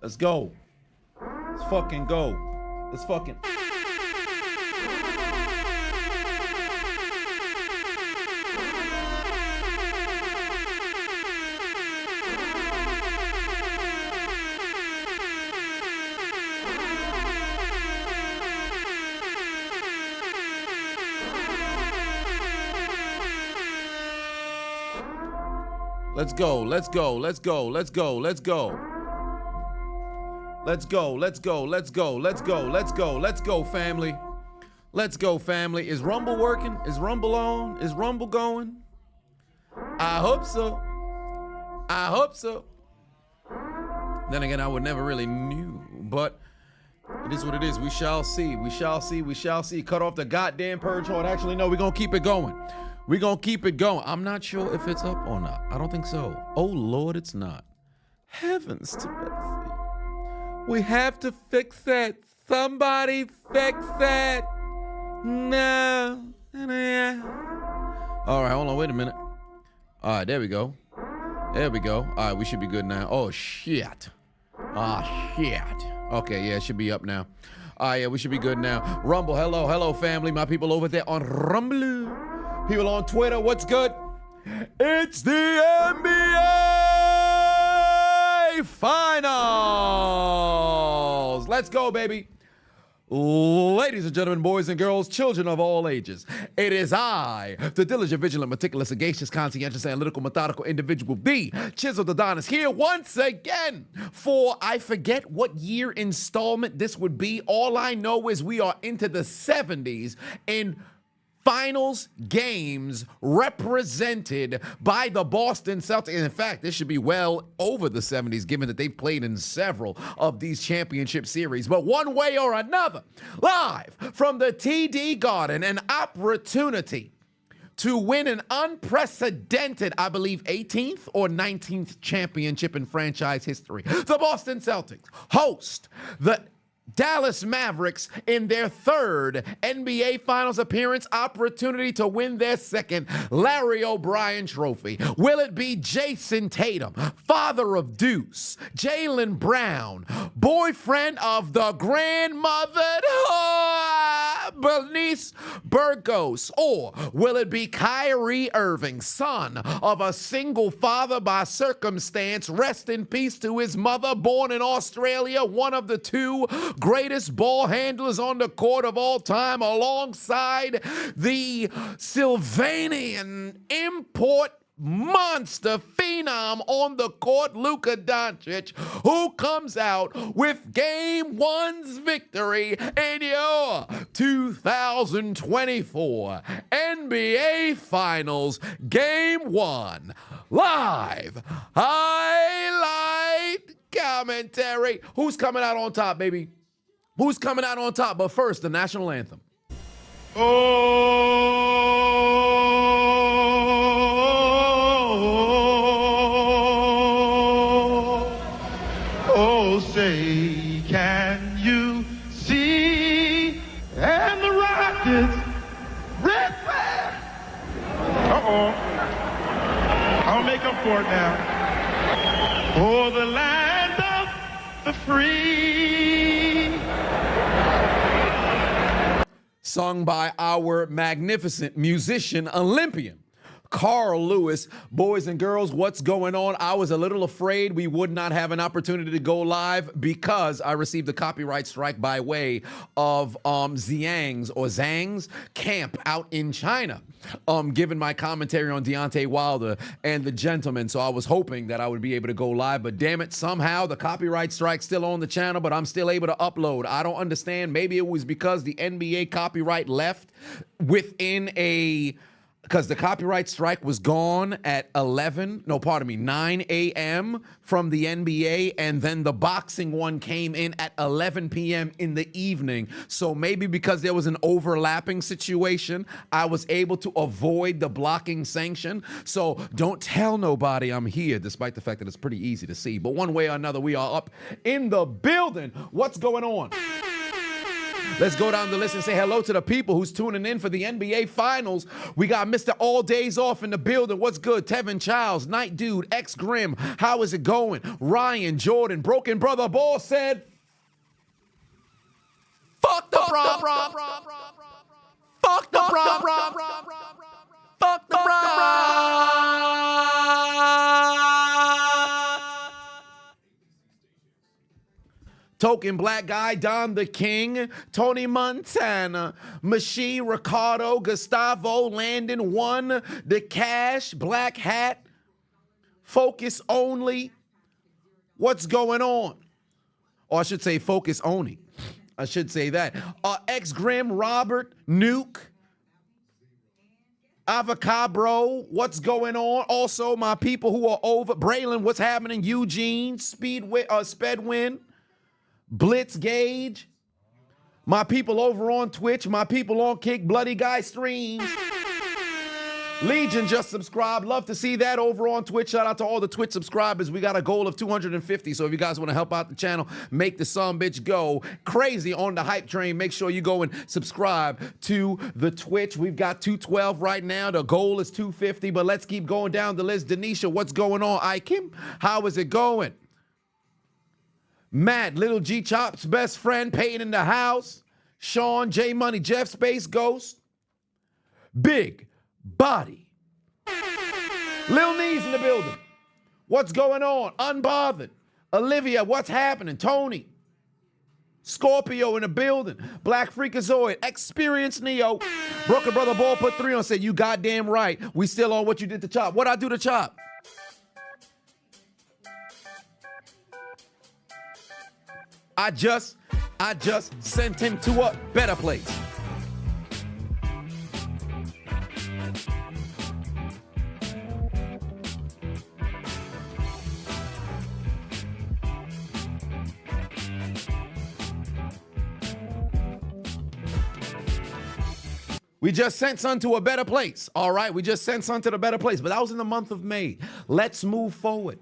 Let's go. Let's fucking go. Let's fucking. Let's go, let's go, let's go, let's go, let's go. Let's go, let's go, let's go, let's go, let's go, let's go, family. Let's go, family. Is Rumble working? Is Rumble on? Is Rumble going? I hope so. I hope so. Then again, I would never really knew, but it is what it is. We shall see. We shall see. We shall see. Cut off the goddamn purge horn. Actually, no, we're going to keep it going. We're going to keep it going. I'm not sure if it's up or not. I don't think so. Oh, Lord, it's not. Heavens to Betsy. We have to fix that. Somebody fix that. No. All right, hold on. Wait a minute. All right, there we go. There we go. All right, we should be good now. Oh, shit. Ah, shit. Okay, yeah, it should be up now. All right, yeah, we should be good now. Rumble, hello, family. My people over there on Rumble. People on Twitter, what's good? It's the NBA Finals. Let's go, baby. Ladies and gentlemen, boys and girls, children of all ages, it is I, the diligent, vigilant, meticulous, sagacious, conscientious, analytical, methodical individual, the Chiseled Adonis, here once again for I forget what year installment this would be. All I know is we are into the 70s and finals games represented by the Boston Celtics. And in fact, this should be well over the 70s, given that they've played in several of these championship series. But one way or another, live from the TD Garden, an opportunity to win an unprecedented, I believe, 18th or 19th championship in franchise history. The Boston Celtics host the Dallas Mavericks in their third NBA Finals appearance, opportunity to win their second Larry O'Brien trophy. Will it be Jason Tatum, father of Deuce, Jaylen Brown, boyfriend of the grandmother, Bernice Burgos, or will it be Kyrie Irving, son of a single father by circumstance, rest in peace to his mother, born in Australia, one of the two greatest ball handlers on the court of all time, alongside the Sylvanian import monster phenom on the court, Luka Doncic, who comes out with Game 1's victory in your 2024 NBA Finals Game 1 live highlight commentary. Who's coming out on top, baby? Who's coming out on top? But first, the national anthem. Oh, say, can you see? And the Rockets, red flag. Uh-oh. I'll make up for it now. Oh, the land of the free. Sung by our magnificent musician, Olympian, Carl Lewis. Boys and girls, what's going on? I was a little afraid we would not have an opportunity to go because I received a copyright strike by way of Zhang's camp out in China, given my commentary on Deontay Wilder and The Gentleman. So I was hoping that I would be able to go live, but damn it, somehow the copyright strike's still on the channel, but I'm still able to upload. I don't understand. Maybe it was because the NBA copyright left within because the copyright strike was gone at 9 a.m. from the NBA, and then the boxing one came in at 11 p.m. in the evening. So maybe because there was an overlapping situation, I was able to avoid the blocking sanction. So don't tell nobody I'm here, despite the fact that it's pretty easy to see. But one way or another, we are up in the building. What's going on? Let's go down the list and say hello to the people who's tuning in for the NBA Finals. We got Mr. All Days Off in the building. What's good? Tevin Childs, Night Dude, X Grim. How is it going? Ryan, Jordan, Broken Brother Ball said, fuck the bra. Fuck the bra. Fuck the bra. Token Black Guy, Don the King, Tony Montana, Machi, Ricardo, Gustavo, Landon, One, The Cash, Black Hat, Focus Only. What's going on? Or I should say Focus Only. I should say that. X Grim, Robert, Nuke, Avocabro, what's going on? Also, my people who are over, Braylon, what's happening? Eugene, Spedwin, Blitz Gauge, my people over on Twitch, my people on Kick Bloody Guy Streams. Legion just subscribed. Love to see that over on Twitch. Shout out to all the Twitch subscribers. We got a goal of 250. So if you guys want to help out the channel, make the sumbitch go crazy on the hype train. Make sure you go and subscribe to the Twitch. We've got 212 right now. The goal is 250, but let's keep going down the list. Denisha, what's going on? Ikim, how is it going? Matt, Little G Chop's best friend, Peyton in the house. Sean, J Money, Jeff Space Ghost. Big Body. Lil Knees in the building. What's going on? Unbothered. Olivia, what's happening? Tony. Scorpio in the building. Black Freakazoid. Experience Neo. Broken Brother Ball put 3 on, said, you goddamn right. We still on what you did to Chop. What'd I do to Chop? I just sent him to a better place. We just sent son to a better place. All right, we just sent son to the better place, but that was in the month of May. Let's move forward.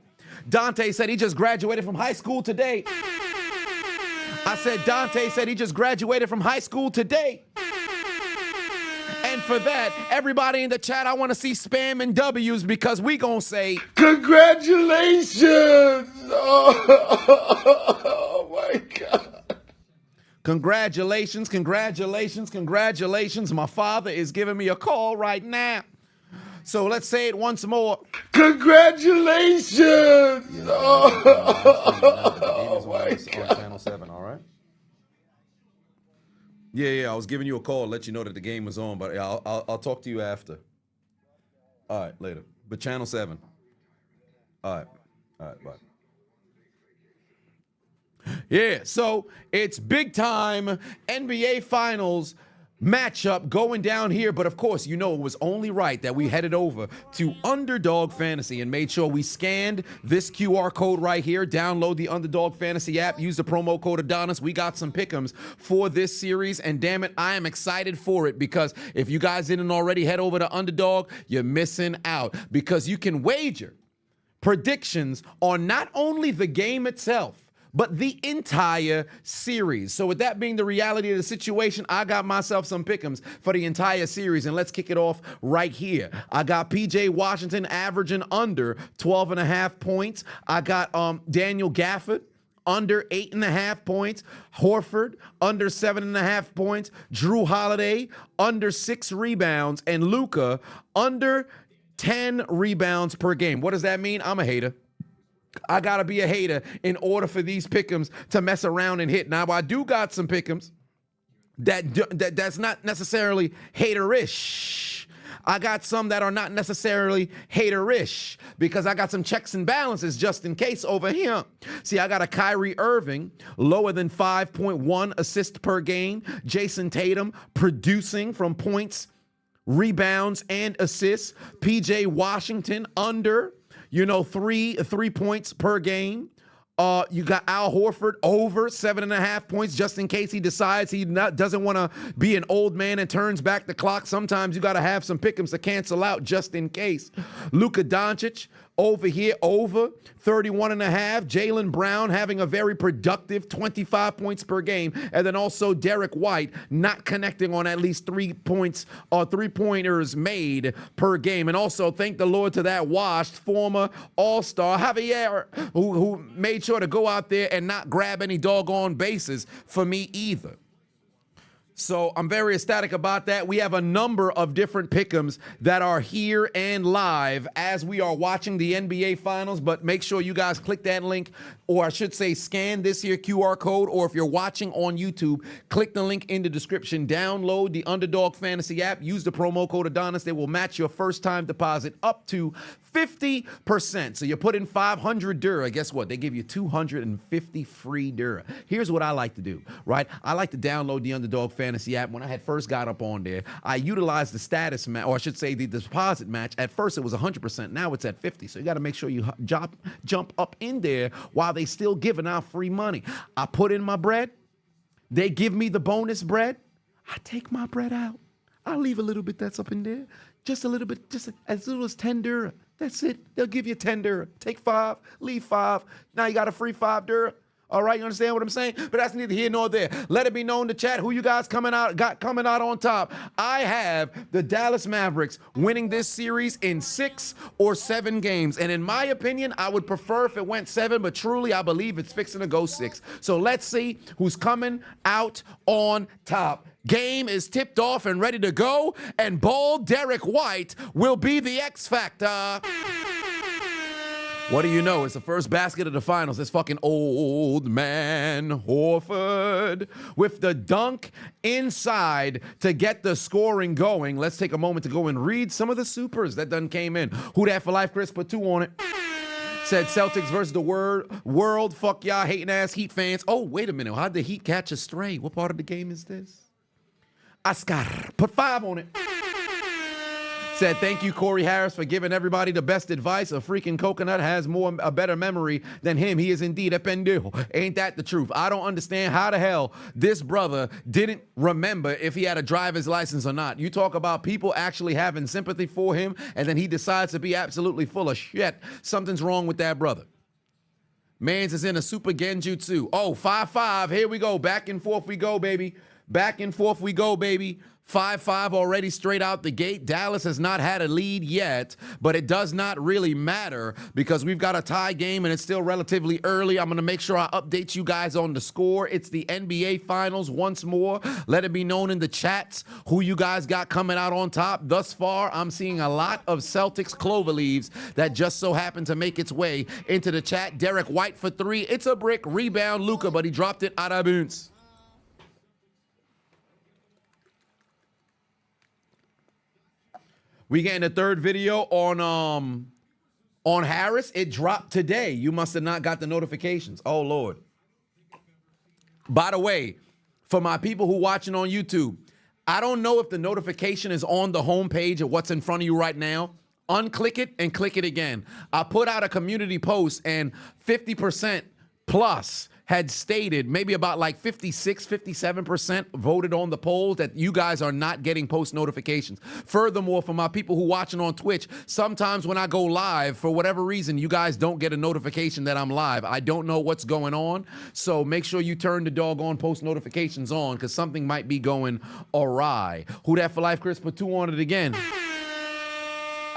Dante said he just graduated from high school today. I said Dante said he just graduated from high school today. And for that, everybody in the chat, I want to see spam and W's because we gonna say Congratulations! Oh my God. Congratulations, congratulations, congratulations. My father is giving me a call right now. So let's say it once more. Congratulations! Oh my God. On Channel 7, all right? Yeah, I was giving you a call to let you know that the game was on, but I'll talk to you after. All right, later. But Channel 7. All right, bye. Yeah, so it's big time NBA Finals matchup going down here, but of course, you know it was only right that we headed over to Underdog Fantasy and made sure we scanned this QR code right here. Download the Underdog Fantasy app, use the promo code Adonis. We got some pick'ems for this series, and damn it, I am excited for it because if you guys didn't already head over to Underdog, you're missing out because you can wager predictions on not only the game itself, but the entire series. So with that being the reality of the situation, I got myself some pick'ems for the entire series, and let's kick it off right here. I got PJ Washington averaging under 12.5 points. I got Daniel Gafford under 8.5 points. Horford under 7.5 points. Drew Holiday under 6 rebounds. And Luka under 10 rebounds per game. What does that mean? I'm a hater. I got to be a hater in order for these pick'ems to mess around and hit. Now, I do got some pick'ems that's not necessarily haterish. I got some that are not necessarily haterish because I got some checks and balances just in case over here. See, I got a Kyrie Irving lower than 5.1 assists per game. Jason Tatum producing from points, rebounds, and assists. PJ Washington under 3 points per game. You got Al Horford over 7.5 points just in case he decides he doesn't want to be an old man and turns back the clock. Sometimes you got to have some pick'ems to cancel out just in case. Luka Doncic Over here, over 31.5. Jaylen Brown having a very productive 25 points per game. And then also Derek White not connecting on at least 3 points or 3-pointers made per game. And also thank the Lord to that washed former All-Star Javier, who made sure to go out there and not grab any doggone bases for me either. So I'm very ecstatic about that. We have a number of different pick'ems that are here and live as we are watching the NBA Finals, but make sure you guys click that link, or I should say scan this here QR code, or if you're watching on YouTube, click the link in the description. Download the Underdog Fantasy app. Use the promo code Adonis. They will match your first-time deposit up to 50%. So you put in 500 Dura. Guess what? They give you 250 free Dura. Here's what I like to do, right? I like to download the Underdog Fantasy app. When I had first got up on there, I utilized the status match, or I should say the deposit match. At first it was 100%. Now it's at 50. So you got to make sure you jump up in there while they still giving out free money. I put in my bread. They give me the bonus bread. I take my bread out. I leave a little bit that's up in there. Just a little bit, just as little as 10 Dura. That's it. They'll give you 10 Dura. Take 5, leave 5. Now you got a free 5 Dura. All right, you understand what I'm saying? But that's neither here nor there. Let it be known in the chat who you guys coming out on top. I have the Dallas Mavericks winning this series in 6 or 7 games. And in my opinion, I would prefer if it went 7, but truly I believe it's fixing to go 6. So let's see who's coming out on top. Game is tipped off and ready to go, and bald Derek White will be the X Factor. What do you know? It's the first basket of the finals. It's fucking old man Horford with the dunk inside to get the scoring going. Let's take a moment to go and read some of the supers that done came in. Who that for life? Chris put 2 on it. Said Celtics versus the world. Fuck y'all hating ass Heat fans. Oh, wait a minute. How'd the Heat catch a stray? What part of the game is this? Oscar put 5 on it. Said, thank you, Corey Harris, for giving everybody the best advice. A freaking coconut has a better memory than him. He is indeed a pendejo. Ain't that the truth? I don't understand how the hell this brother didn't remember if he had a driver's license or not. You talk about people actually having sympathy for him, and then he decides to be absolutely full of shit. Something's wrong with that brother. Mans is in a super genjutsu. Oh, 5-5. Here we go. Back and forth we go, baby. Back and forth we go, baby. 5-5 already straight out the gate. Dallas has not had a lead yet, but it does not really matter because we've got a tie game and it's still relatively early. I'm going to make sure I update you guys on the score. It's the NBA Finals once more. Let it be known in the chats who you guys got coming out on top. Thus far, I'm seeing a lot of Celtics clover leaves that just so happened to make its way into the chat. Derek White for 3. It's a brick. Rebound, Luka, but he dropped it out of bounds. We getting a third video on Harris. It dropped today. You must have not got the notifications. Oh, Lord. By the way, for my people who watching on YouTube, I don't know if the notification is on the homepage of what's in front of you right now. Unclick it and click it again. I put out a community post and 50% plus had stated, maybe about like 56, 57% voted on the polls that you guys are not getting post notifications. Furthermore, for my people who watching on Twitch, sometimes when I go live, for whatever reason, you guys don't get a notification that I'm live. I don't know what's going on. So make sure you turn the doggone post notifications on because something might be going awry. Who that for life, Chris? Put 2 on it again.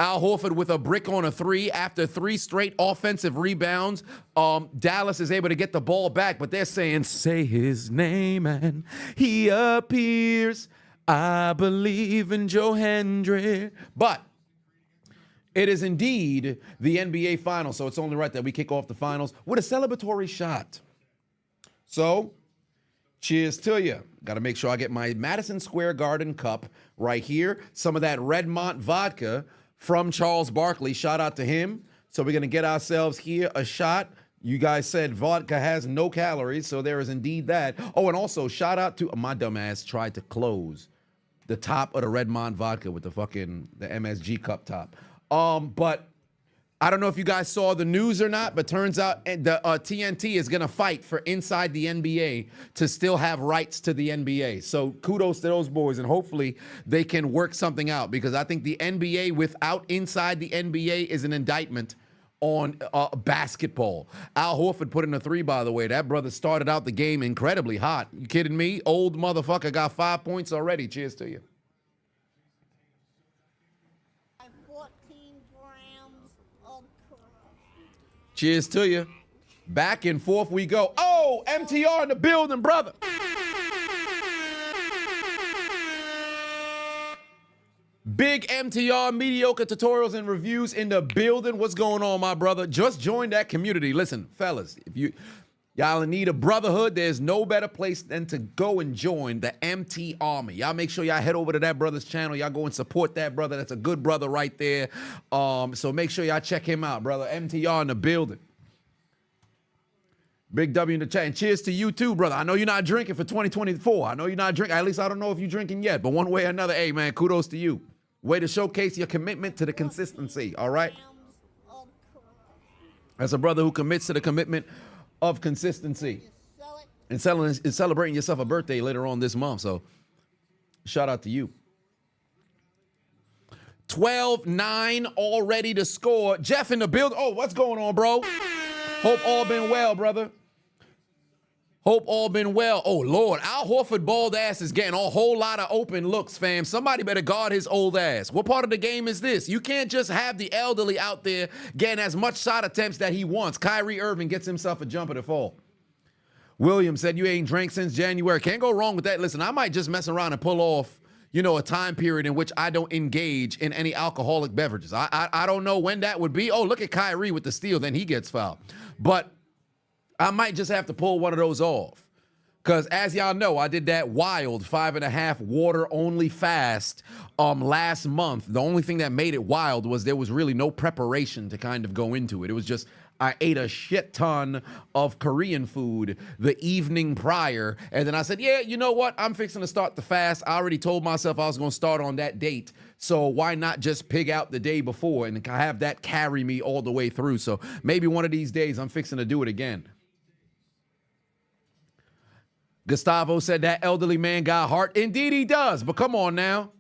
Al Horford with a brick on a 3 after 3 straight offensive rebounds. Dallas is able to get the ball back, but they're saying, say his name and he appears. I believe in Joe Hendry. But it is indeed the NBA Finals, so it's only right that we kick off the finals with a celebratory shot. So, cheers to you. Got to make sure I get my Madison Square Garden cup right here. Some of that Redmont vodka from Charles Barkley. Shout out to him. So we're going to get ourselves here a shot. You guys said vodka has no calories, so there is indeed that. Oh, and also shout out to my dumb ass tried to close the top of the Redmont vodka with the MSG cup top. But I don't know if you guys saw the news or not, but turns out the TNT is going to fight for inside the NBA to still have rights to the NBA. So kudos to those boys, and hopefully they can work something out because I think the NBA without inside the NBA is an indictment on basketball. Al Horford put in a 3, by the way. That brother started out the game incredibly hot. You kidding me? Old motherfucker got 5 points already. Cheers to you. 14 grams of crack. Cheers to you. Back and forth we go. Oh, MTR in the building, brother. Big MTR mediocre tutorials and reviews in the building. What's going on, my brother? Just join that community. Listen, fellas, if y'all need a brotherhood, there's no better place than to go and join the MT Army. Y'all make sure y'all head over to that brother's channel. Y'all go and support that brother. That's a good brother right there. So make sure y'all check him out, brother. MTR in the building. Big W in the chat. And cheers to you too, brother. I know you're not drinking for 2024. I know you're not drinking. At least I don't know if you're drinking yet. But one way or another, hey, man, kudos to you. Way to showcase your commitment to the consistency, all right? As a brother who commits to the commitment of consistency. And celebrating yourself a birthday later on this month. So shout out to you. 12-9 already to score. Jeff in the building. Oh, what's going on, bro? Hope all been well, brother. Hope all been well. Oh, Lord. Al Horford bald ass is getting a whole lot of open looks, fam. Somebody better guard his old ass. What part of the game is this? You can't just have the elderly out there getting as much shot attempts that he wants. Kyrie Irving gets himself a jumper to fall. William said you ain't drank since January. Can't go wrong with that. Listen, I might just mess around and pull off, you know, a time period in which I don't engage in any alcoholic beverages. I don't know when that would be. Oh, look at Kyrie with the steal. Then he gets fouled. But I might just have to pull one of those off. Because as y'all know, I did that wild 5.5 water only fast last month. The only thing that made it wild was there was really no preparation to kind of go into it. It was just I ate a shit ton of Korean food the evening prior. And then I said, yeah, you know what? I'm fixing to start the fast. I already told myself I was going to start on that date. So why not just pig out the day before and have that carry me all the way through? So maybe one of these days I'm fixing to do it again. Gustavo said that elderly man got heart. Indeed he does, but come on now.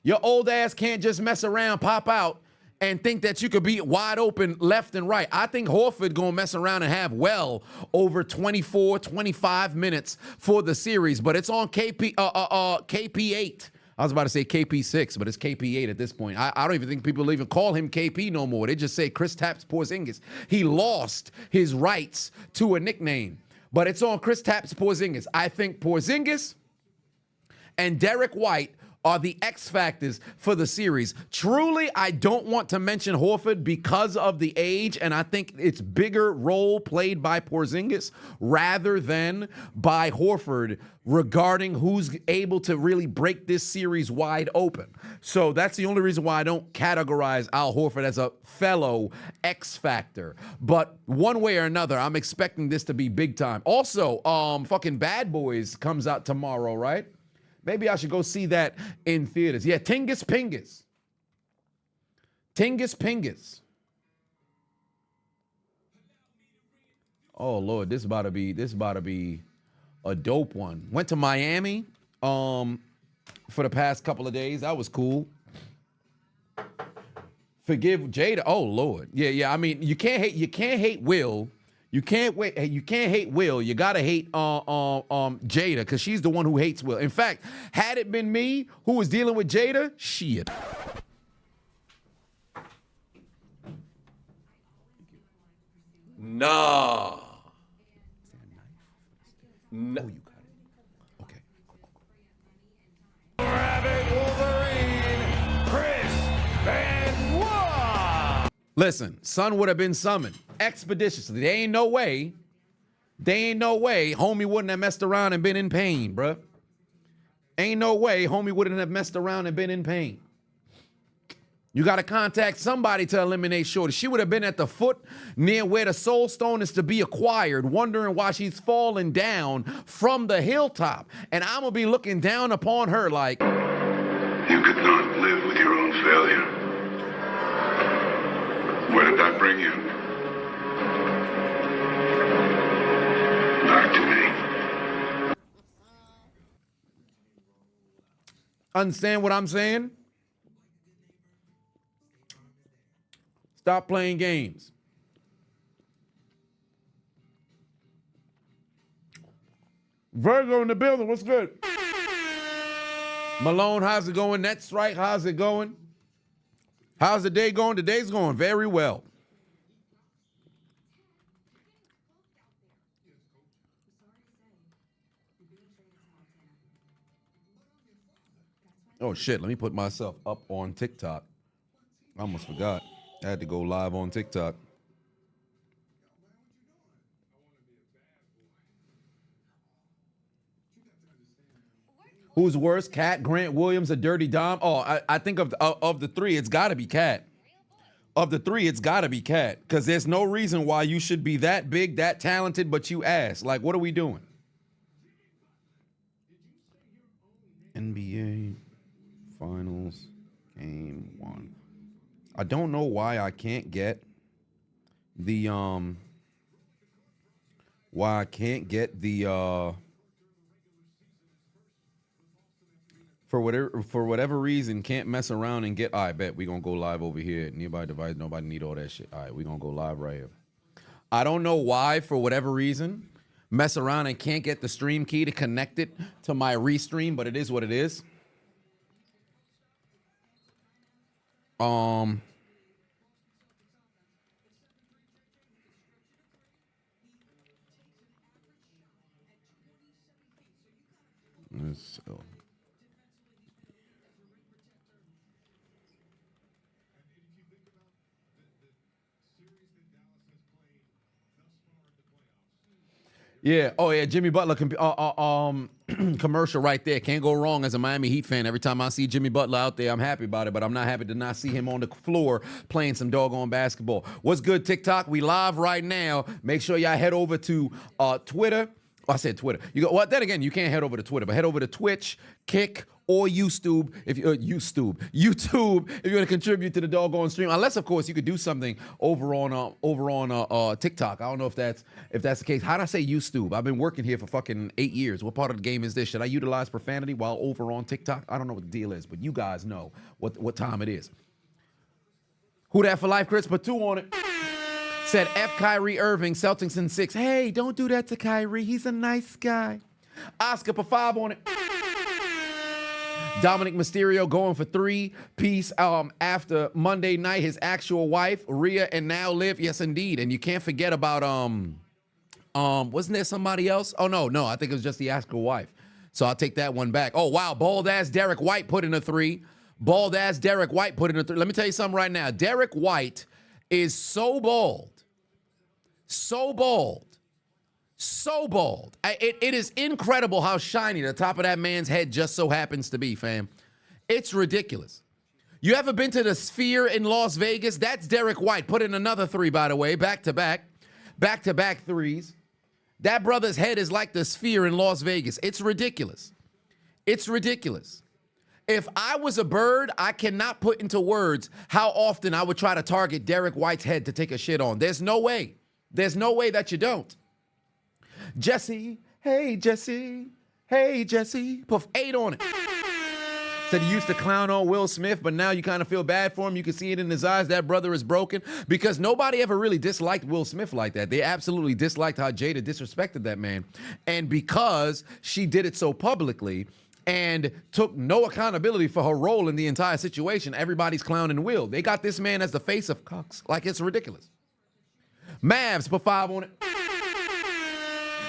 Your old ass can't just mess around, pop out, and think that you could be wide open left and right. I think Horford gonna mess around and have well over 24, 25 minutes for the series, but it's on KP8. I was about to say KP6, but it's KP8 at this point. I don't even think people even call him KP no more. They just say Kristaps Porzingis. He lost his rights to a nickname. But it's on Kristaps Porzingis. I think Porzingis and Derek White are the X factors for the series. Truly, I don't want to mention Horford because of the age, and I think it's bigger role played by Porzingis rather than by Horford regarding who's able to really break this series wide open. So that's the only reason why I don't categorize Al Horford as a fellow X factor. But one way or another, I'm expecting this to be big time. Also, fucking Bad Boys comes out tomorrow, right? Maybe I should go see that in theaters. Yeah, Tingus Pingus. Tingus Pingus. Oh Lord, this about to be a dope one. Went to Miami for the past couple of days. That was cool. Forgive Jada. Oh Lord. Yeah. I mean, you can't hate Will. You can't hate Will. You gotta hate Jada, because she's the one who hates Will. In fact, had it been me who was dealing with Jada, shit. Nah. No. Oh, you got it. Okay. Rabbit Wolverine, Chris Benoit. Listen, son would have been summoned expeditiously. There ain't no way homie wouldn't have messed around and been in pain, bruh. Ain't no way homie wouldn't have messed around and been in pain. You got to contact somebody to eliminate Shorty. She would have been at the foot near where the Soul Stone is to be acquired, wondering why she's falling down from the hilltop. And I'm going to be looking down upon her like, you could not live with your own failure. Where did that bring you? Back to me. understand what I'm saying? Stop playing games. Virgo in the building. What's good? Malone, how's it going? That's right. How's it going? How's the day going? The day's going very well. Oh, shit. Let me put myself up on TikTok. I almost forgot. I had to go live on TikTok. Who's worse, Cat, Grant Williams, or Dirty Dom? Oh, I think of the three, it's got to be Cat. Of the three, it's got to be Cat. Because there's no reason why you should be that big, that talented, but you ass. Like, what are we doing? NBA Finals Game 1. I don't know why I can't get the, for whatever reason, can't mess around and get, I bet we gonna go live over here. Nearby device, nobody need all that shit. All right, we gonna go live right here. I don't know why, for whatever reason, mess around and can't get the stream key to connect it to my restream, but it is what it is. So. Yeah. Oh, yeah. Jimmy Butler commercial right there. Can't go wrong as a Miami Heat fan. Every time I see Jimmy Butler out there, I'm happy about it, but I'm not happy to not see him on the floor playing some doggone basketball. What's good, TikTok? We live right now. Make sure y'all head over to Twitter. Oh, I said Twitter. You go. Well, then again, you can't head over to Twitter, but head over to Twitch, Kick, or YouTube if you YouTube if you're gonna contribute to the doggone stream. Unless, of course, you could do something over on TikTok. I don't know if that's the case. How'd I say YouTube? I've been working here for fucking 8 years. What part of the game is this? Should I utilize profanity while over on TikTok? I don't know what the deal is, but you guys know what time it is. Who that for life, Chris? Put 2 on it. Said F. Kyrie Irving, Celtics in 6. Hey, don't do that to Kyrie. He's a nice guy. Oscar, put 5 on it. Dominic Mysterio going for 3. Peace. After Monday night, his actual wife, Rhea, and now Liv. Yes, indeed. And you can't forget about wasn't there somebody else? Oh no, I think it was just the actual wife. So I'll take that one back. Oh wow, bald ass Derek White put in a 3. Bald ass Derek White put in a 3. Let me tell you something right now. Derek White is so bald. So bald. So bald. It is incredible how shiny the top of that man's head just so happens to be, fam. It's ridiculous. You ever been to the Sphere in Las Vegas? That's Derek White. Put in another 3, by the way, back-to-back 3s. That brother's head is like the Sphere in Las Vegas. It's ridiculous. It's ridiculous. If I was a bird, I cannot put into words how often I would try to target Derek White's head to take a shit on. There's no way. There's no way that you don't. Jesse, hey Jesse, put 8 on it. Said he used to clown on Will Smith, but now you kind of feel bad for him. You can see it in his eyes. That brother is broken because nobody ever really disliked Will Smith like that. They absolutely disliked how Jada disrespected that man. And because she did it so publicly and took no accountability for her role in the entire situation, everybody's clowning Will. They got this man as the face of Cox. Like, it's ridiculous. Mavs, put 5 on it.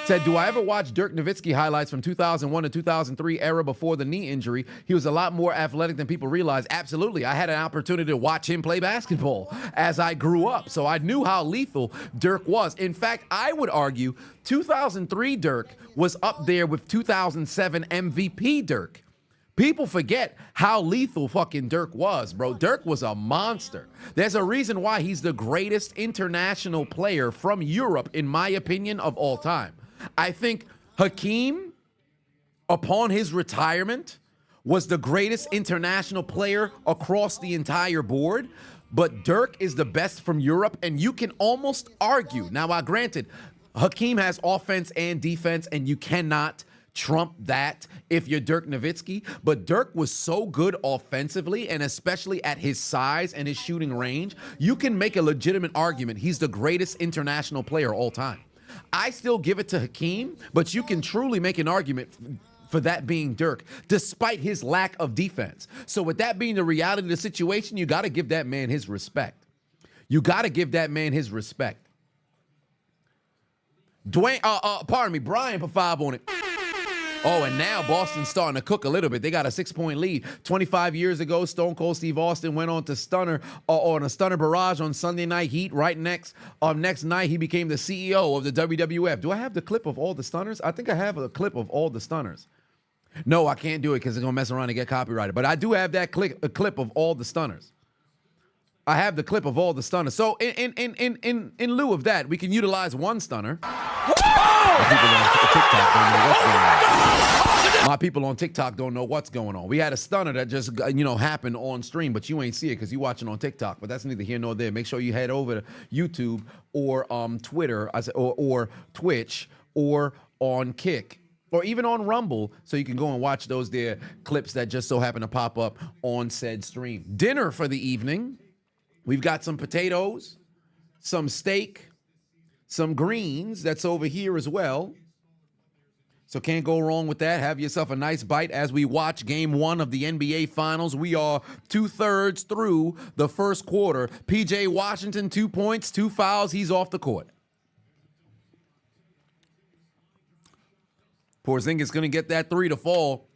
Said, do I ever watch Dirk Nowitzki highlights from 2001 to 2003 era before the knee injury? He was a lot more athletic than people realize. Absolutely. I had an opportunity to watch him play basketball as I grew up, so I knew how lethal Dirk was. In fact, I would argue 2003 Dirk was up there with 2007 MVP Dirk. People forget how lethal fucking Dirk was, bro. Dirk was a monster. There's a reason why he's the greatest international player from Europe, in my opinion, of all time. I think Hakeem, upon his retirement, was the greatest international player across the entire board, but Dirk is the best from Europe, and you can almost argue. Now, granted, Hakeem has offense and defense, and you cannot trump that if you're Dirk Nowitzki, but Dirk was so good offensively, and especially at his size and his shooting range, you can make a legitimate argument he's the greatest international player all time. I still give it to Hakeem, but you can truly make an argument for that being Dirk, despite his lack of defense. So with that being the reality of the situation, you got to give that man his respect. You got to give that man his respect. Brian put 5 on it. Oh, and now Boston's starting to cook a little bit. They got a 6-point lead. 25 years ago, Stone Cold Steve Austin went on to on a stunner barrage on Sunday Night Heat. Right next night, he became the CEO of the WWF. Do I have the clip of all the stunners? I think I have a clip of all the stunners. No, I can't do it because it's going to mess around and get copyrighted. But I do have that a clip of all the stunners. I have the clip of all the stunners. So in lieu of that, we can utilize one stunner. My people on TikTok don't know what's going on. We had a stunner that just happened on stream, but you ain't see it because you watching on TikTok. But that's neither here nor there. Make sure you head over to YouTube or Twitter, or Twitch, or on Kick, or even on Rumble, so you can go and watch those there clips that just so happen to pop up on said stream. Dinner for the evening. We've got some potatoes, some steak, some greens that's over here as well. So can't go wrong with that. Have yourself a nice bite as we watch game 1 of the NBA Finals. We are 2/3 through the first quarter. PJ Washington, 2 points, 2 fouls. He's off the court. Porzingis going to get that 3 to fall.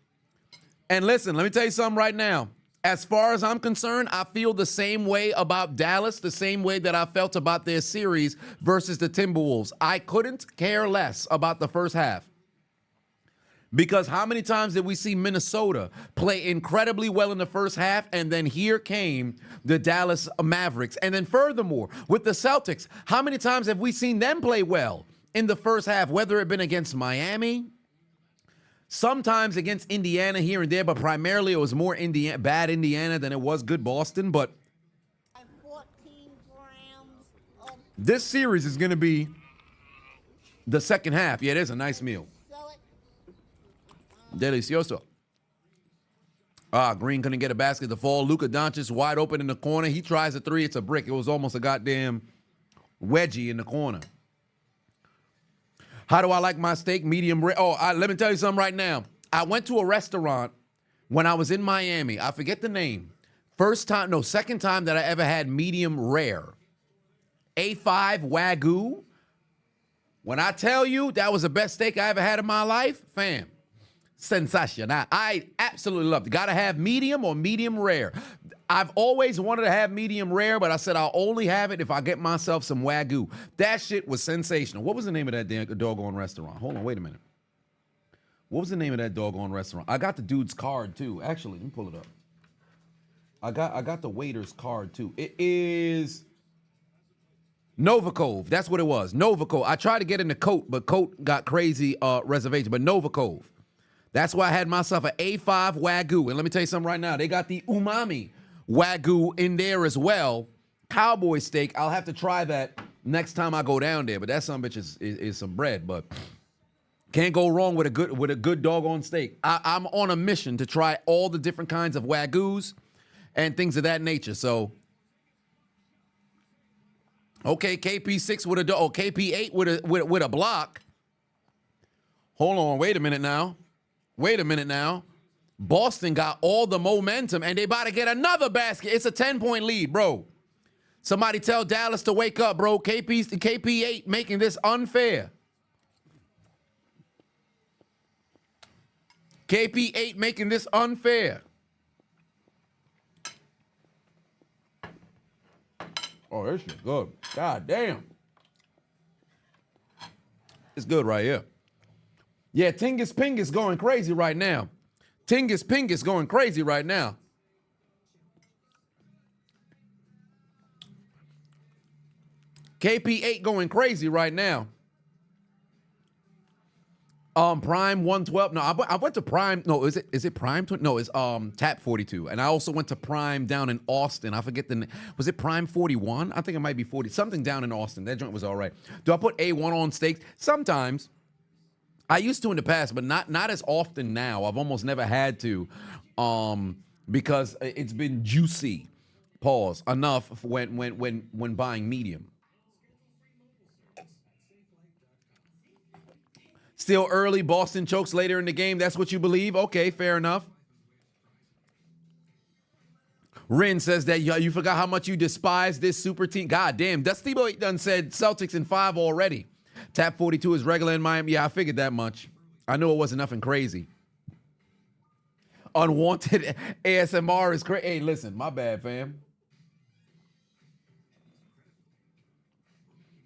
And listen, let me tell you something right now. As far as I'm concerned, I feel the same way about Dallas, the same way that I felt about their series versus the Timberwolves. I couldn't care less about the first half. Because how many times did we see Minnesota play incredibly well in the first half, and then here came the Dallas Mavericks? And then furthermore, with the Celtics, how many times have we seen them play well in the first half, whether it been against Miami, sometimes against Indiana here and there, but primarily it was more bad Indiana than it was good Boston. But 14 grams of this series is going to be the second half. Yeah, it is a nice meal. sell it. Delicioso. Green couldn't get a basket to fall. Luka Doncic wide open in the corner. He tries a 3. It's a brick. It was almost a goddamn wedgie in the corner. How do I like my steak? Medium rare. Let me tell you something right now. I went to a restaurant when I was in Miami. I forget the name. Second time that I ever had medium rare. A5 Wagyu. When I tell you that was the best steak I ever had in my life, fam, sensational. I absolutely loved it. Got to have medium or medium rare. I've always wanted to have medium rare, but I said I'll only have it if I get myself some Wagyu. That shit was sensational. What was the name of that damn doggone restaurant? Hold on, wait a minute. What was the name of that doggone restaurant? I got the dude's card too. Actually, let me pull it up. I got the waiter's card too. It is Novakov. That's what it was. Novakov. I tried to get into Coat, but Coat got crazy reservation. But Novakov. That's why I had myself an A5 Wagyu. And let me tell you something right now. They got the umami Wagyu in there as well. Cowboy steak. I'll have to try that next time I go down there. But that son of a bitch is some bread. But can't go wrong with a good doggone steak. I'm on a mission to try all the different kinds of Wagyus and things of that nature. So, okay, KP6 with KP8 with a block. Hold on, wait a minute now. Boston got all the momentum, and they about to get another basket. It's a 10-point lead, bro. Somebody tell Dallas to wake up, bro. KP8 making this unfair. KP8 making this unfair. Oh, this shit good. God damn. It's good right here. Yeah, Tingus Pingus going crazy right now. Tingus Pingus going crazy right now. KP8 going crazy right now. Prime 112. No, I went to Prime. No, is it Prime? No, it's Tap 42. And I also went to Prime down in Austin. I forget the name. Was it Prime 41? I think it might be 40. Something down in Austin. That joint was all right. Do I put A1 on steaks? Sometimes. I used to in the past, but not as often now. I've almost never had to, because it's been juicy. Pause. Enough when buying medium. Still early, Boston chokes later in the game. That's what you believe? Okay, fair enough. Rin says that you forgot how much you despise this super team. God damn, Dusty Boy done said Celtics in 5 already. Tap 42 is regular in Miami. Yeah, I figured that much. I knew it wasn't nothing crazy. Unwanted ASMR is crazy. Hey, listen, my bad, fam.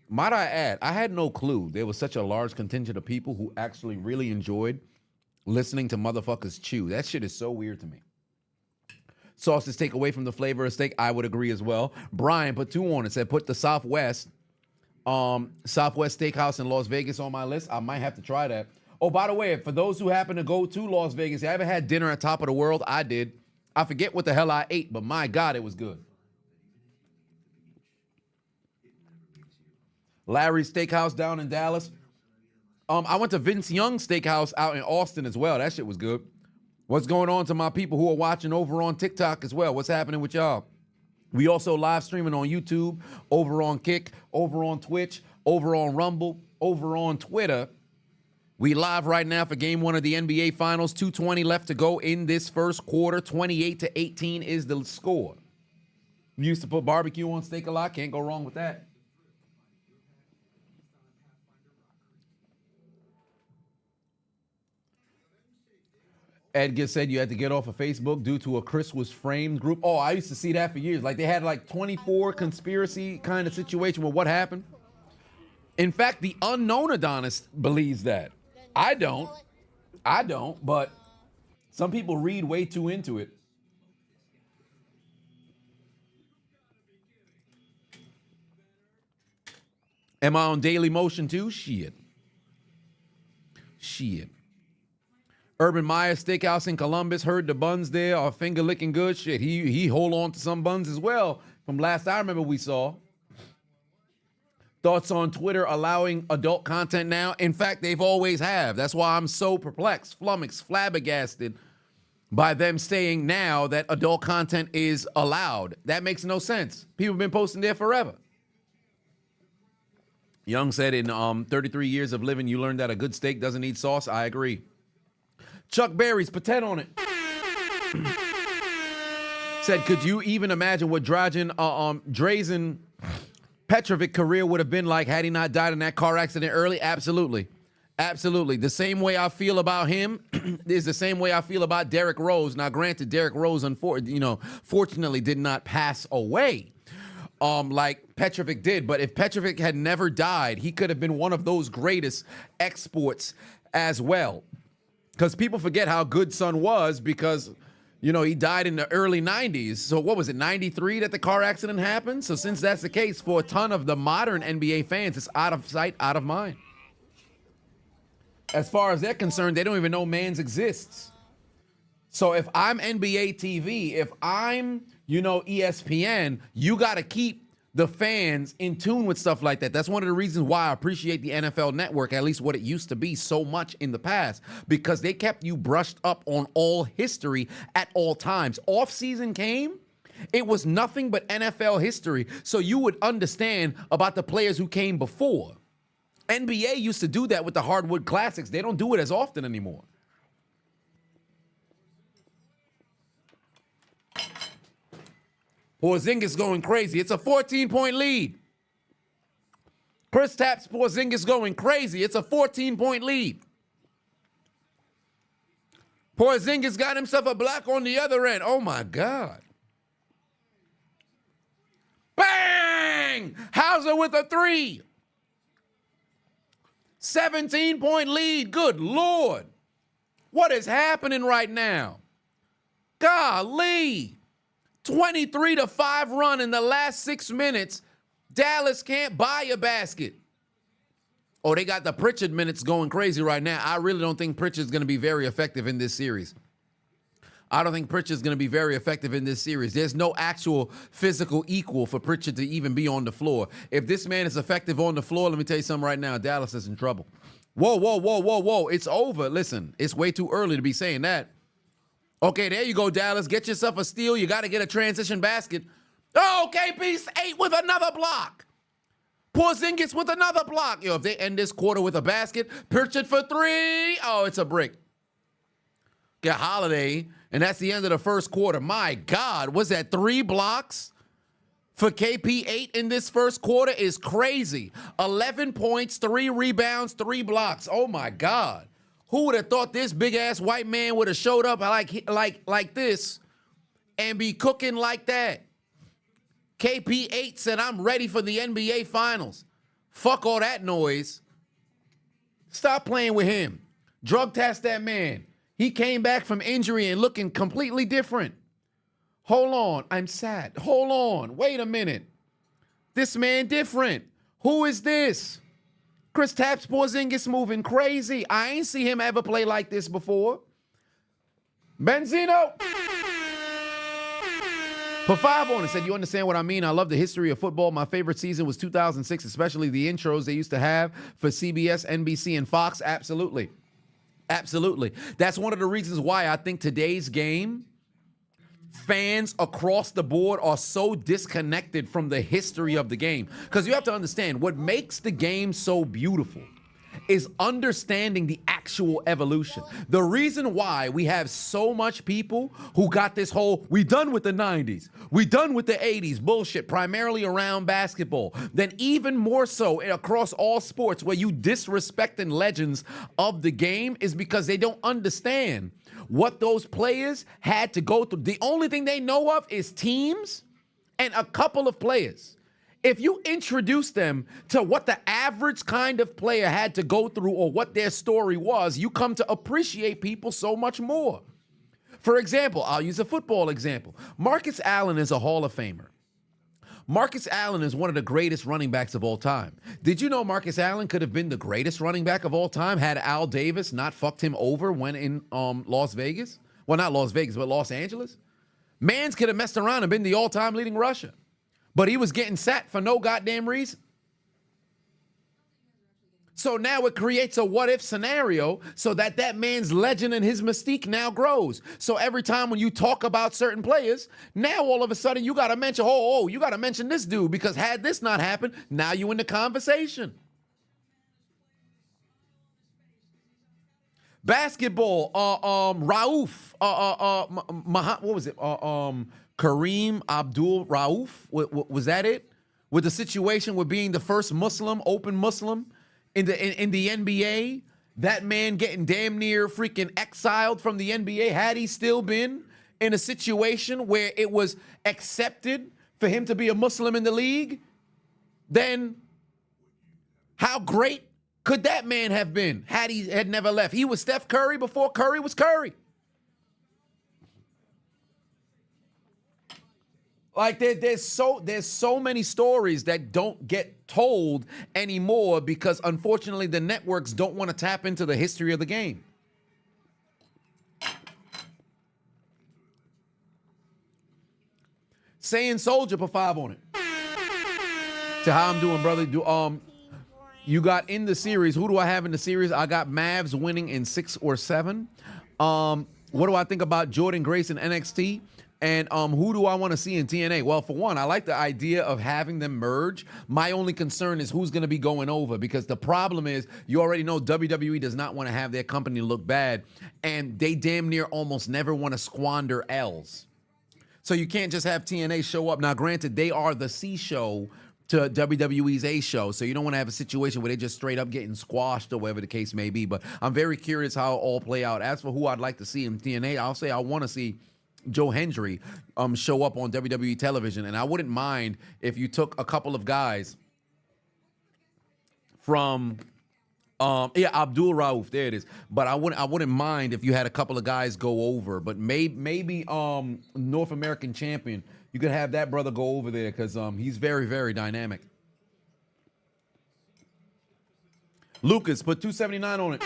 Might I add, I had no clue there was such a large contingent of people who actually really enjoyed listening to motherfuckers chew. That shit is so weird to me. Sauces take away from the flavor of steak. I would agree as well. Brian put 2 on it. Said put the Southwest Steakhouse in Las Vegas on my list. I might have to try that. Oh, by the way, for those who happen to go to Las Vegas, you ever had dinner at Top of the World? I did. I forget what the hell I ate, but my God, it was good. Larry's Steakhouse down in Dallas. I went to Vince Young's Steakhouse out in Austin as well. That shit was good. What's going on to my people who are watching over on TikTok as well? What's happening with y'all? We also live streaming on YouTube, over on Kick, over on Twitch, over on Rumble, over on Twitter. We live right now for game 1 of the NBA Finals. 2:20 left to go in this first quarter. 28-18 is the score. We used to put barbecue on steak a lot. Can't go wrong with that. Edgar said you had to get off of Facebook due to a Chris was framed group. Oh, I used to see that for years. Like they had like 24 conspiracy kind of situation with what happened. In fact, the unknown Adonis believes that. I don't, but some people read way too into it. Am I on Daily Motion too? Shit. Urban Meyer Steakhouse in Columbus. Heard the buns there are finger licking good. Shit, he hold on to some buns as well from last I remember we saw. Thoughts on Twitter allowing adult content now? In fact, they've always have. That's why I'm so perplexed, flummoxed, flabbergasted by them saying now that adult content is allowed. That makes no sense. People have been posting there forever. Young said in 33 years of living, you learned that a good steak doesn't need sauce. I agree. Chuck Berry's patent on it. Said, could you even imagine what Drazen Petrovic career would have been like had he not died in that car accident early? Absolutely. Absolutely. The same way I feel about him is the same way I feel about Derrick Rose. Now, granted, Derrick Rose, fortunately did not pass away like Petrovic did. But if Petrovic had never died, he could have been one of those greatest exports as well. Because people forget how good Son was because, he died in the early 90s. So what was it, 93 that the car accident happened? So since that's the case, for a ton of the modern NBA fans, it's out of sight, out of mind. As far as they're concerned, they don't even know Mans exists. So if I'm NBA TV, if I'm, ESPN, you got to keep the fans in tune with stuff like that. That's one of the reasons why I appreciate the NFL Network, at least what it used to be, so much in the past, because they kept you brushed up on all history at all times. Off-season came, it was nothing but NFL history, so you would understand about the players who came before. NBA used to do that with the Hardwood Classics. They don't do it as often anymore. Porzingis going crazy. It's a 14-point lead. Chris Taps Porzingis going crazy. It's a 14-point lead. Porzingis got himself a block on the other end. Oh, my God. Bang! Hauser with a 3. 17-point lead. Good Lord. What is happening right now? Golly. 23-5 run in the last 6 minutes. Dallas can't buy a basket. Oh, they got the Pritchard minutes going crazy right now. I really don't think Pritchard's going to be very effective in this series. I don't think Pritchard's going to be very effective in this series. There's no actual physical equal for Pritchard to even be on the floor. If this man is effective on the floor, let me tell you something right now. Dallas is in trouble. Whoa. It's over. Listen, it's way too early to be saying that. Okay, there you go, Dallas. Get yourself a steal. You got to get a transition basket. Oh, KP's 8 with another block. Porzingis with another block. Yo, if they end this quarter with a basket, Pritchard for three. Oh, it's a brick. Get Holiday, and that's the end of the first quarter. My God, was that 3 blocks for KP? 8 in this first quarter is crazy. 11 points, 3 rebounds, 3 blocks. Oh my God. Who would have thought this big-ass white man would have showed up like this and be cooking like that? KP8 said, I'm ready for the NBA Finals. Fuck all that noise. Stop playing with him. Drug test that man. He came back from injury and looking completely different. Hold on. I'm sad. Hold on. Wait a minute. This man different. Who is this? Kristaps Porzingis moving crazy. I ain't see him ever play like this before. Benzino. For 5 on it, said, you understand what I mean? I love the history of football. My favorite season was 2006, especially the intros they used to have for CBS, NBC, and Fox. Absolutely. Absolutely. That's one of the reasons why I think today's game, fans across the board are so disconnected from the history of the game. Because you have to understand, what makes the game so beautiful is understanding the actual evolution. The reason why we have so much people who got this whole, we done with the 90s, we done with the 80s bullshit, primarily around basketball, then even more so across all sports where you disrespecting legends of the game, is because they don't understand what those players had to go through. The only thing they know of is teams and a couple of players. If you introduce them to what the average kind of player had to go through or what their story was, you come to appreciate people so much more. For example, I'll use a football example. Marcus Allen is a Hall of Famer. Marcus Allen is one of the greatest running backs of all time. Did you know Marcus Allen could have been the greatest running back of all time had Al Davis not fucked him over when in Las Vegas? Well, not Las Vegas, but Los Angeles. Mans could have messed around and been the all-time leading rusher. But he was getting sacked for no goddamn reason. So now it creates a what-if scenario so that that man's legend and his mystique now grows. So every time when you talk about certain players, now all of a sudden you got to mention, you got to mention this dude, because had this not happened, now you in the conversation. Basketball, Rauf, what was it? Kareem Abdul-Rauf, was that it? With the situation with being the first Muslim, open Muslim in the NBA, that man getting damn near freaking exiled from the NBA. Had he still been in a situation where it was accepted for him to be a Muslim in the league, then how great could that man have been had he had never left? He was Steph Curry before Curry was Curry. Like there's so many stories that don't get told anymore because unfortunately the networks don't want to tap into the history of the game. Saying Soldier for 5 on it. So how I'm doing, brother? You got in the series. Who do I have in the series? I got Mavs winning in 6 or 7. What do I think about Jordan Grace in NXT? And who do I want to see in TNA? Well, for one, I like the idea of having them merge. My only concern is who's going to be going over, because the problem is you already know WWE does not want to have their company look bad, and they damn near almost never want to squander L's. So you can't just have TNA show up. Now, granted, they are the C show to WWE's A show, so you don't want to have a situation where they just straight up getting squashed or whatever the case may be. But I'm very curious how it all play out. As for who I'd like to see in TNA, I'll say I want to see Joe Hendry show up on WWE television, and I wouldn't mind if you took a couple of guys from Abdul Rauf, there it is. But I wouldn't mind if you had a couple of guys go over, but maybe North American champion, you could have that brother go over there, because he's very, very dynamic. Lucas put 279 on it.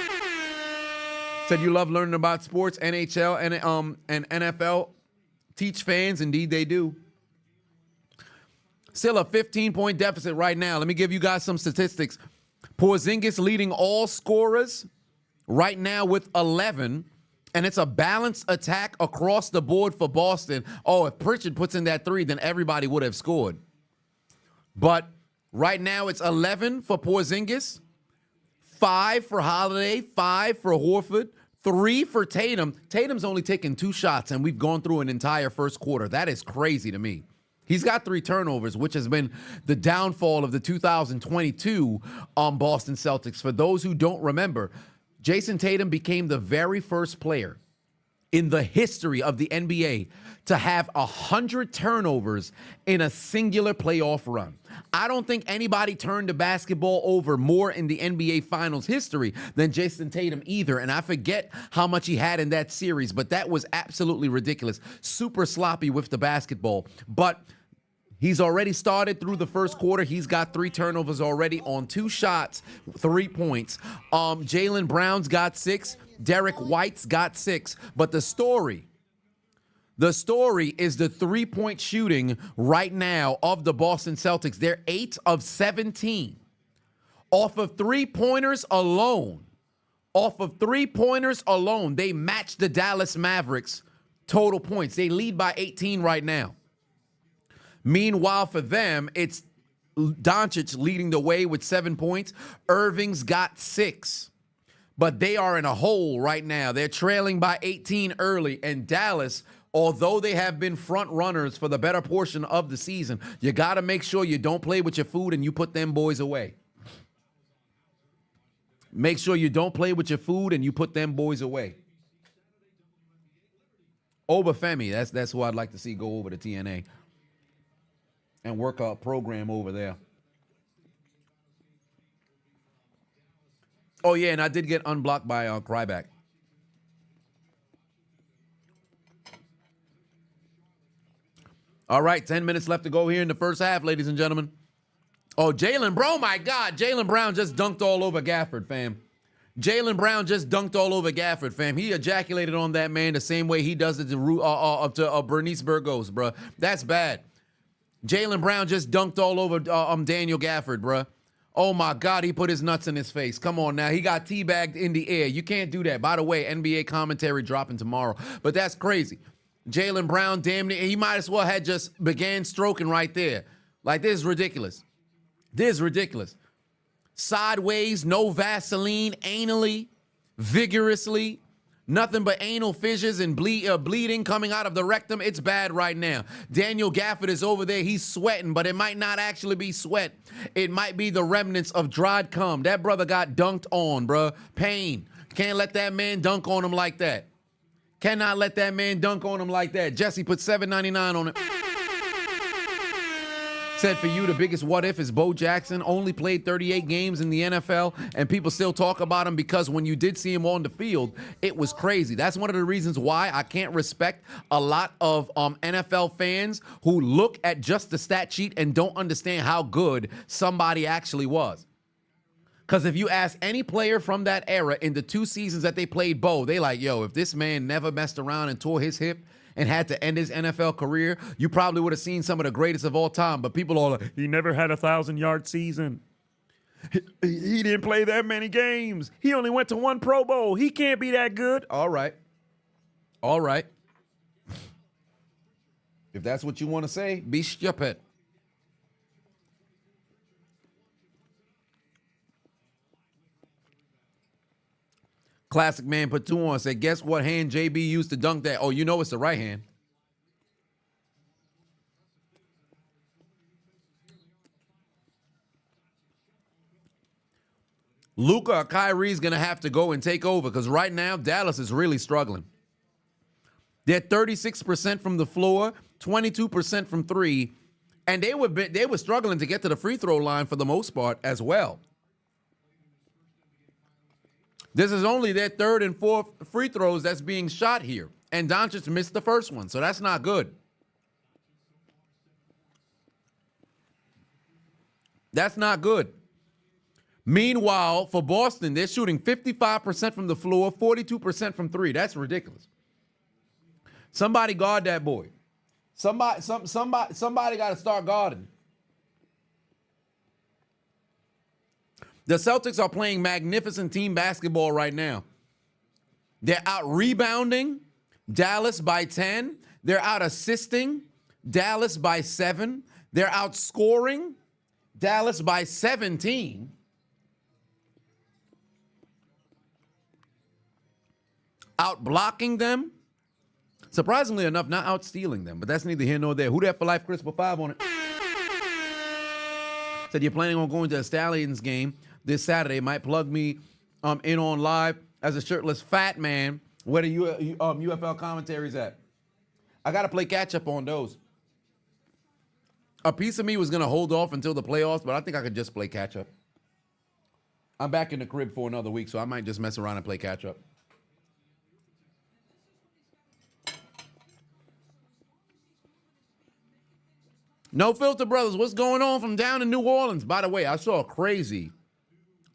Said you love learning about sports, NHL, and NFL. Teach fans, indeed they do. Still a 15-point deficit right now. Let me give you guys some statistics. Porzingis leading all scorers right now with 11, and it's a balanced attack across the board for Boston. Oh, if Pritchard puts in that 3, then everybody would have scored. But Right now, it's 11 for Porzingis, 5 for Holiday, 5 for Horford, 3 for Tatum. Tatum's only taken 2 shots, and we've gone through an entire first quarter. That is crazy to me. He's got 3 turnovers, which has been the downfall of the 2022 Boston Celtics. For those who don't remember, Jason Tatum became the very first player in the history of the NBA to have 100 turnovers in a singular playoff run. I don't think anybody turned the basketball over more in the NBA Finals history than Jason Tatum either, and I forget how much he had in that series, but that was absolutely ridiculous. Super sloppy with the basketball, but he's already started through the first quarter. He's got 3 turnovers already on 2 shots, 3 points. Jaylen Brown's got 6. Derek White's got 6. But the story is the 3-point shooting right now of the Boston Celtics. They're 8 of 17. Off of 3-pointers alone, they match the Dallas Mavericks total points. They lead by 18 right now. Meanwhile, for them, it's Doncic leading the way with 7 points. Irving's got 6. But they are in a hole right now. They're trailing by 18 early. And Dallas, although they have been front runners for the better portion of the season, you got to make sure you don't play with your food and you put them boys away. Make sure you don't play with your food and you put them boys away. Obafemi, that's who I'd like to see go over to TNA and work a program over there. Oh, yeah, and I did get unblocked by Cryback. All right, 10 minutes left to go here in the first half, ladies and gentlemen. Oh, Jaylen Brown, my God. Jaylen Brown just dunked all over Gafford, fam. Jaylen Brown just dunked all over Gafford, fam. He ejaculated on that man the same way he does it to Bernice Burgos, bro. That's bad. Jaylen Brown just dunked all over Daniel Gafford, bro. Oh, my God, he put his nuts in his face. Come on now. He got teabagged in the air. You can't do that. By the way, NBA commentary dropping tomorrow. But that's crazy. Jaylen Brown, damn near, he might as well had just began stroking right there. Like, this is ridiculous. This is ridiculous. Sideways, no Vaseline, anally, vigorously. Nothing but anal fissures and bleeding coming out of the rectum. It's bad right now. Daniel Gafford is over there. He's sweating, but it might not actually be sweat. It might be the remnants of dried cum. That brother got dunked on, bruh. Pain. Can't let that man dunk on him like that. Cannot let that man dunk on him like that. Jesse put $7.99 on it. Said for you, the biggest what if is Bo Jackson only played 38 games in the NFL, and people still talk about him because when you did see him on the field, it was crazy. That's one of the reasons why I can't respect a lot of NFL fans who look at just the stat sheet and don't understand how good somebody actually was. Because if you ask any player from that era in the 2 seasons that they played Bo, they like, yo, if this man never messed around and tore his hip and had to end his NFL career, you probably would have seen some of the greatest of all time. But people are like, he never had a 1,000-yard season. He didn't play that many games. He only went to 1 Pro Bowl. He can't be that good. All right. All right. If that's what you want to say, be stupid. Classic Man put 2 on, said, guess what hand JB used to dunk that? Oh, you know it's the right hand. Luka or Kyrie's going to have to go and take over because right now Dallas is really struggling. They're 36% from the floor, 22% from 3, and they were struggling to get to the free throw line for the most part as well. This is only their 3rd and 4th free throws that's being shot here. And Doncic missed the first one, so that's not good. That's not good. Meanwhile, for Boston, they're shooting 55% from the floor, 42% from 3. That's ridiculous. Somebody guard that boy. Somebody got to start guarding. The Celtics are playing magnificent team basketball right now. They're out rebounding Dallas by 10. They're out assisting Dallas by 7. They're out scoring Dallas by 17. Out blocking them. Surprisingly enough, not out stealing them, but that's neither here nor there. Who that for life, Chris, with 5 on it? Said you're planning on going to a Stallions game this Saturday. Might plug me in on live as a shirtless fat man. Where the UFL commentaries at? I got to play catch up on those. A piece of me was going to hold off until the playoffs, but I think I could just play catch up. I'm back in the crib for another week, so I might just mess around and play catch up. No Filter Brothers, what's going on from down in New Orleans? By the way, I saw a crazy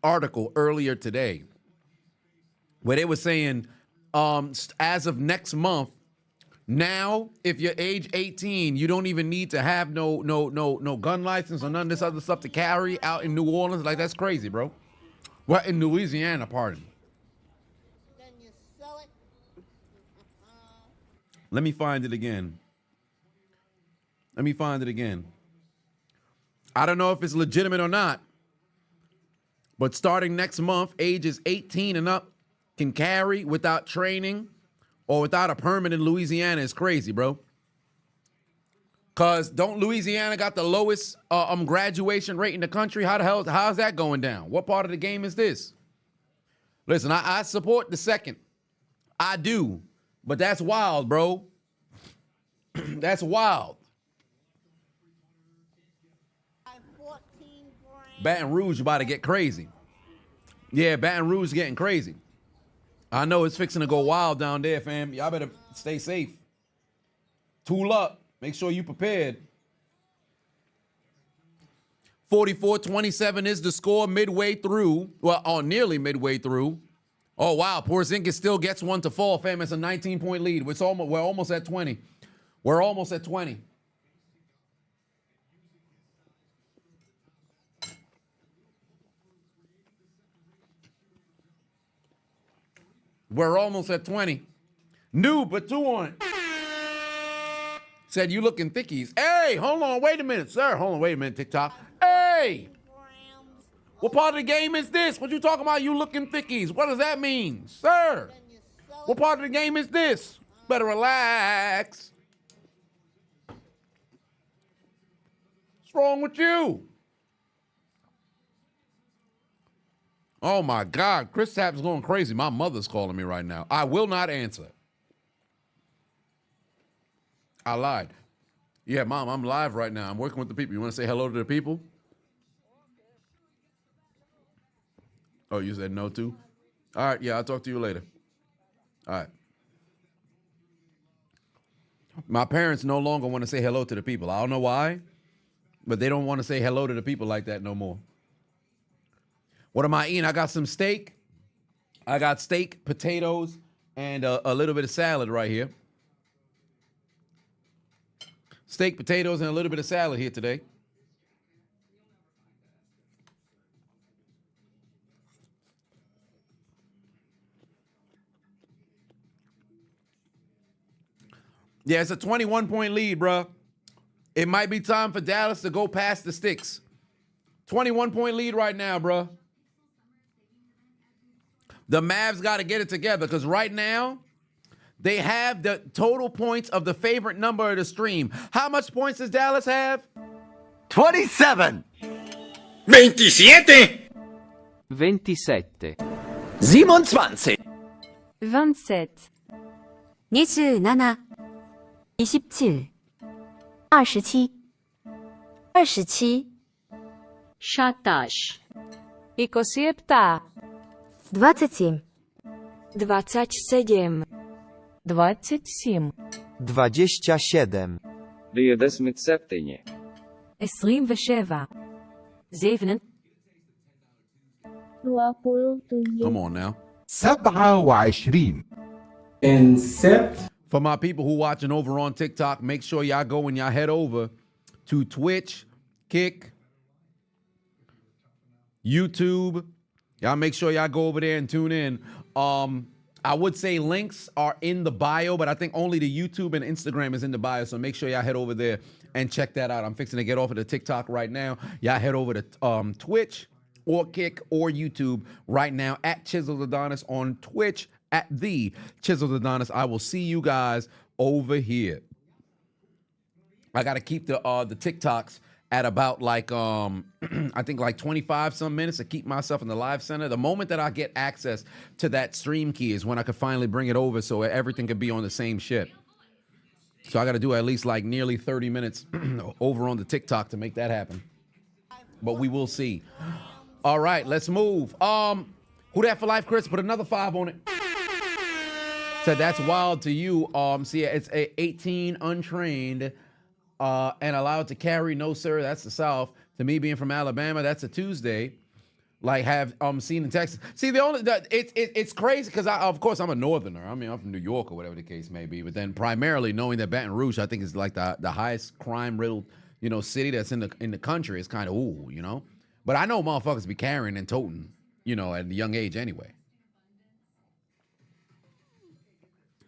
article earlier today where they were saying as of next month, now if you're age 18, you don't even need to have no gun license or none of this other stuff to carry out in New Orleans. Like, that's crazy, bro. Well, in Louisiana, pardon. Then you sell it. Let me find it again. I don't know if it's legitimate or not, but starting next month, ages 18 and up can carry without training or without a permit in Louisiana. Is crazy, bro. Because don't Louisiana got the lowest graduation rate in the country? How's that going down? What part of the game is this? Listen, I support the second. I do. But that's wild, bro. That's wild. 14 grams. Baton Rouge about to get crazy. Yeah, Baton Rouge is getting crazy. I know it's fixing to go wild down there, fam. Y'all better stay safe. Tool up. Make sure you prepared. 44-27 is the score midway through. Well, nearly midway through. Oh, wow. Porzingis still gets one to fall, fam. It's a 19-point lead. We're almost at 20. We're almost at 20. We're almost at 20. New, but 2 on it. Said you looking thickies. Hey, hold on, wait a minute, sir. Hold on, wait a minute, TikTok. Hey! Grams. What part of the game is this? What you talking about, you looking thickies? What does that mean? Sir! Then you sell What part of the game is this? Better relax. What's wrong with you? Oh my God, Chris Tapp's going crazy. My mother's calling me right now. I will not answer. I lied. Yeah, Mom, I'm live right now. I'm working with the people. You want to say hello to the people? Oh, you said no too? All right, yeah, I'll talk to you later. All right. My parents no longer want to say hello to the people. I don't know why, but they don't want to say hello to the people like that no more. What am I eating? I got some steak. I got steak, potatoes, and a little bit of salad right here. Steak, potatoes, and a little bit of salad here today. Yeah, it's a 21-point lead, bro. It might be time for Dallas to go past the sticks. 21-point lead right now, bro. The Mavs got to get it together because right now, they have the total points of the favorite number of the stream. How much points does Dallas have? 27. 27. 27. 27 27 27 27 27 27 17 27 27 27 27. 27 27. 27 7 Come on now. 27 And set. For my people who watching over on TikTok, make sure y'all go and y'all head over to Twitch, Kick, YouTube. Y'all make sure y'all go over there and tune in. I would say links are in the bio, but I think only the YouTube and Instagram is in the bio. So make sure y'all head over there and check that out. I'm fixing to get off of the TikTok right now. Y'all head over to Twitch or Kick or YouTube right now at Chiseled Adonis on Twitch at the Chiseled Adonis. I will see you guys over here. I got to keep the TikToks at about like, I think like 25 some minutes to keep myself in the live center. The moment that I get access to that stream key is when I could finally bring it over so everything could be on the same shit. So I got to do at least like nearly 30 minutes over on the TikTok to make that happen. But we will see. All right, let's move. Who that for life, Chris? Put another 5 on it. Said that's wild to you. See, it's a 18 untrained and allowed to carry. No, sir, that's the South. To me, being from Alabama, that's a Tuesday. Like have seen in Texas. See, it's crazy because of course I'm a Northerner. I mean, I'm from New York or whatever the case may be. But then primarily knowing that Baton Rouge, I think is like the highest crime riddled, city that's in the country. It's kind of ooh. But I know motherfuckers be carrying and toting, at a young age anyway.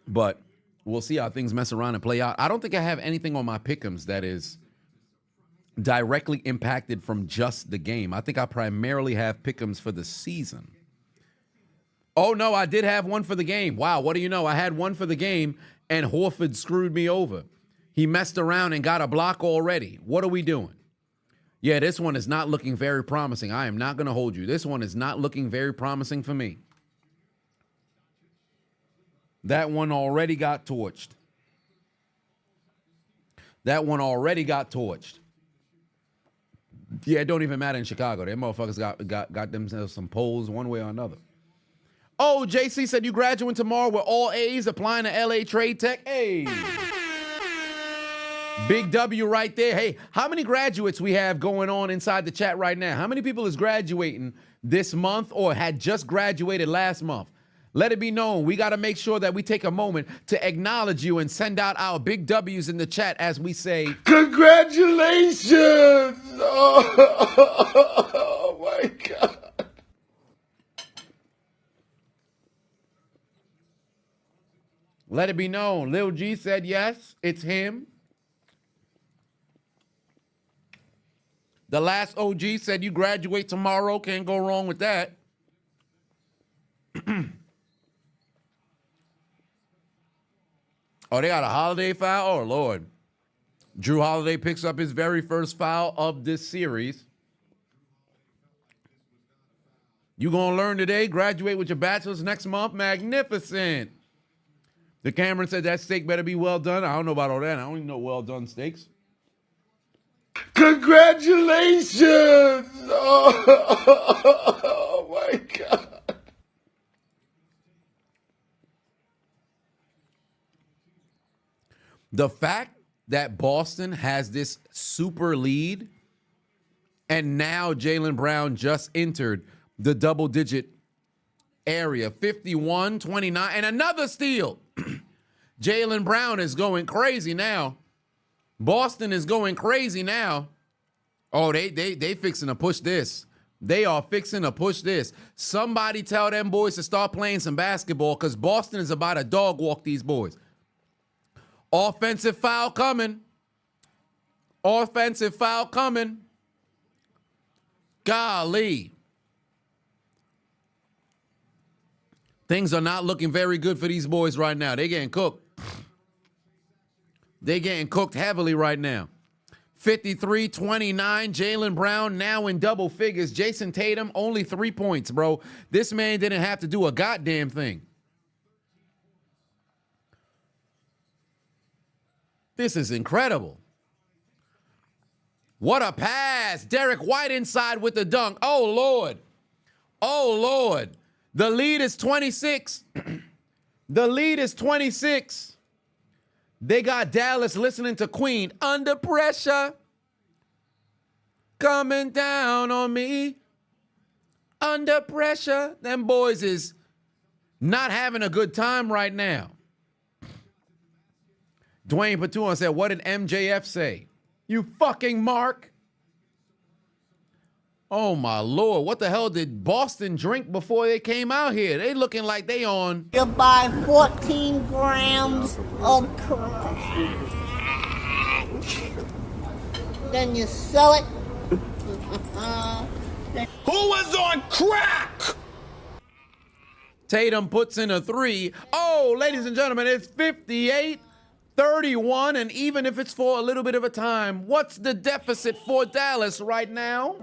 But we'll see how things mess around and play out. I don't think I have anything on my pick'ems that is directly impacted from just the game. I think I primarily have pick'ems for the season. Oh, no, I did have one for the game. Wow, what do you know? I had one for the game, and Horford screwed me over. He messed around and got a block already. What are we doing? Yeah, this one is not looking very promising. I am not going to hold you. This one is not looking very promising for me. That one already got torched. That one already got torched. Yeah, it don't even matter in Chicago. Them motherfuckers got themselves some polls one way or another. Oh, JC said you graduating tomorrow with all A's applying to LA Trade Tech. Hey. Big W right there. Hey, how many graduates we have going on inside the chat right now? How many people is graduating this month or had just graduated last month? Let it be known. We got to make sure that we take a moment to acknowledge you and send out our big W's in the chat as we say, Congratulations! Oh my God. let it be known. Lil G said yes, it's him. The last OG said you graduate tomorrow. Can't go wrong with that. Oh, they got a Holiday foul? Oh, Lord. Drew Holiday picks up his very first foul of this series. You gonna learn today, graduate with your bachelor's next month? Magnificent. The Cameron said that steak better be well done. I don't know about all that. I don't even know well done steaks. Congratulations! Oh my God. The fact that Boston has this super lead and now Jaylen Brown just entered the double-digit area, 51, 29, and another steal. Jaylen Brown is going crazy now. Boston is going crazy now. Oh, they fixing to push this. They are fixing to push this. Somebody tell them boys to start playing some basketball because Boston is about to dog walk these boys. Offensive foul coming. Offensive foul coming. Golly. Things are not looking very good for these boys right now. They're getting cooked. They're getting cooked heavily right now. 53-29. Jaylen Brown now in double figures. Jason Tatum, only 3 points, bro. This man didn't have to do a goddamn thing. This is incredible. What a pass. Derek White inside with the dunk. Oh, Lord. Oh, Lord. The lead is 26. The lead is 26. They got Dallas listening to Queen. Under pressure. Coming down on me. Under pressure. Them boys is not having a good time right now. Dwayne Patuan said, what did MJF say? You fucking Mark. Oh my Lord, what the hell did Boston drink before they came out here? They looking like they on. You buy 14 grams of crack. Then you sell it. Who was on crack? Tatum puts in a 3. Oh, ladies and gentlemen, it's 58-31, and even if it's for a little bit of a time, what's the deficit for Dallas right now?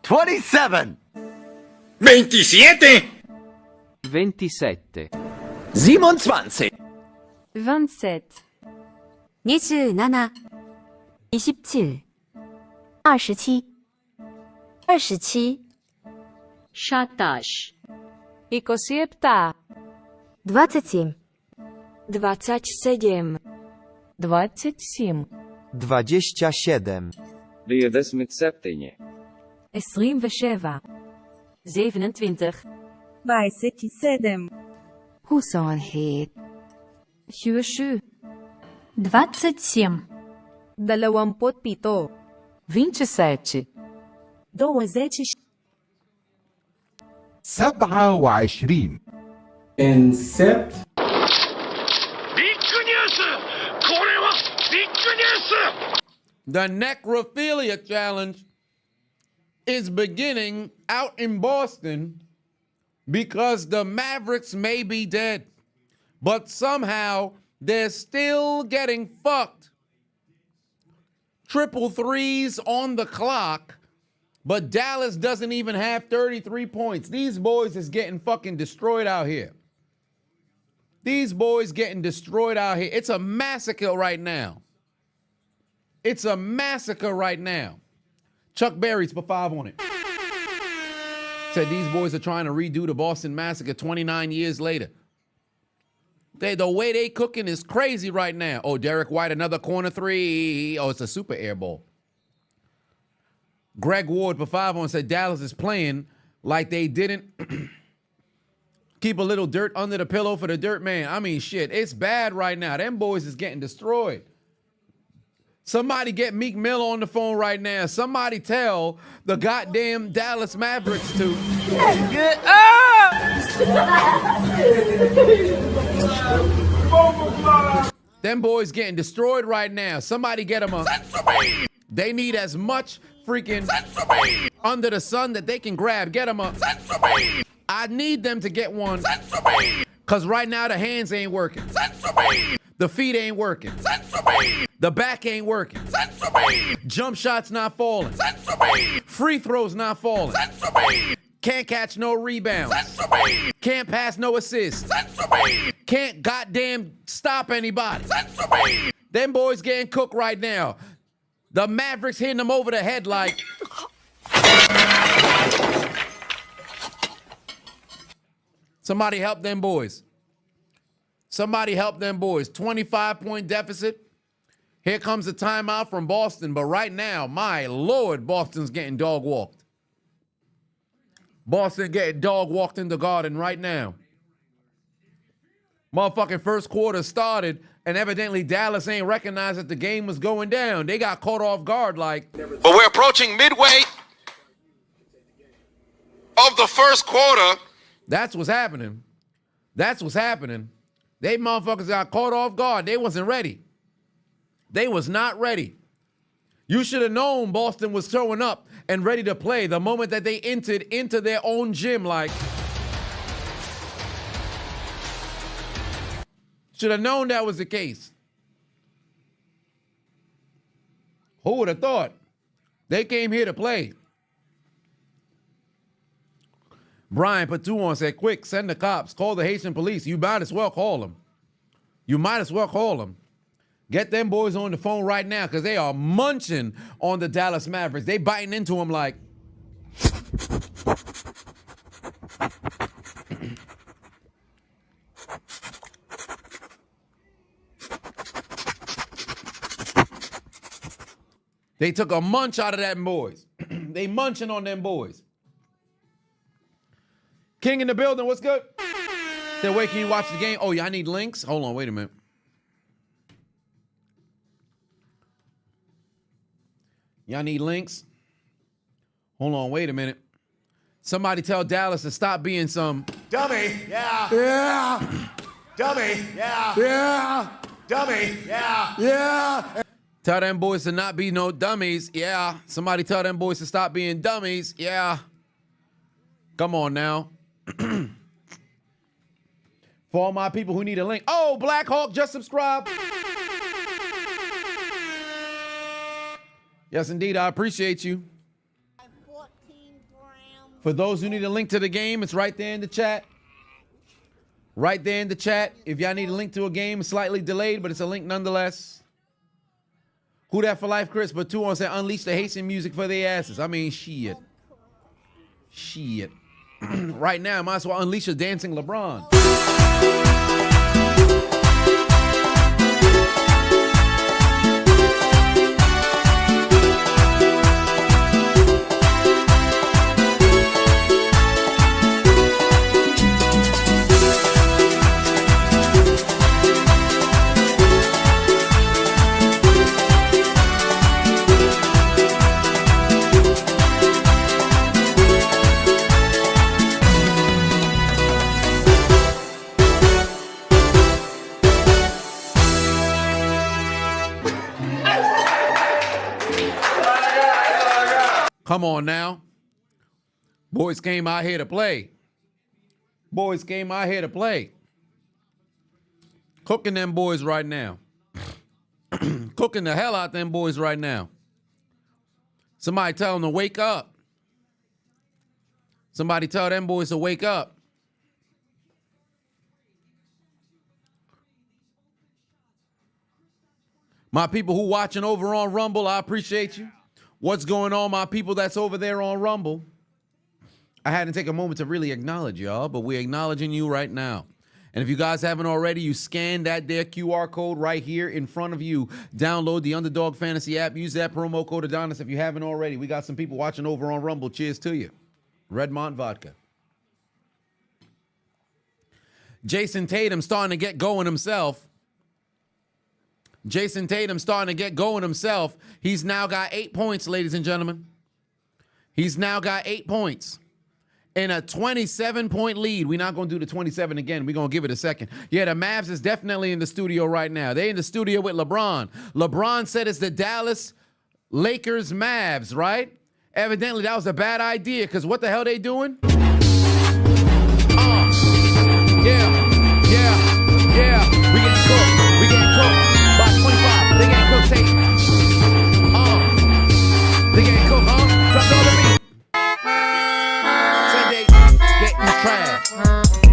27. 27. 27. 27. 27. 27 27 27 27 Shoutout. 27 27 27. 27. 27. 27. 27. 27. 27 27. 27. 27 27. 27. 27. 27. In sept, The necrophilia challenge is beginning out in Boston because the Mavericks may be dead, but somehow they're still getting fucked. Triple threes on the clock, but Dallas doesn't even have 33 points. These boys is getting fucking destroyed out here. These boys getting destroyed out here. It's a massacre right now. It's a massacre right now. Chuck Berry's put 5 on it. Said these boys are trying to redo the Boston Massacre 29 years later. The way they cooking is crazy right now. Oh, Derek White, another corner 3. Oh, it's a super air ball. Greg Ward for 5 on said Dallas is playing like they didn't keep a little dirt under the pillow for the dirt man. I mean, shit, it's bad right now. Them boys is getting destroyed. Somebody get Meek Mill on the phone right now. Somebody tell the goddamn Dallas Mavericks to get up! Them boys getting destroyed right now. Somebody get them a... They need as much freaking under the sun that they can grab. Get them a... I need them to get one. Because right now the hands ain't working. The feet ain't working. The back ain't working. Jump shots not falling. Free throws not falling. Can't catch no rebounds. Can't pass no assists. Can't goddamn stop anybody. Them boys getting cooked right now. The Mavericks hitting them over the head like... Somebody help them boys. Somebody help them boys. 25-point deficit. Here comes a timeout from Boston. But right now, my Lord, Boston's getting dog walked. Boston getting dog walked in the Garden right now. Motherfucking first quarter started, and evidently Dallas ain't recognized that the game was going down. They got caught off guard like... But we're approaching midway of the first quarter. That's what's happening. That's what's happening. They motherfuckers got caught off guard. They wasn't ready. They was not ready. You should have known Boston was showing up and ready to play the moment that they entered into their own gym like... Should have known that was the case. Who would have thought? They came here to play. Brian put 2 on, said, quick, send the cops. Call the Haitian police. You might as well call them. You might as well call them. Get them boys on the phone right now because they are munching on the Dallas Mavericks. They biting into them like... They took a munch out of them boys. They munching on them boys. King in the building, what's good? Said, wait, can you watch the game? Oh, yeah, I need links. Hold on, wait a minute. Y'all need links? Hold on, wait a minute. Somebody tell Dallas to stop being some Dummy. Yeah. yeah, Dummy. Yeah. yeah. Dummy. Yeah. Yeah. Tell them boys to not be no dummies. Yeah. Somebody tell them boys to stop being dummies. Yeah. Come on now. For all my people who need a link. Oh, Black Hawk, just subscribe. Yes, indeed. I appreciate you. 14 grams. For those who need a link to the game, it's right there in the chat. Right there in the chat. If y'all need a link to a game, it's slightly delayed, but it's a link nonetheless. Who that for life, Chris? But 2 on said unleash the Haitian music for their asses. I mean, shit. Shit. Right now, might as well unleash a dancing LeBron. Come on now. Boys came out here to play. Boys came out here to play. Cooking them boys right now. Cooking the hell out them boys right now. Somebody tell them to wake up. Somebody tell them boys to wake up. My people who watching over on Rumble, I appreciate you. What's going on, my people that's over there on Rumble? I had to take a moment to really acknowledge y'all, but we're acknowledging you right now. And if you guys haven't already, you scan that there QR code right here in front of you. Download the Underdog Fantasy app. Use that promo code Adonis if you haven't already. We got some people watching over on Rumble. Cheers to you. Redmont Vodka. Jason Tatum starting to get going himself. Jason Tatum starting to get going himself. He's now got 8 points, ladies and gentlemen. He's now got 8 points in a 27-point lead. We're not going to do the 27 again. We're going to give it a second. Yeah, the Mavs is definitely in the studio right now. They're in the studio with LeBron. LeBron said it's the Dallas Lakers Mavs, right? Evidently, that was a bad idea because what the hell they doing? Yeah. We getting cooked. We getting cooked. By 25, they getting cooked, Tate. They getting cooked, huh? Drop all the beat. Said they getting trash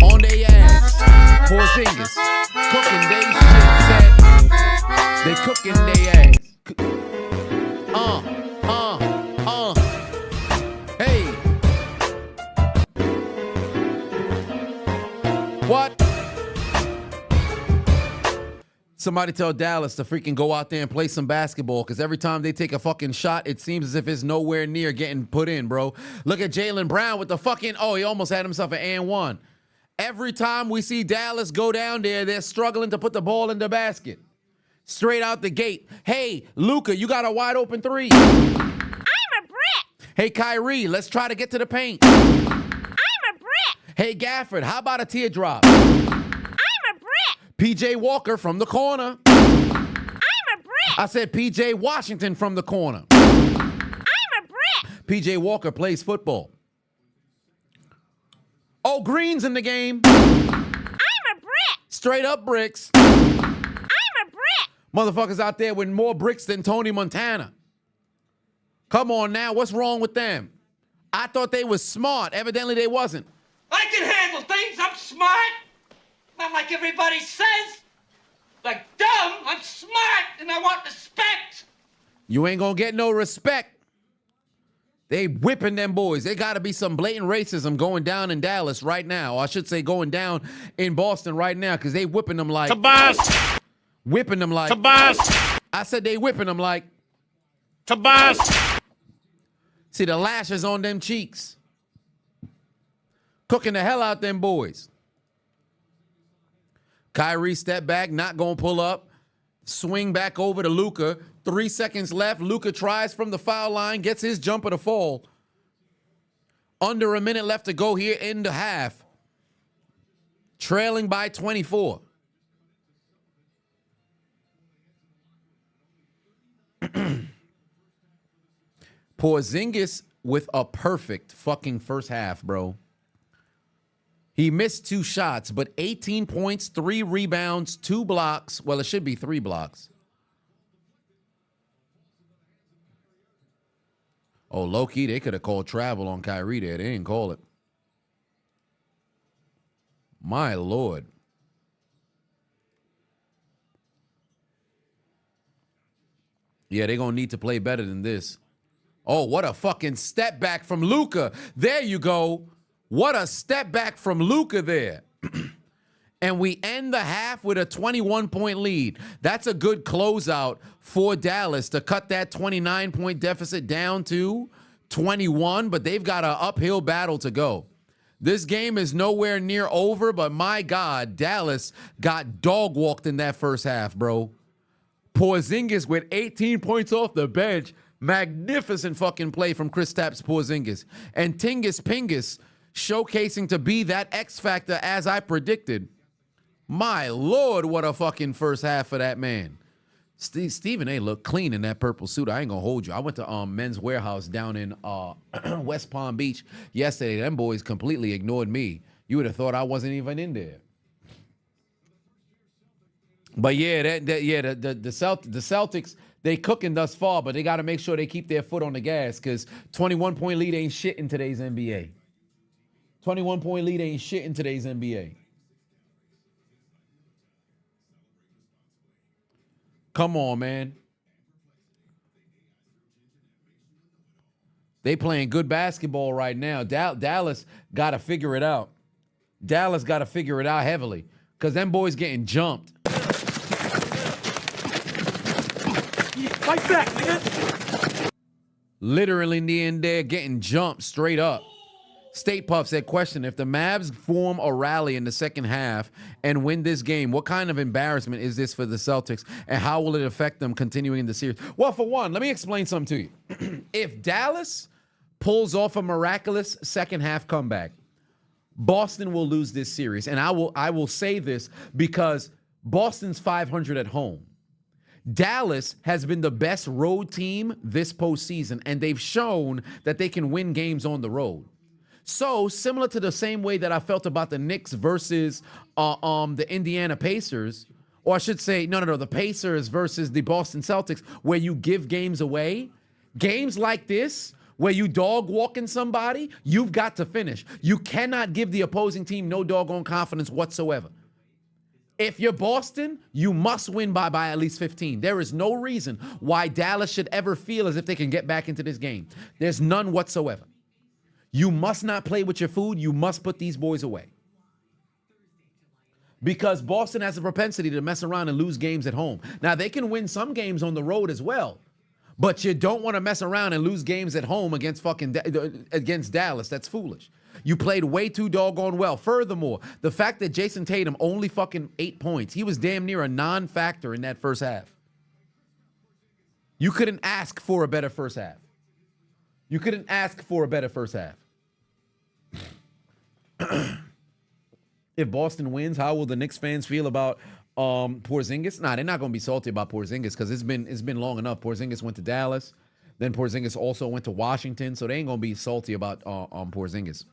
on their ass. Porzingis cooking they shit. Said they cooking their ass. Hey. What? Somebody tell Dallas to freaking go out there and play some basketball because every time they take a fucking shot, it seems as if it's nowhere near getting put in, bro. Look at Jaylen Brown with the fucking, he almost had himself an and one. Every time we see Dallas go down there, they're struggling to put the ball in the basket. Straight out the gate. Hey, Luka, you got a wide open three. I'm a brick. Hey, Kyrie, let's try to get to the paint. I'm a brick. Hey, Gafford, how about a teardrop? I'm a brick. PJ Walker from the corner. I'm a brick. I said PJ Washington from the corner. I'm a brick. PJ Walker plays football. Oh, Green's in the game. I'm a brick. Straight up bricks. I'm a brick. Motherfuckers out there with more bricks than Tony Montana. Come on now, what's wrong with them? I thought they was smart. Evidently they wasn't. I can handle things. I'm smart. Not like everybody says. Like dumb, I'm smart and I want respect. You ain't gonna get no respect. They whipping them boys. There gotta be some blatant racism going down in Dallas right now. Or I should say going down in Boston right now because they whipping them like. Tobias. Whipping them like. Tobias. I said they whipping them like. Tobias. See the lashes on them cheeks. Cooking the hell out them boys. Kyrie step back, not gonna pull up. Swing back over to Luka. 3 seconds left. Luka tries from the foul line, gets his jumper to fall. Under a minute left to go here in the half. Trailing by 24. Porzingis with a perfect fucking first half, bro. He missed 2 shots, but 18 points, 3 rebounds, 2 blocks. Well, it should be 3 blocks. Oh, low-key, they could have called travel on Kyrie there. They didn't call it. My Lord. Yeah, they're going to need to play better than this. Oh, what a fucking step back from Luka. There you go. What a step back from Luka there. And we end the half with a 21-point lead. That's a good closeout for Dallas to cut that 29-point deficit down to 21, but they've got an uphill battle to go. This game is nowhere near over, but my God, Dallas got dog walked in that first half, bro. Porzingis with 18 points off the bench. Magnificent fucking play from Kristaps Porzingis. And Tingus Pingus showcasing to be that X factor as I predicted. My Lord, what a fucking first half for that man. Stephen A. looked clean in that purple suit. I ain't gonna hold you. I went to Men's Warehouse down in West Palm Beach yesterday. Them boys completely ignored me. You would have thought I wasn't even in there. But yeah, the Celtics, they cooking thus far, but they got to make sure they keep their foot on the gas because 21-point lead ain't shit in today's NBA. 21-point lead ain't shit in today's NBA. Come on, man. They playing good basketball right now. Dallas got to figure it out. Dallas got to figure it out heavily because them boys getting jumped. Fight back, man. Literally in there getting jumped straight up. State Puff said, question, if the Mavs form a rally in the second half and win this game, what kind of embarrassment is this for the Celtics, and how will it affect them continuing the series? Well, for one, let me explain something to you. If Dallas pulls off a miraculous second half comeback, Boston will lose this series. And I will say this because Boston's 500 at home. Dallas has been the best road team this postseason, and they've shown that they can win games on the road. So, similar to the same way that I felt about the Knicks versus the Indiana Pacers, or I should say, no, the Pacers versus the Boston Celtics, where you give games away, games like this, where you dog walking somebody, you've got to finish. You cannot give the opposing team no doggone confidence whatsoever. If you're Boston, you must win by at least 15. There is no reason why Dallas should ever feel as if they can get back into this game. There's none whatsoever. You must not play with your food. You must put these boys away. Because Boston has a propensity to mess around and lose games at home. Now, they can win some games on the road as well. But you don't want to mess around and lose games at home against Dallas. That's foolish. You played way too doggone well. Furthermore, the fact that Jason Tatum only fucking 8 points, he was damn near a non-factor in that first half. You couldn't ask for a better first half. You couldn't ask for a better first half. If Boston wins, how will the Knicks fans feel about Porzingis? Nah, they're not going to be salty about Porzingis because it's been long enough. Porzingis went to Dallas. Then Porzingis also went to Washington, so they ain't going to be salty about Porzingis.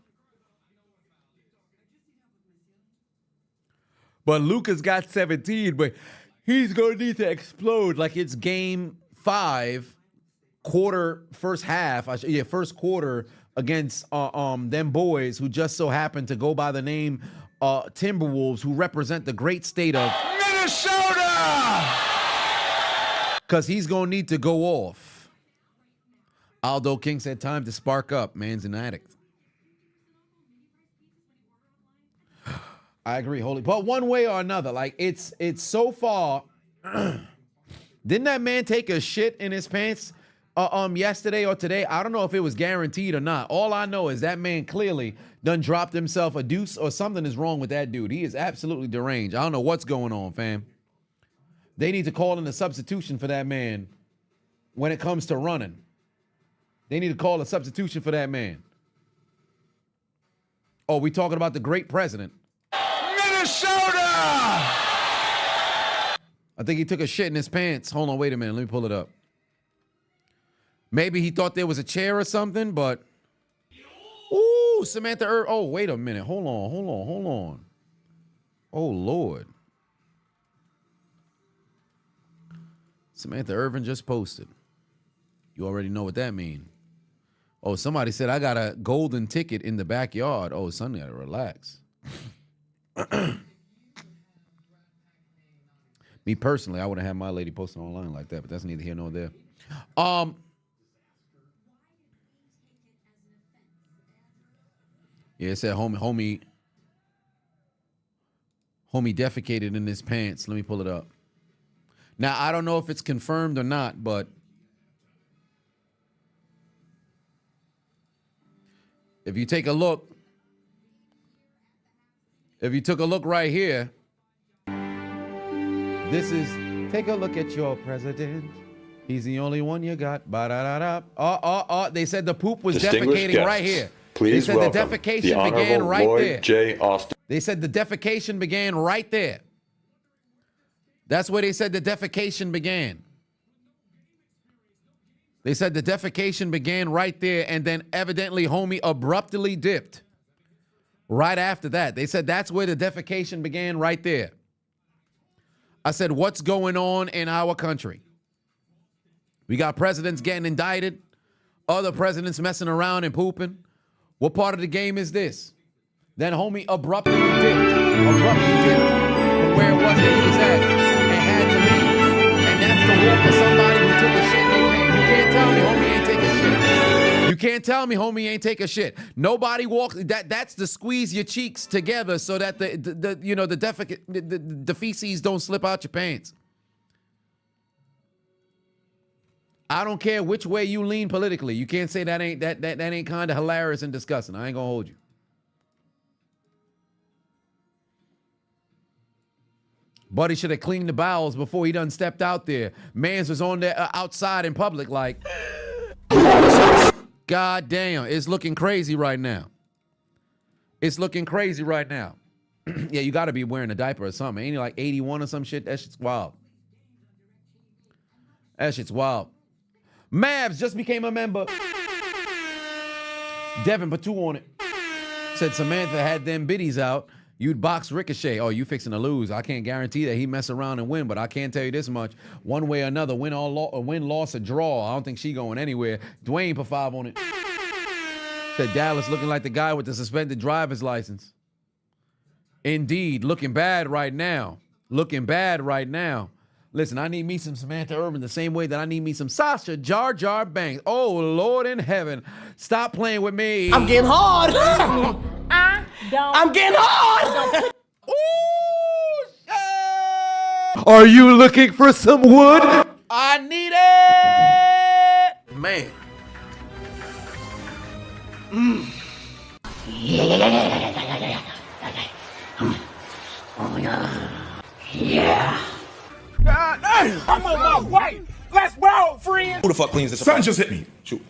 But Luka's got 17, but he's going to need to explode like it's game 5, first quarter against them boys who just so happen to go by the name Timberwolves, who represent the great state of Minnesota! Because he's going to need to go off. Aldo King said, time to spark up. Man's an addict. I agree, Holy. But one way or another, like it's so far. Didn't that man take a shit in his pants yesterday or today? I don't know if it was guaranteed or not. All I know is that man clearly done dropped himself a deuce or something is wrong with that dude. He is absolutely deranged. I don't know what's going on, fam. They need to call in a substitution for that man when it comes to running. They need to call a substitution for that man. Oh, we talking about the great president. Minnesota! I think he took a shit in his pants. Hold on, wait a minute. Let me pull it up. Maybe he thought there was a chair or something, but... Ooh, Samantha Irvin. Oh, wait a minute. Hold on. Oh, Lord. Samantha Irvin just posted. You already know what that means. Oh, somebody said, I got a golden ticket in the backyard. Oh, son, gotta relax. Me personally, I would have had my lady posting online like that, but that's neither here nor there. Yeah, it said homie defecated in his pants. Let me pull it up. Now, I don't know if it's confirmed or not, but if you take a look, right here, this is, take a look at your president. He's the only one you got. Ba-da-da-da. They said the poop was defecating right here. Please they said welcome the defecation began right Lloyd there. J. Austin. They said the defecation began right there. That's where they said the defecation began. They said the defecation began right there, and then evidently homie abruptly dipped right after that. They said that's where the defecation began right there. I said, what's going on in our country? We got presidents getting indicted, other presidents messing around and pooping. What part of the game is this? Then homie abruptly dipped from where it was that he was at and had to leave. And that's the walk of somebody who took a shit in their pants. You can't tell me homie ain't take a shit. You can't tell me homie ain't take a shit. Nobody walks. That's the squeeze your cheeks together so that the feces don't slip out your pants. I don't care which way you lean politically. You can't say that ain't kind of hilarious and disgusting. I ain't gonna hold you. Buddy should have cleaned the bowels before he done stepped out there. Mans was on there outside in public like, God damn, it's looking crazy right now. It's looking crazy right now. Yeah, you got to be wearing a diaper or something. Ain't it like 81 or some shit? That shit's wild. That shit's wild. Mavs just became a member. Devin put 2 on it. Said Samantha had them biddies out. You'd box Ricochet. Oh, you fixing to lose. I can't guarantee that he mess around and win, but I can tell you this much. One way or another, win, loss, or draw. I don't think she going anywhere. Dwayne put 5 on it. Said Dallas looking like the guy with the suspended driver's license. Indeed, looking bad right now. Looking bad right now. Listen, I need me some Samantha Irvin the same way that I need me some Sasha Jar Jar Banks. Oh, Lord in heaven. Stop playing with me. I'm getting hard. I'm getting hard. Ooh, shit. Are you looking for some wood? I need it. Man. Yeah. God damn! I'm on my way. Let's roll, friend. Who the fuck cleans this? Something just hit me. Shoot.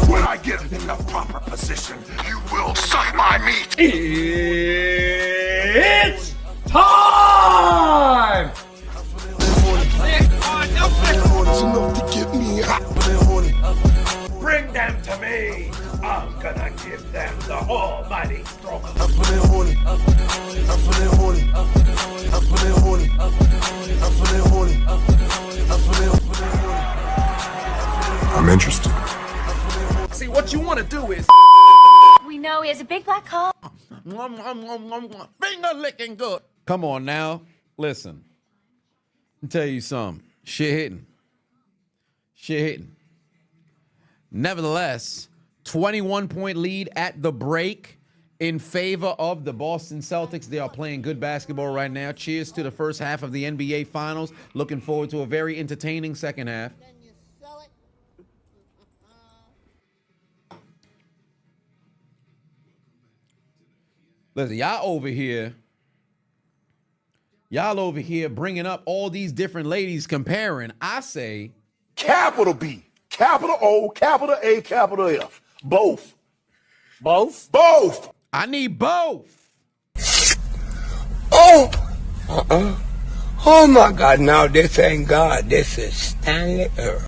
When I get in the proper position, you will suck my meat. It's time! It's enough to get me hot. Bring them to me. I'm gonna give them the almighty struggle. I'm interested. See, what you want to do is... We know he has a big black hole. Finger licking good. Come on now. Listen. Let me tell you something. Shit hitting. Shit hitting. Nevertheless, 21-point lead at the break in favor of the Boston Celtics. They are playing good basketball right now. Cheers to the first half of the NBA Finals. Looking forward to a very entertaining second half. Listen, y'all over here Y'all over here bringing up all these different ladies comparing. I say capital B, capital O, capital A, capital F. Both. Both? Both. I need both. Oh! Oh my God, now this ain't God. This is Stanley Earl.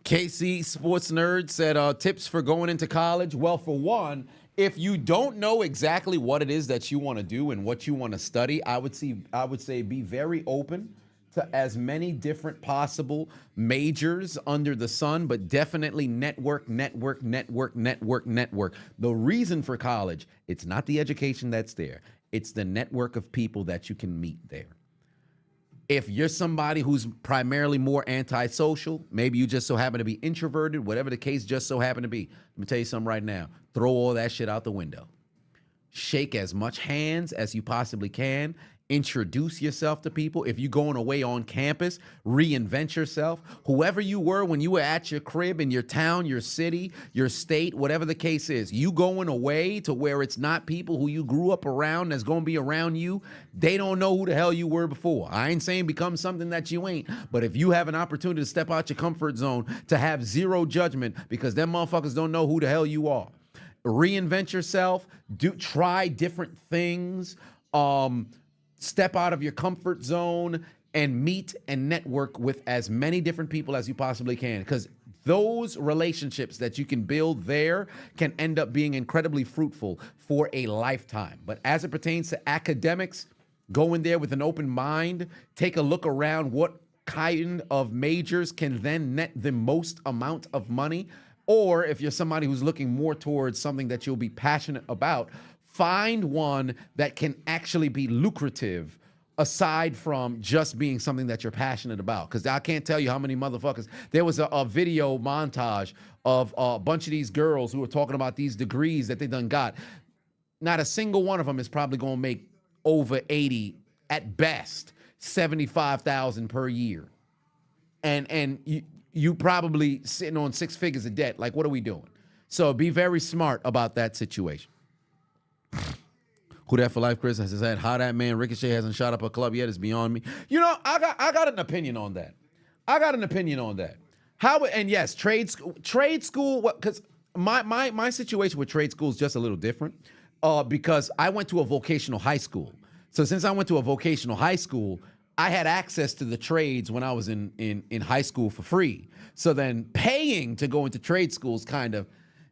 KC Sports Nerd said tips for going into college. Well, for one, if you don't know exactly what it is that you want to do and what you want to study, I would say be very open to as many different possible majors under the sun, but definitely network. The reason for college, it's not the education that's there. It's the network of people that you can meet there. If you're somebody who's primarily more antisocial, maybe you just so happen to be introverted, whatever the case just so happen to be. Let me tell you something right now. Throw all that shit out the window. Shake as much hands as you possibly can. Introduce yourself to people. If you're going away on campus, reinvent yourself. Whoever you were when you were at your crib in your town, your city, your state, whatever the case is, you going away to where it's not people who you grew up around that's going to be around you. They don't know who the hell you were before. I ain't saying become something that you ain't, but if you have an opportunity to step out your comfort zone, to have zero judgment because them motherfuckers don't know who the hell you are. Reinvent yourself. Try different things. Step out of your comfort zone and meet and network with as many different people as you possibly can, because those relationships that you can build there can end up being incredibly fruitful for a lifetime. But as it pertains to academics, go in there with an open mind, take a look around what kind of majors can then net the most amount of money. Or if you're somebody who's looking more towards something that you'll be passionate about, find one that can actually be lucrative aside from just being something that you're passionate about. Because I can't tell you how many motherfuckers. There was a video montage of a bunch of these girls who were talking about these degrees that they done got. Not a single one of them is probably going to make over 80, at best, 75,000 per year. And you probably sitting on 6 figures of debt. Like, what are we doing? So be very smart about that situation. Who that for life, Chris? Has said how that man Ricochet hasn't shot up a club yet is beyond me. You know, I got an opinion on that. How, and yes, trade school. Because my situation with trade school is just a little different. Because I went to a vocational high school. So since I went to a vocational high school, I had access to the trades when I was in high school for free. So then paying to go into trade schools kind of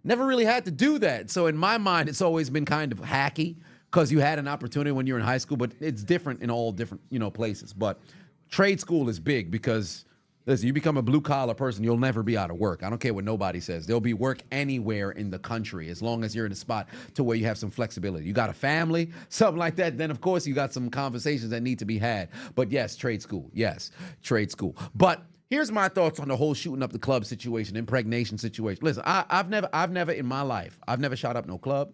never really had to do that. So in my mind, it's always been kind of hacky because you had an opportunity when you were in high school, but it's different in all different, places. But trade school is big because, listen, you become a blue-collar person, you'll never be out of work. I don't care what nobody says. There'll be work anywhere in the country as long as you're in a spot to where you have some flexibility. You got a family, something like that, then, of course, you got some conversations that need to be had. But, yes, trade school. Yes, trade school. But here's my thoughts on the whole shooting up the club situation, impregnation situation. Listen, I've never in my life, I've never shot up no club.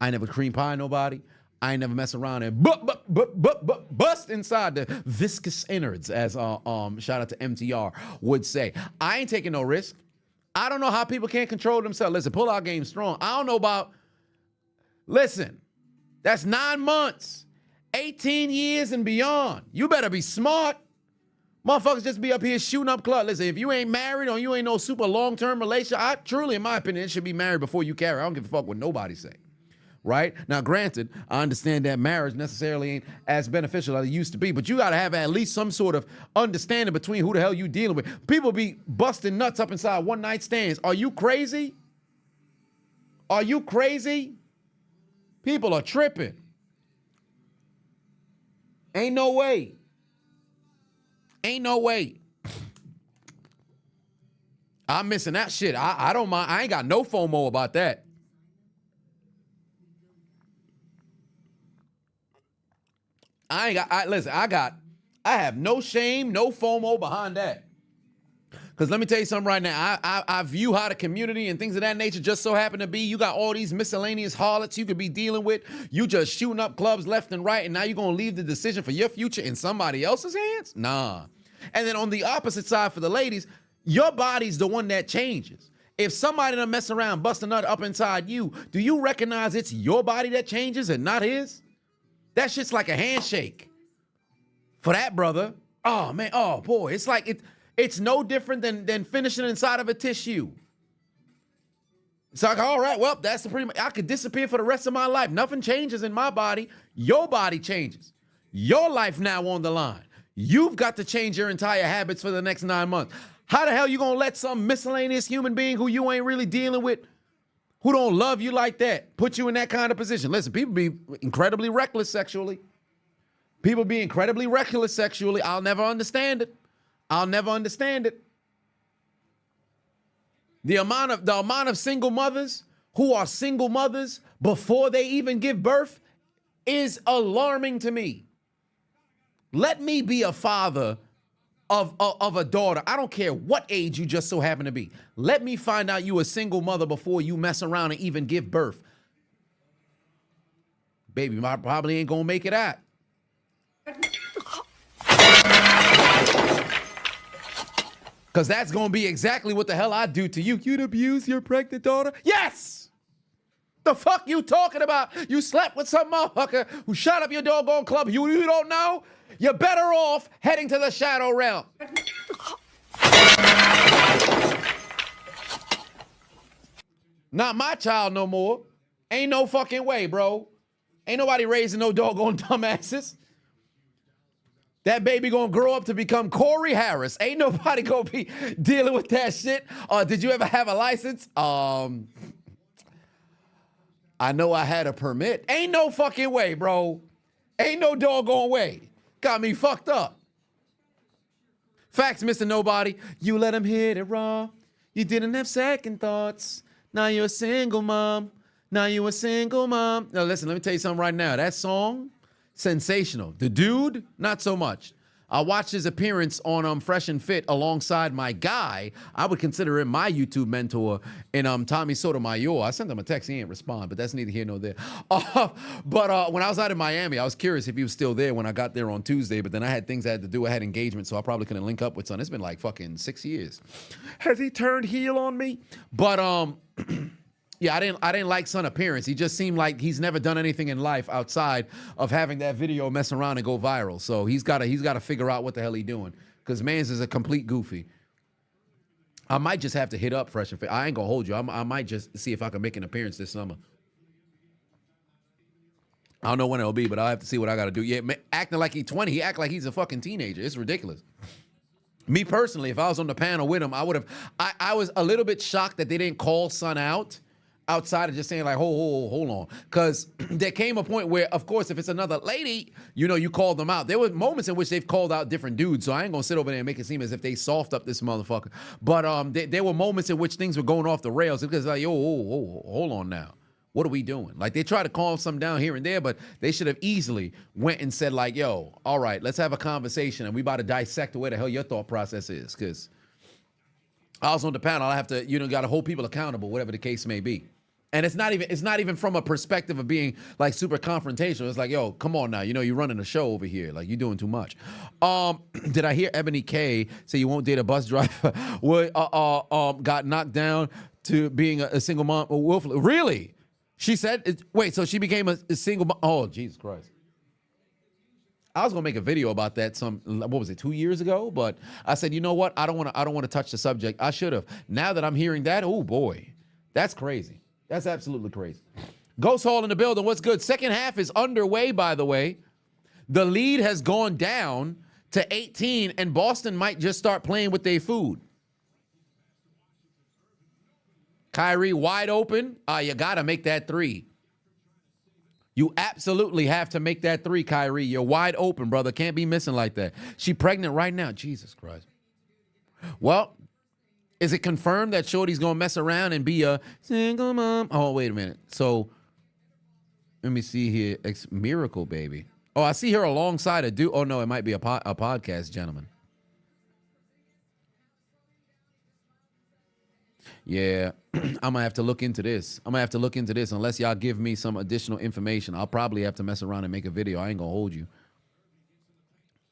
I ain't never cream pie nobody. I ain't never mess around and bust inside the viscous innards, as shout out to MTR would say. I ain't taking no risk. I don't know how people can't control themselves. Listen, pull-out game strong. I don't know about, listen, that's 9 months, 18 years and beyond. You better be smart. Motherfuckers just be up here shooting up club. Listen, if you ain't married or you ain't no super long-term relationship, I truly, in my opinion, it should be married before you carry. I don't give a fuck what nobody say. Right? Now, granted, I understand that marriage necessarily ain't as beneficial as it used to be, but you got to have at least some sort of understanding between who the hell you dealing with. People be busting nuts up inside one-night stands. Are you crazy? Are you crazy? People are tripping. Ain't no way. Ain't no way. I'm missing that shit. I don't mind. I ain't got no FOMO about that. I have no shame, no FOMO behind that. Because let me tell you something right now. I view how the community and things of that nature just so happen to be. You got all these miscellaneous harlots you could be dealing with. You just shooting up clubs left and right, and now you're going to leave the decision for your future in somebody else's hands? Nah. And then on the opposite side for the ladies, your body's the one that changes. If somebody done mess around, bust a nut up inside you, do you recognize it's your body that changes and not his? That shit's like a handshake. For that brother, oh man, oh boy, it's like it's no different than finishing inside of a tissue. It's like, all right, well, that's the pretty much, I could disappear for the rest of my life. Nothing changes in my body. Your body changes. Your life now on the line. You've got to change your entire habits for the next 9 months. How the hell you gonna let some miscellaneous human being who you ain't really dealing with, who don't love you like that, put you in that kind of position? Listen, people be incredibly reckless sexually. People be incredibly reckless sexually. I'll never understand it. I'll never understand it. The amount of single mothers who are single mothers before they even give birth is alarming to me. Let me be a father of a daughter. I don't care what age you just so happen to be. Let me find out you a single mother before you mess around and even give birth. Baby, I probably ain't gonna make it out. Because that's going to be exactly what the hell I do to you. You'd abuse your pregnant daughter? Yes! The fuck you talking about? You slept with some motherfucker who shot up your doggone club. You don't know? You're better off heading to the shadow realm. Not my child no more. Ain't no fucking way, bro. Ain't nobody raising no doggone dumbasses. That baby gonna grow up to become Corey Harris. Ain't nobody gonna be dealing with that shit. Did you ever have a license? I know I had a permit. Ain't no fucking way, bro. Ain't no doggone way. Got me fucked up. Facts, Mr. Nobody. You let him hit it raw. You didn't have second thoughts. Now you're a single mom. Now you a single mom. Now listen, let me tell you something right now. That song, sensational. The dude, not so much. I watched his appearance on Fresh and Fit alongside my guy. I would consider him my YouTube mentor in Tommy Sotomayor. I sent him a text. He didn't respond, but that's neither here nor there. But when I was out in Miami, I was curious if he was still there when I got there on Tuesday, but then I had things I had to do. I had engagement, so I probably couldn't link up with son. It's been like fucking 6 years. Has he turned heel on me? But yeah, I didn't like son appearance. He just seemed like he's never done anything in life outside of having that video mess around and go viral. So he's got to figure out what the hell he's doing, because man's is a complete goofy. I might just have to hit up Fresh and Fit. I ain't gonna hold you. I might just see if I can make an appearance this summer. I don't know when it'll be, but I'll have to see what I got to do. Yeah, acting like he's 20, he act like he's a fucking teenager. It's ridiculous. Me personally, if I was on the panel with him, I would have. I was a little bit shocked that they didn't call son out. Outside of just saying like, hold on. Because there came a point where, of course, if it's another lady, you call them out. There were moments in which they've called out different dudes, so I ain't going to sit over there and make it seem as if they soft up this motherfucker. But there were moments in which things were going off the rails. Because like, hold on now. What are we doing? Like, they try to calm some down here and there, but they should have easily went and said like, yo, all right, let's have a conversation, and we about to dissect where the hell your thought process is. Because I was on the panel. I have to, got to hold people accountable, whatever the case may be. And it's not even from a perspective of being like super confrontational. It's like, yo, come on now. You're running a show over here. Like, you're doing too much. Did I hear Ebony K say you won't date a bus driver? Got knocked down to being a single mom? Really? She said, wait, so she became a single mom? Oh, Jesus Christ. I was gonna make a video about that 2 years ago? But I said, you know what? I don't want to touch the subject. I should have. Now that I'm hearing that, oh boy, that's crazy. That's absolutely crazy. Ghost Hall in the building. What's good? Second half is underway, by the way. The lead has gone down to 18, and Boston might just start playing with their food. Kyrie wide open. You got to make that three. You absolutely have to make that three, Kyrie. You're wide open, brother. Can't be missing like that. She pregnant right now. Jesus Christ. Well, is it confirmed that Shorty's going to mess around and be a single mom? Oh, wait a minute. So, let me see here. Miracle Baby. Oh, I see her alongside a dude. Oh, no, it might be a podcast gentleman. Yeah, I'm going to have to look into this. Unless y'all give me some additional information. I'll probably have to mess around and make a video. I ain't going to hold you.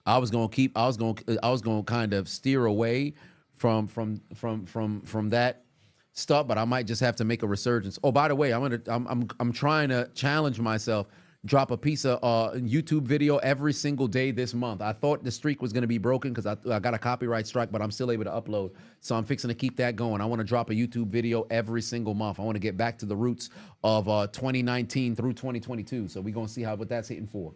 I was going to kind of steer away from that stuff, but I might just have to make a resurgence. Oh, by the way, I'm trying to challenge myself drop a piece of YouTube video every single day this month. I thought the streak was going to be broken because I got a copyright strike, but I'm still able to upload. So I'm fixing to keep that going. I want to drop a YouTube video every single month. I want to get back to the roots of 2019 through 2022. So we're going to see what that's hitting for.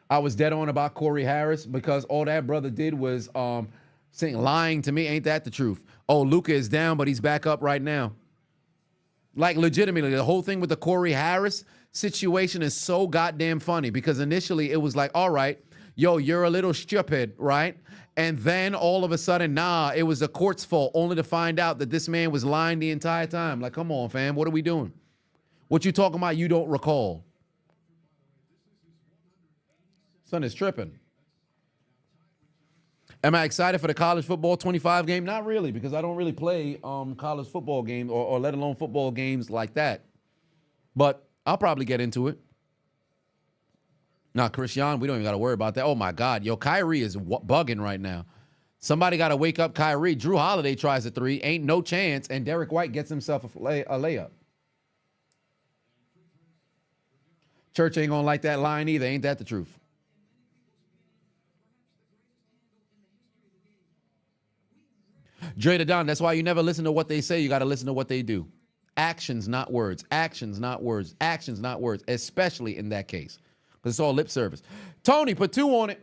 I was dead on about Corey Harris because all that brother did was lying to me. Ain't that the truth? Oh, Luka is down, but he's back up right now. Like, legitimately, the whole thing with the Corey Harris situation is so goddamn funny because initially it was like, all right, yo, you're a little stupid, right? And then all of a sudden, nah, it was the court's fault, only to find out that this man was lying the entire time. Like, come on, fam, what are we doing? What you talking about you don't recall? Son is tripping. Am I excited for the college football 25 game? Not really, because I don't really play college football games or let alone football games like that. But I'll probably get into it. Nah, Christian, we don't even got to worry about that. Oh, my God. Yo, Kyrie is bugging right now. Somebody got to wake up Kyrie. Drew Holiday tries a three. Ain't no chance. And Derek White gets himself a layup. Church ain't going to like that line either. Ain't that the truth? Dre the Don, that's why you never listen to what they say. You got to listen to what they do. Actions, not words. Actions, not words. Actions, not words, especially in that case. Because it's all lip service. Tony, put 2 on it.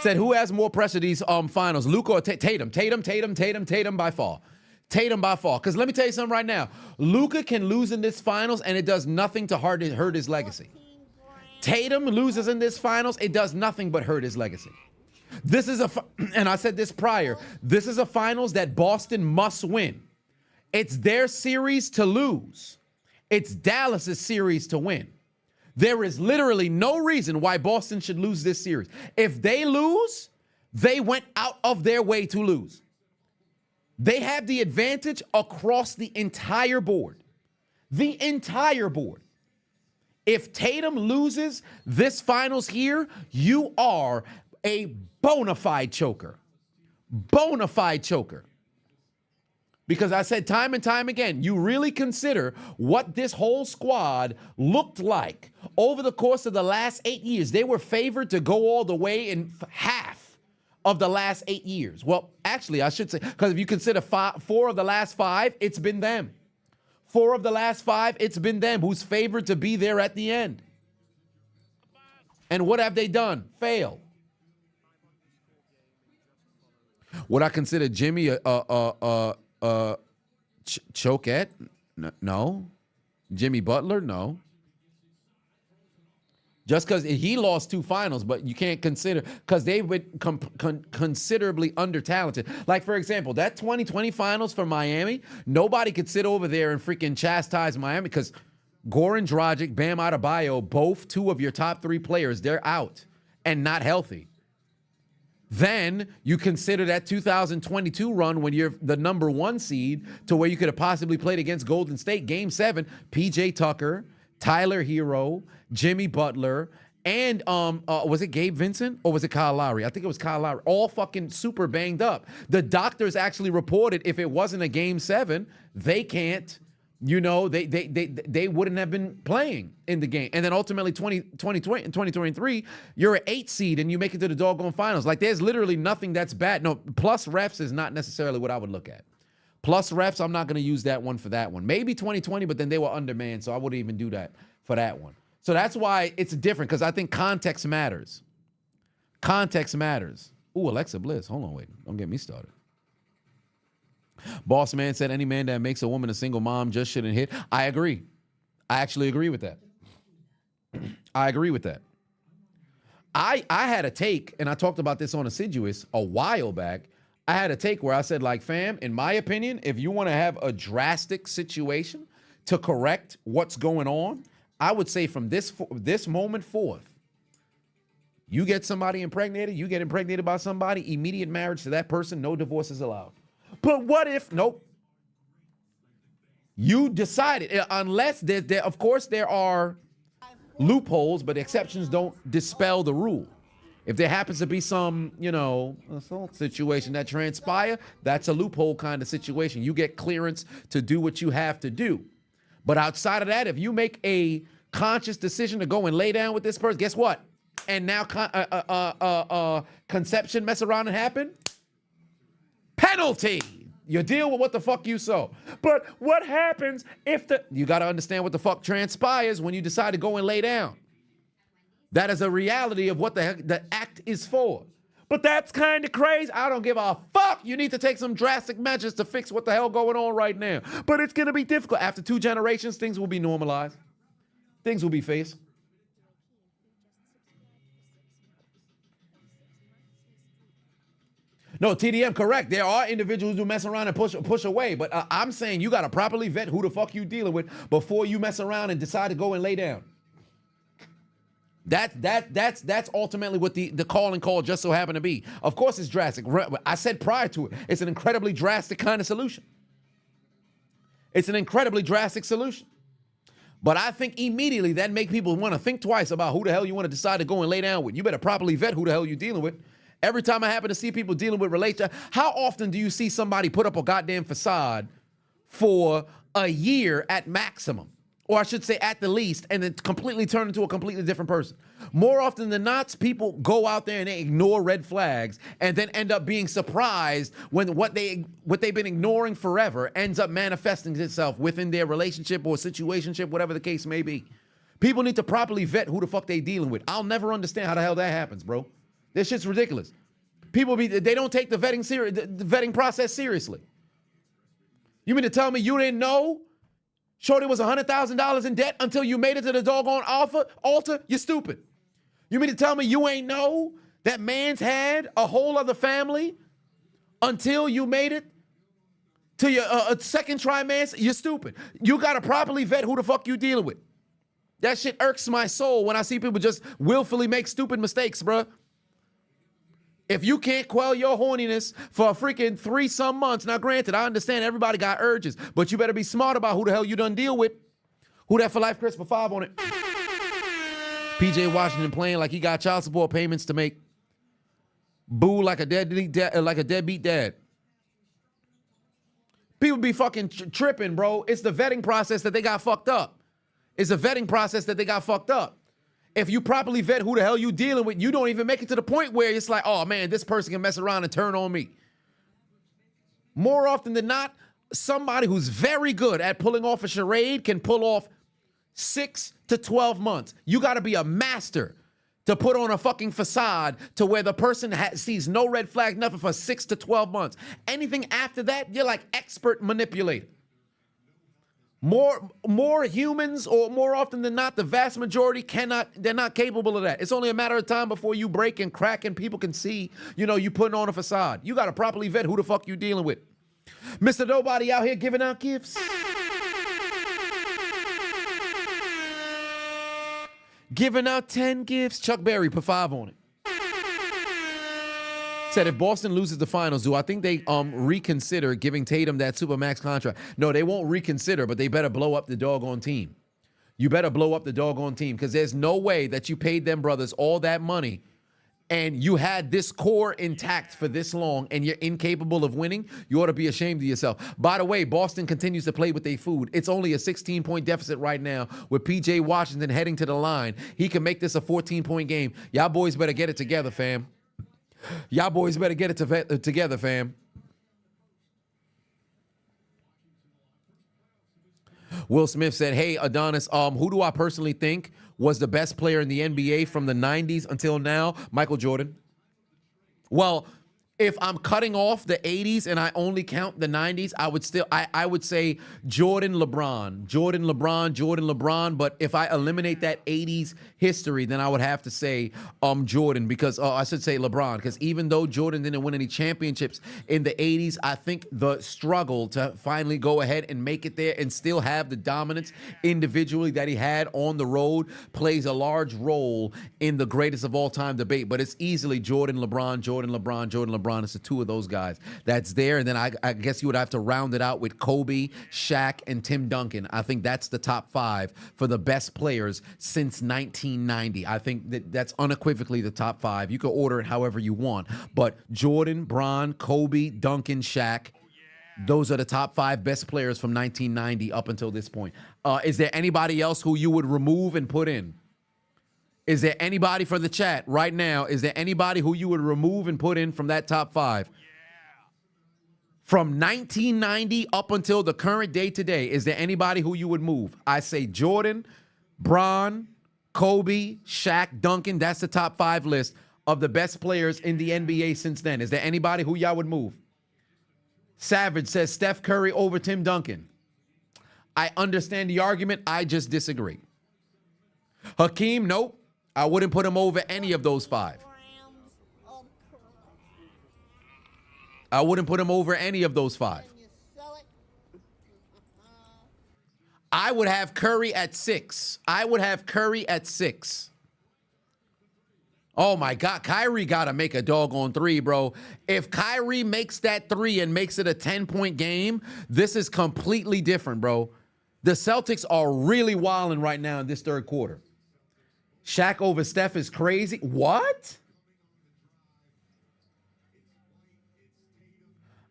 Said, who has more pressure these finals, Luka or Tatum? Tatum by far. Tatum by far. Because let me tell you something right now. Luka can lose in this finals, and it does nothing to hurt his legacy. Tatum loses in this finals, it does nothing but hurt his legacy. This is and I said this prior, this is a finals that Boston must win. It's their series to lose. It's Dallas's series to win. There is literally no reason why Boston should lose this series. If they lose, they went out of their way to lose. They have the advantage across the entire board. The entire board. If Tatum loses this finals here, you are a bona fide choker. Bona fide choker. Because I said time and time again, you really consider what this whole squad looked like over the course of the last 8 years. They were favored to go all the way in half of the last 8 years. Well, actually, I should say, because if you consider 4 of the last 5, it's been them. 4 of the last 5, it's been them who's favored to be there at the end. And what have they done? Fail. Would I consider Jimmy Choquette? No. Jimmy Butler? No. Just because he lost 2 finals, but you can't consider, because they were considerably under-talented. Like, for example, that 2020 finals for Miami, nobody could sit over there and freaking chastise Miami because Goran Dragic, Bam Adebayo, both 2 of your top 3 players, they're out and not healthy. Then you consider that 2022 run when you're the number 1 seed to where you could have possibly played against Golden State. Game 7, PJ Tucker, Tyler Hero, Jimmy Butler, and was it Gabe Vincent or was it Kyle Lowry? I think it was Kyle Lowry. All fucking super banged up. The doctors actually reported if it wasn't a Game 7, they can't. You know, they wouldn't have been playing in the game. And then ultimately 2020 and 2023, you're an 8 seed and you make it to the doggone finals. Like, there's literally nothing that's bad. No, plus refs is not necessarily what I would look at. Plus refs, I'm not going to use that one for that one. Maybe 2020, but then they were undermanned, so I wouldn't even do that for that one. So that's why it's different, because I think context matters. Context matters. Ooh, Alexa Bliss. Hold on, wait. Don't get me started. Boss Man said any man that makes a woman a single mom just shouldn't hit. I agree. I actually agree with that. I agree with that. I had a take, and I talked about this on Assiduous a while back. I had a take where I said, like, fam, in my opinion, if you want to have a drastic situation to correct what's going on, I would say from this moment forth, you get somebody impregnated, you get impregnated by somebody, immediate marriage to that person, no divorce is allowed. But what if, nope. You decided, unless there of course there are loopholes, but exceptions don't dispel the rule. If there happens to be some, assault situation that transpire, that's a loophole kind of situation. You get clearance to do what you have to do. But outside of that, if you make a conscious decision to go and lay down with this person, guess what? And now conception mess around and happen? Penalty. You deal with what the fuck you saw. But what happens if you got to understand what the fuck transpires when you decide to go and lay down. That is a reality of what the heck the act is for. But that's kind of crazy. I don't give a fuck. You need to take some drastic measures to fix what the hell going on right now. But it's going to be difficult. After 2 generations, things will be normalized. Things will be faced. No, TDM, correct. There are individuals who mess around and push away. But I'm saying you got to properly vet who the fuck you dealing with before you mess around and decide to go and lay down. That's ultimately what the calling call just so happened to be. Of course, it's drastic. I said prior to it, it's an incredibly drastic kind of solution. It's an incredibly drastic solution. But I think immediately that make people want to think twice about who the hell you want to decide to go and lay down with. You better properly vet who the hell you're dealing with. Every time I happen to see people dealing with relationships, how often do you see somebody put up a goddamn facade for a year at maximum? Or I should say at the least, and then completely turn into a completely different person. More often than not, people go out there and they ignore red flags and then end up being surprised when what they've been ignoring forever ends up manifesting itself within their relationship or situationship, whatever the case may be. People need to properly vet who the fuck they dealing with. I'll never understand how the hell that happens, bro. This shit's ridiculous. They don't take the vetting process seriously. You mean to tell me you didn't know Shorty was $100,000 in debt until you made it to the doggone altar? You're stupid. You mean to tell me you ain't know that man's had a whole other family until you made it to your second trimester? You're stupid. You got to properly vet who the fuck you dealing with. That shit irks my soul when I see people just willfully make stupid mistakes, bruh. If you can't quell your horniness for a freaking 3-some months, now granted, I understand everybody got urges, but you better be smart about who the hell you done deal with. Who that for life, Chris, for 5 on it? PJ Washington playing like he got child support payments to make. Boo like a deadbeat dad. People be fucking tripping, bro. It's the vetting process that they got fucked up. If you properly vet who the hell you dealing with, you don't even make it to the point where it's like, oh man, this person can mess around and turn on me. More often than not, somebody who's very good at pulling off a charade can pull off 6 to 12 months. You got to be a master to put on a fucking facade to where the person sees no red flag, nothing for 6 to 12 months. Anything after that, you're like expert manipulator. More humans, or more often than not, the vast majority they're not capable of that. It's only a matter of time before you break and crack and people can see, you putting on a facade. You got to properly vet who the fuck you dealing with. Mr. Nobody out here giving out gifts. Giving out 10 gifts. Chuck Berry, put 5 on it. Said if Boston loses the finals, do I think they reconsider giving Tatum that Supermax contract? No, they won't reconsider, but they better blow up the doggone team. You better blow up the doggone team, because there's no way that you paid them brothers all that money and you had this core intact for this long and you're incapable of winning. You ought to be ashamed of yourself. By the way, Boston continues to play with their food. It's only a 16-point deficit right now with PJ Washington heading to the line. He can make this a 14-point game. Y'all boys better get it together, fam. Y'all boys better get it together, fam. Will Smith said, hey, Adonis, who do I personally think was the best player in the NBA from the 90s until now? Michael Jordan. Well, if I'm cutting off the 80s and I only count the 90s, I would say Jordan, LeBron. But if I eliminate that 80s history, then I would have to say Jordan, because I should say LeBron, because even though Jordan didn't win any championships in the 80s, I think the struggle to finally go ahead and make it there and still have the dominance individually that he had on the road plays a large role in the greatest of all time debate. But it's easily Jordan, LeBron. It's the 2 of those guys that's there. And then I guess you would have to round it out with Kobe, Shaq, and Tim Duncan. I think that's the top 5 for the best players since 1990. I think that's unequivocally the top 5. You can order it however you want. But Jordan, Bron, Kobe, Duncan, Shaq. Those are the top 5 best players from 1990 up until this point. Is there anybody else who you would remove and put in? Is there anybody for the chat right now? Is there anybody who you would remove and put in from that top 5? From 1990 up until the current day today, is there anybody who you would move? I say Jordan, Bron, Kobe, Shaq, Duncan. That's the top 5 list of the best players in the NBA since then. Is there anybody who y'all would move? Savage says Steph Curry over Tim Duncan. I understand the argument. I just disagree. Hakeem, nope. I wouldn't put him over any of those 5. I wouldn't put him over any of those 5. I would have Curry at 6. I would have Curry at 6. Oh my God, Kyrie got to make a doggone 3, bro. If Kyrie makes that 3 and makes it a 10-point game, this is completely different, bro. The Celtics are really wilding right now in this third quarter. Shaq over Steph is crazy. What?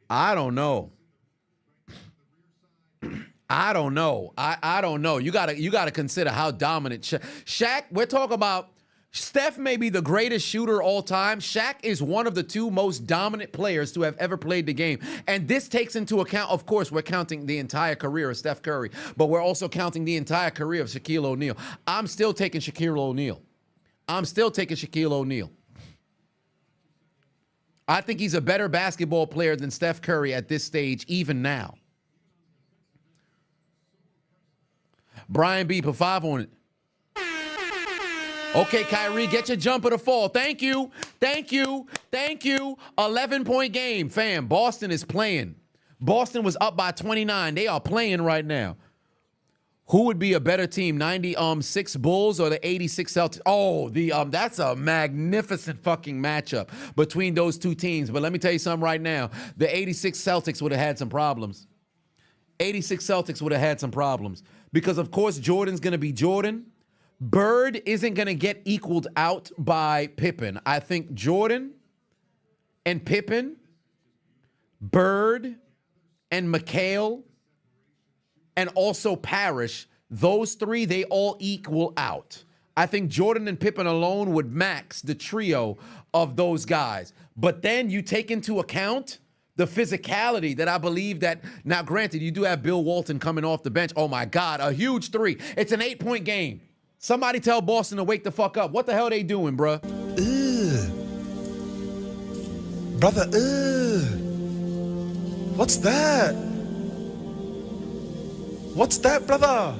I don't know. I don't know. I don't know. You gotta consider how dominant Shaq. We're talking about Steph may be the greatest shooter all time. Shaq is one of the 2 most dominant players to have ever played the game. And this takes into account, of course, we're counting the entire career of Steph Curry, but we're also counting the entire career of Shaquille O'Neal. I'm still taking Shaquille O'Neal. I'm still taking Shaquille O'Neal. I think he's a better basketball player than Steph Curry at this stage, even now. Brian B, put 5 on it. Okay, Kyrie, get your jumper to fall. Thank you. Thank you. Thank you. 11-point game. Fam, Boston is playing. Boston was up by 29. They are playing right now. Who would be a better team, 96 Bulls or the 86 Celtics? Oh, that's a magnificent fucking matchup between those 2 teams. But let me tell you something right now. The 86 Celtics would have had some problems. 86 Celtics would have had some problems. Because, of course, Jordan's going to be Jordan. Bird isn't going to get equaled out by Pippen. I think Jordan and Pippen, Bird and McHale, and also Parrish, those 3, they all equal out. I think Jordan and Pippen alone would max the trio of those guys. But then you take into account the physicality that I believe that, now granted, you do have Bill Walton coming off the bench. Oh my God, a huge 3. It's an 8-point game. Somebody tell Boston to wake the fuck up. What the hell are they doing, bruh? Brother, what's that? What's that, brother?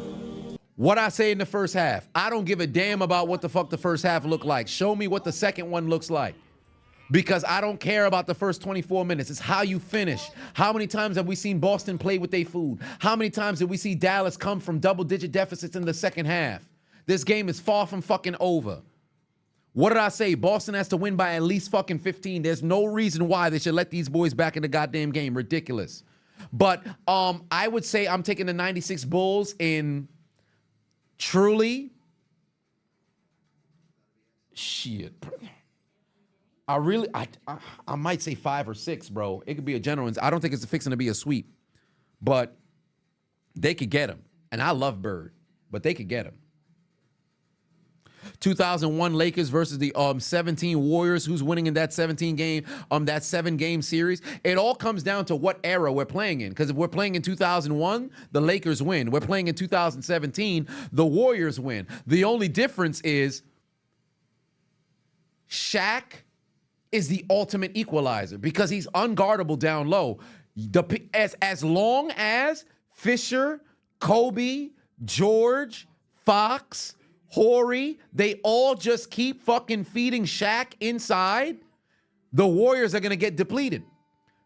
What I say in the first half. I don't give a damn about what the fuck the first half looked like. Show me what the second one looks like. Because I don't care about the first 24 minutes. It's how you finish. How many times have we seen Boston play with their food? How many times did we see Dallas come from double-digit deficits in the second half? This game is far from fucking over. What did I say? Boston has to win by at least fucking 15. There's no reason why they should let these boys back in the goddamn game. Ridiculous. But I would say I'm taking the 96 Bulls in truly shit. I might say 5 or 6, bro. It could be a general. I don't think it's fixing to be a sweep. But they could get him. And I love Bird. But they could get him. 2001 Lakers versus the 17 Warriors. Who's winning in that 7-game series? It all comes down to what era we're playing in. Because if we're playing in 2001, the Lakers win. We're playing in 2017, the Warriors win. The only difference is Shaq is the ultimate equalizer because he's unguardable down low. As long as Fisher, Kobe, George, Fox, Horry, they all just keep fucking feeding Shaq inside, the Warriors are going to get depleted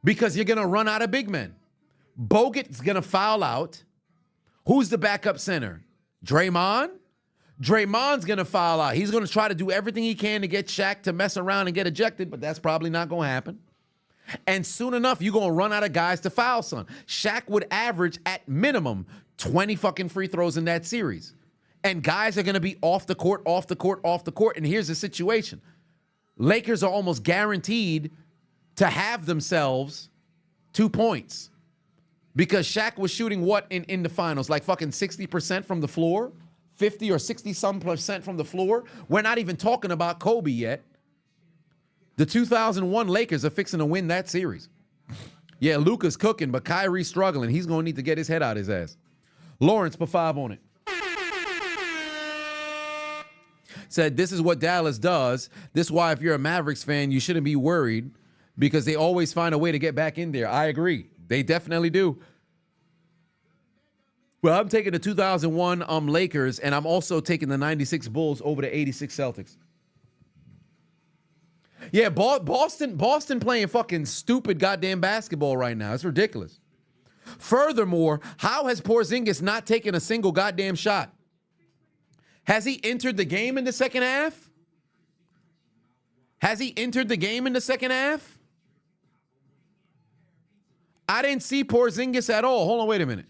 because you're going to run out of big men. Bogut's going to foul out. Who's the backup center? Draymond? Draymond's going to foul out. He's going to try to do everything he can to get Shaq to mess around and get ejected, but that's probably not going to happen. And soon enough, you're going to run out of guys to foul, son. Shaq would average at minimum 20 fucking free throws in that series. And guys are going to be off the court. And here's the situation. Lakers are almost guaranteed to have themselves 2 points. Because Shaq was shooting what in the finals? Like fucking 60% from the floor? 50 or 60 some percent from the floor? We're not even talking about Kobe yet. The 2001 Lakers are fixing to win that series. Yeah, Luka's cooking, but Kyrie's struggling. He's going to need to get his head out his ass. Lawrence, put 5 on it. Said, this is what Dallas does. This is why if you're a Mavericks fan, you shouldn't be worried because they always find a way to get back in there. I agree. They definitely do. Well, I'm taking the 2001 Lakers, and I'm also taking the 96 Bulls over the 86 Celtics. Yeah, Boston playing fucking stupid goddamn basketball right now. It's ridiculous. Furthermore, how has Porzingis not taken a single goddamn shot? Has he entered the game in the second half? Has he entered the game in the second half? I didn't see Porzingis at all. Hold on, wait a minute.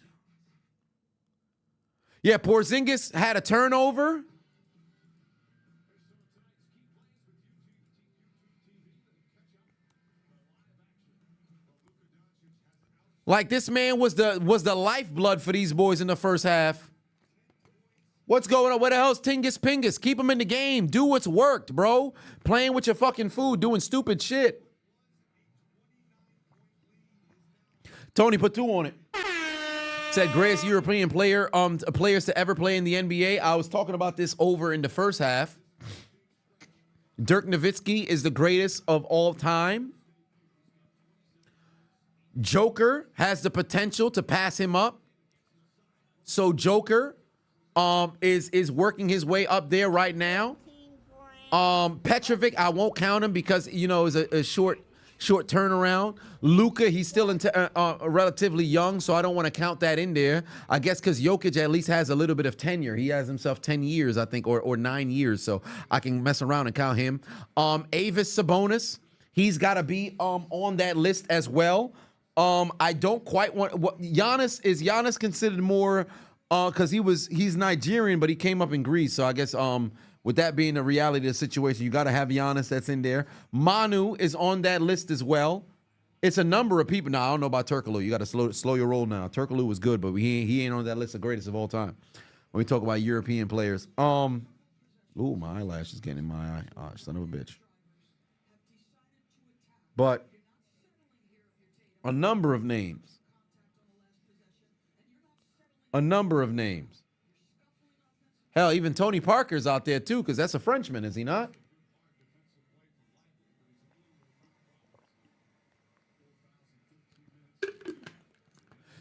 Yeah, Porzingis had a turnover. Like this man was the lifeblood for these boys in the first half. What's going on? Where the hell's Tingus Pingus? Keep him in the game. Do what's worked, bro. Playing with your fucking food, doing stupid shit. Tony put 2 on it. Said greatest European players to ever play in the NBA. I was talking about this over in the first half. Dirk Nowitzki is the greatest of all time. Joker has the potential to pass him up. So Joker is working his way up there right now. Petrovic, I won't count him because, you know, is a short turnaround. Luka, he's still relatively young, so I don't want to count that in there. I guess because Jokic at least has a little bit of tenure. He has himself 10 years, I think, or 9 years, so I can mess around and count him. Avis Sabonis, he's got to be on that list as well. I don't quite want Giannis. Is Giannis considered more because he's Nigerian, but he came up in Greece, so I guess with that being the reality of the situation, you got to have Giannis that's in there. Manu is on that list as well. It's a number of people. Now, I don't know about Turkoglu. You got to slow your roll now. Turkoglu was good, but he ain't on that list of greatest of all time. When we talk about European players. Ooh, my eyelash is getting in my eye. Oh, son of a bitch. But a number of names. A number of names. Hell, even Tony Parker's out there too, because that's a Frenchman, is he not?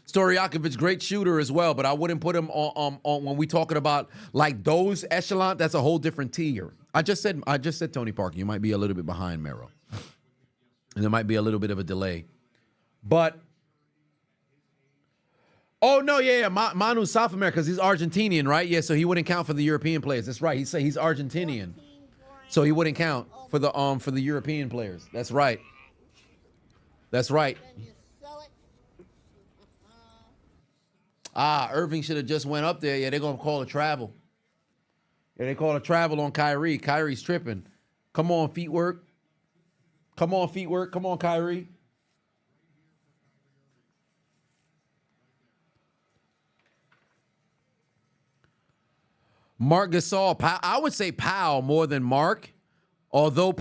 Stojakovic, great shooter as well, but I wouldn't put him on when we talking about like those echelon. That's a whole different tier. I just said Tony Parker. You might be a little bit behind Mero, and there might be a little bit of a delay, but. Oh, no, yeah. Manu's South America because he's Argentinian, right? Yeah, so he wouldn't count for the European players. That's right. He's Argentinian. So he wouldn't count for the European players. That's right. That's right. Irving should have just went up there. Yeah, they're going to call a travel. Yeah, they call a travel on Kyrie. Kyrie's tripping. Come on, feet work. Come on, feet work. Come on, Kyrie. Mark Gasol, I would say Powell more than Mark. Although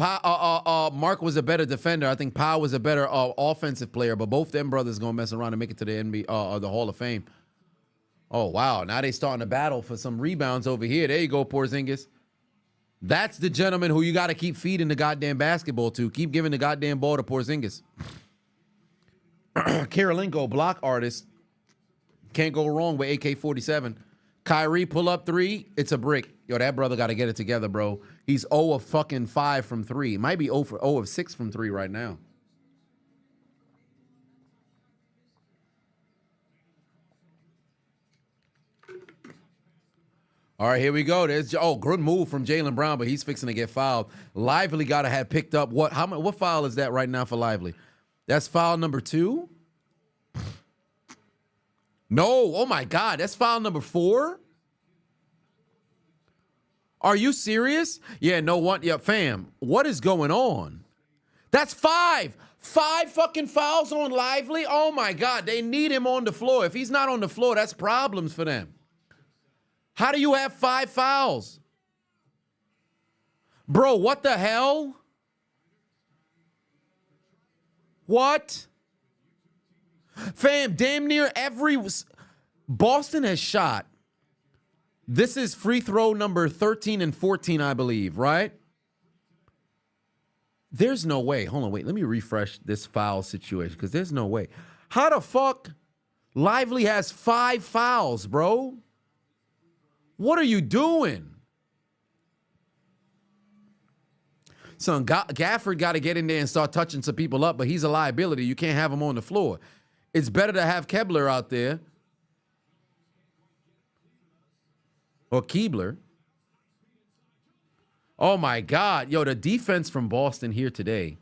Mark was a better defender, I think Powell was a better offensive player. But both them brothers gonna mess around and make it to the NBA, the Hall of Fame. Oh wow! Now they starting to battle for some rebounds over here. There you go, Porzingis. That's the gentleman who you got to keep feeding the goddamn basketball to. Keep giving the goddamn ball to Porzingis. Karolinko, block artist. Can't go wrong with AK-47. Kyrie, pull up 3. It's a brick. Yo, that brother got to get it together, bro. He's 0 of fucking 5 from 3. It might be 0 of 6 from 3 right now. All right, here we go. There's good move from Jaylen Brown, but he's fixing to get fouled. Lively got to have picked up what foul is that right now for Lively? That's foul number 2. No, oh my God, that's foul number 4? Are you serious? Yeah, no one, yeah, fam, what is going on? That's 5. 5 fucking fouls on Lively. Oh my God, they need him on the floor. If he's not on the floor, that's problems for them. How do you have 5 fouls? Bro, what the hell? What? Fam, damn near every... Boston has shot. This is free throw number 13 and 14, I believe, right? There's no way. Hold on, wait. Let me refresh this foul situation because there's no way. How the fuck Lively has 5 fouls, bro? What are you doing? Son, Gafford got to get in there and start touching some people up, but he's a liability. You can't have him on the floor. It's better to have Kebler out there. Or Keebler. Oh, my God. Yo, the defense from Boston here today.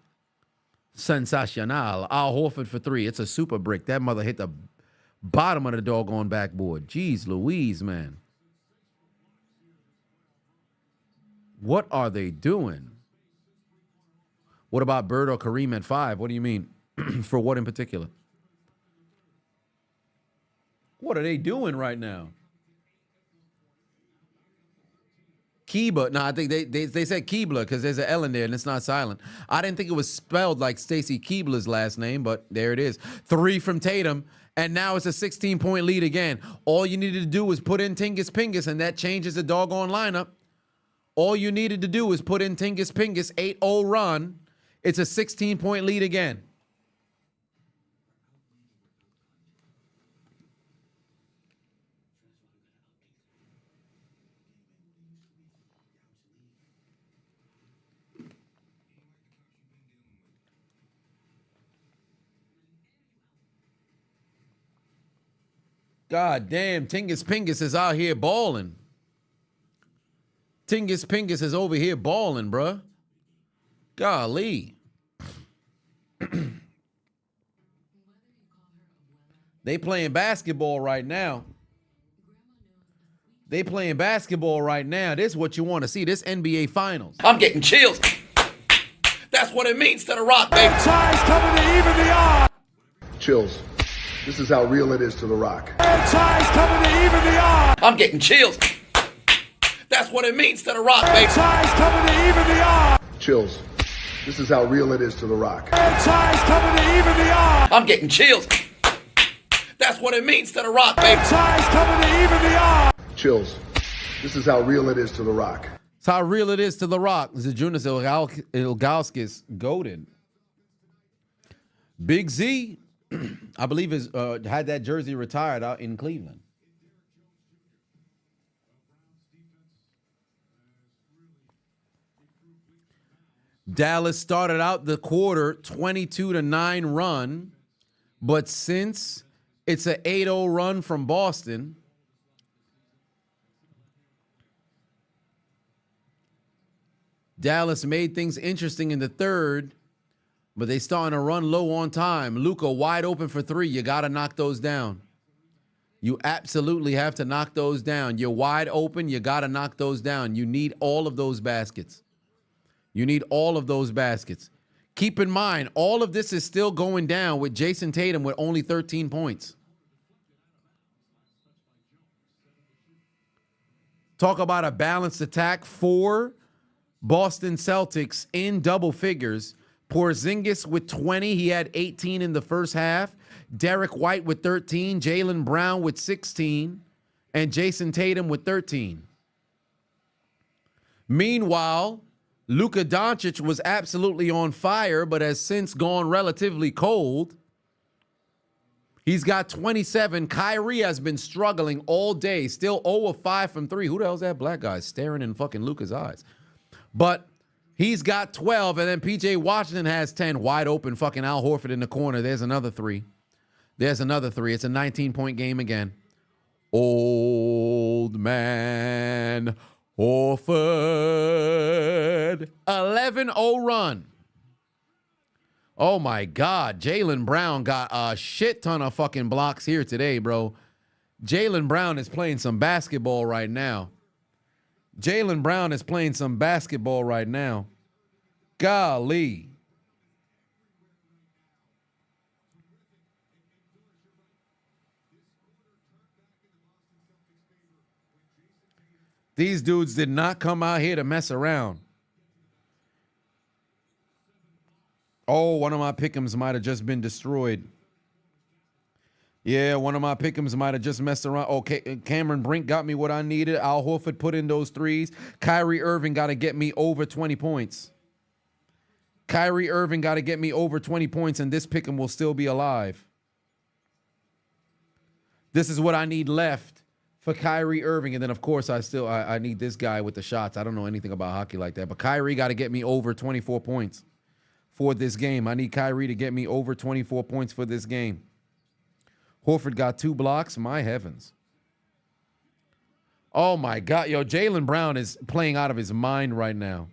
Sensational. Al Horford for 3. It's a super brick. That mother hit the bottom of the doggone backboard. Jeez Louise, man. What are they doing? What about Bird or Kareem at 5? What do you mean? For what in particular? What are they doing right now? Keba. No, I think they said Keebler because there's an L in there and it's not silent. I didn't think it was spelled like Stacey Keebler's last name, but there it is. 3 from Tatum, and now it's a 16-point lead again. All you needed to do was put in Tingus Pingus, and that changes the doggone lineup. All you needed to do was put in Tingus Pingus, 8-0 run. It's a 16-point lead again. God damn, Tingus Pingus is out here balling. Tingus Pingus is over here balling, bruh. Golly. They playing basketball right now. They playing basketball right now. This is what you want to see. This NBA Finals. I'm getting chills. That's what it means to the Rock, baby. Ties coming to even the odds. Chills. This is how real it is to the Rock. Ties coming to even the odds. I'm getting chills. That's what it means to the Rock, baby. Ties coming to even the odds. Chills. This is how real it is to the Rock. Ties coming to even the odds. I'm getting chills. That's what it means to the Rock, baby. Ties coming to even the odds. Chills. This is how real it is to the Rock. It's how real it is to the Rock. Zajunas Ilgauskas goated. Big Z, I believe, is had that jersey retired out in Cleveland. Dallas started out the quarter 22-9 run, but since it's an 8-0 run from Boston, Dallas made things interesting in the third, but they starting to run low on time. Luka wide open for 3. You got to knock those down. You absolutely have to knock those down. You're wide open. You got to knock those down. You need all of those baskets. You need all of those baskets. Keep in mind, all of this is still going down with Jason Tatum with only 13 points. Talk about a balanced attack for Boston Celtics in double figures. Porzingis with 20. He had 18 in the first half. Derek White with 13. Jaylen Brown with 16. And Jason Tatum with 13. Meanwhile, Luka Doncic was absolutely on fire, but has since gone relatively cold. He's got 27. Kyrie has been struggling all day. Still 0 of 5 from 3. Who the hell's that black guy staring in fucking Luka's eyes? But he's got 12, and then P.J. Washington has 10. Wide open fucking Al Horford in the corner. There's another 3. There's another 3. It's a 19-point game again. Old man Horford. 11-0 run. Oh, my God. Jaylen Brown got a shit ton of fucking blocks here today, bro. Jaylen Brown is playing some basketball right now. Jaylen Brown is playing some basketball right now. Golly. These dudes did not come out here to mess around. Oh, one of my pick'ems might have just been destroyed. Yeah, one of my pick'ems might have just messed around. Okay, Cameron Brink got me what I needed. Al Horford put in those threes. Kyrie Irving got to get me over 20 points. Kyrie Irving got to get me over 20 points, and this pick'em will still be alive. This is what I need left for Kyrie Irving. And then, of course, I need this guy with the shots. I don't know anything about hockey like that. But Kyrie got to get me over 24 points for this game. I need Kyrie to get me over 24 points for this game. Horford got 2 blocks. My heavens. Oh, my God. Yo, Jaylen Brown is playing out of his mind right now.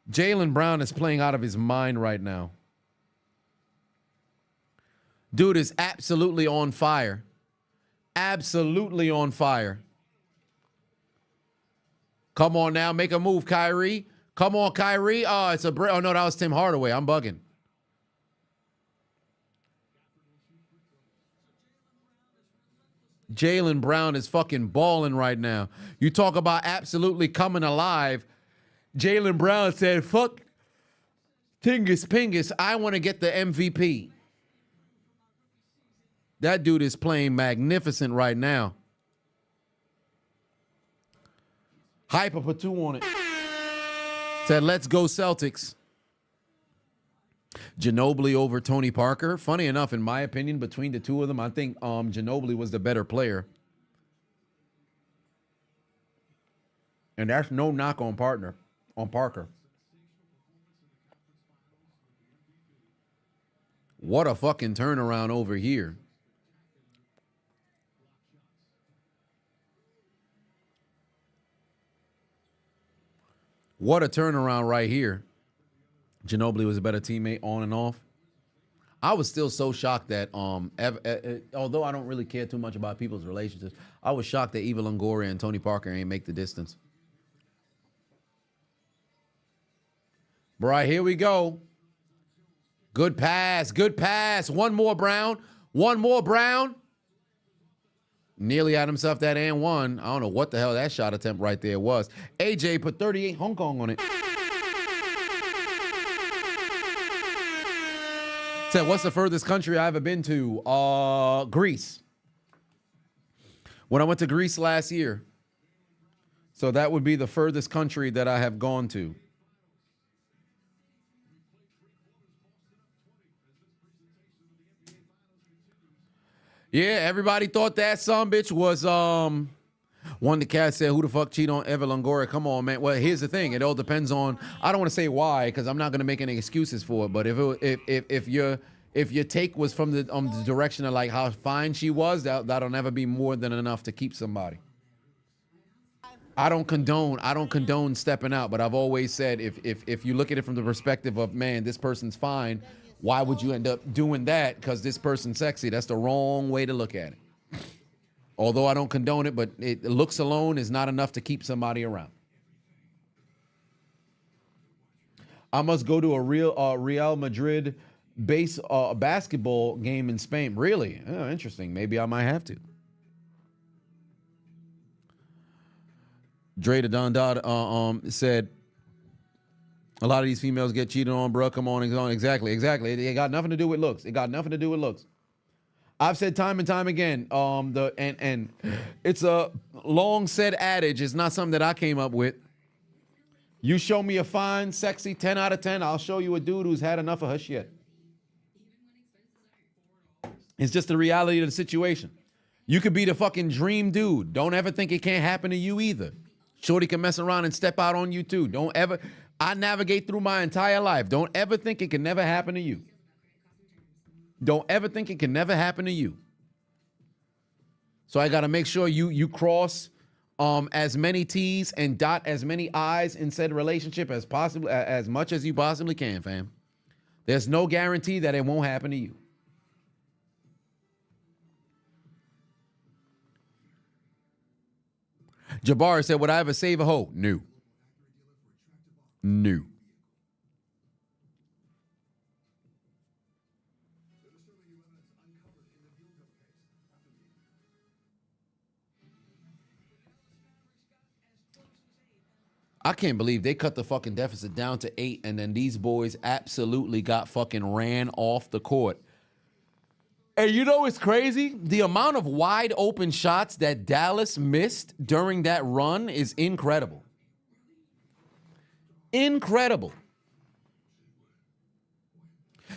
Jaylen Brown is playing out of his mind right now. Dude is absolutely on fire. Absolutely on fire. Come on now. Make a move, Kyrie. Come on, Kyrie. Oh, it's a break. Oh, no, that was Tim Hardaway. I'm bugging. Jaylen Brown is fucking balling right now. You talk about absolutely coming alive. Jaylen Brown said, fuck Tingus Pingus. I want to get the MVP. That dude is playing magnificent right now. Hyper put 2 on it. Said, let's go Celtics. Ginobili over Tony Parker. Funny enough, in my opinion, between the two of them, I think Ginobili was the better player. And that's no knock on Parker. What a fucking turnaround over here. What a turnaround right here. Ginobili was a better teammate on and off. I was still so shocked that, although I don't really care too much about people's relationships, I was shocked that Eva Longoria and Tony Parker ain't make the distance. All right, here we go. Good pass, good pass. One more, Brown. One more, Brown. Nearly had himself that and one. I don't know what the hell that shot attempt right there was. AJ put 38 Hong Kong on it. Said, what's the furthest country I ever been to? Greece. When I went to Greece last year. So that would be the furthest country that I have gone to. Yeah, everybody thought that sumbitch was one the cat said, who the fuck cheat on Eva Longoria? Come on, man. Well, here's the thing. It all depends on, I don't want to say why, because I'm not going to make any excuses for it. But if your take was from the direction of like how fine she was, that'll never be more than enough to keep somebody. I don't condone stepping out, but I've always said if you look at it from the perspective of, man, this person's fine, why would you end up doing that? Because this person's sexy. That's the wrong way to look at it. Although I don't condone it, but looks alone is not enough to keep somebody around. I must go to a Real Madrid basketball game in Spain. Really? Oh, interesting. Maybe I might have to. Dre the Don Dodd said, a lot of these females get cheated on, bro. Come on. Exactly. It got nothing to do with looks. I've said time and time again, and it's a long said adage. It's not something that I came up with. You show me a fine, sexy 10 out of 10, I'll show you a dude who's had enough of her shit. It's just the reality of the situation. You could be the fucking dream dude. Don't ever think it can't happen to you either. Shorty can mess around and step out on you too. Don't ever. I navigate through my entire life. Don't ever think it can never happen to you. Don't ever think it can never happen to you. So I got to make sure you cross as many T's and dot as many I's in said relationship as possible, as much as you possibly can, fam. There's no guarantee that it won't happen to you. Jabari said, would I ever save a hoe? No. I can't believe they cut the fucking deficit down to 8, and then these boys absolutely got fucking ran off the court. And you know what's crazy? The amount of wide open shots that Dallas missed during that run is incredible. Incredible.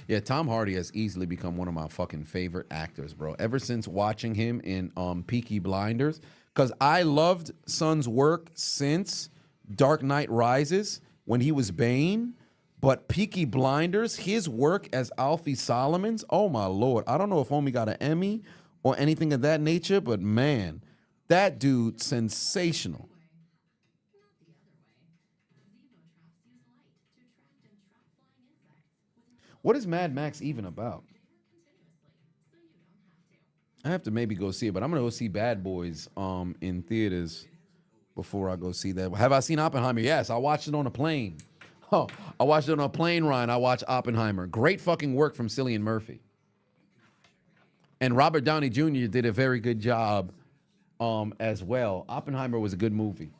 Yeah, Tom Hardy has easily become one of my fucking favorite actors, bro. Ever since watching him in Peaky Blinders, because I loved Son's work since Dark Knight Rises when he was Bane. But Peaky Blinders, his work as Alfie Solomons, oh my Lord. I don't know if homie got an Emmy or anything of that nature, but man, that dude, sensational. What is Mad Max even about? I have to maybe go see it, but I'm going to go see Bad Boys in theaters before I go see that. Have I seen Oppenheimer? Yes, I watched it on a plane. Oh, I watched it on a plane ride. I watched Oppenheimer. Great fucking work from Cillian Murphy. And Robert Downey Jr. did a very good job as well. Oppenheimer was a good movie.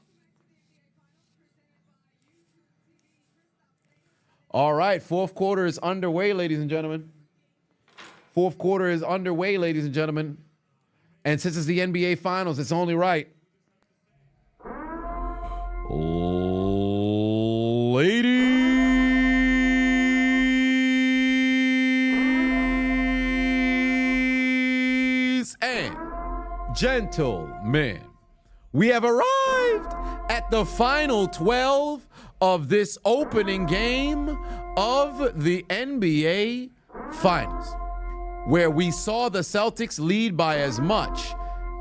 All right, fourth quarter is underway, ladies and gentlemen. Fourth quarter is underway, ladies and gentlemen. And since it's the NBA Finals, it's only right. Ladies and gentlemen, we have arrived at the final 12 of this opening game of the NBA Finals, where we saw the Celtics lead by as much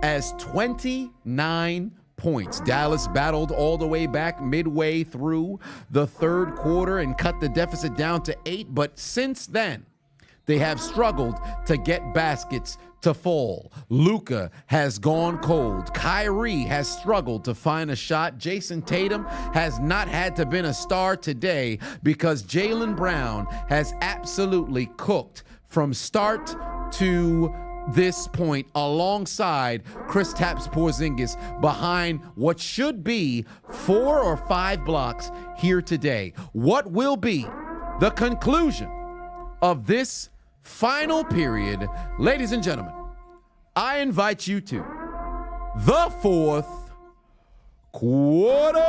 as 29 points. Dallas battled all the way back midway through the third quarter and cut the deficit down to 8, but since then, they have struggled to get baskets to fall. Luka has gone cold. Kyrie has struggled to find a shot. Jason Tatum has not had to been a star today because Jaylen Brown has absolutely cooked from start to this point alongside Kristaps Porzingis behind what should be 4 or 5 blocks here today. What will be the conclusion of this final period? Ladies and gentlemen, I invite you to the fourth quarter.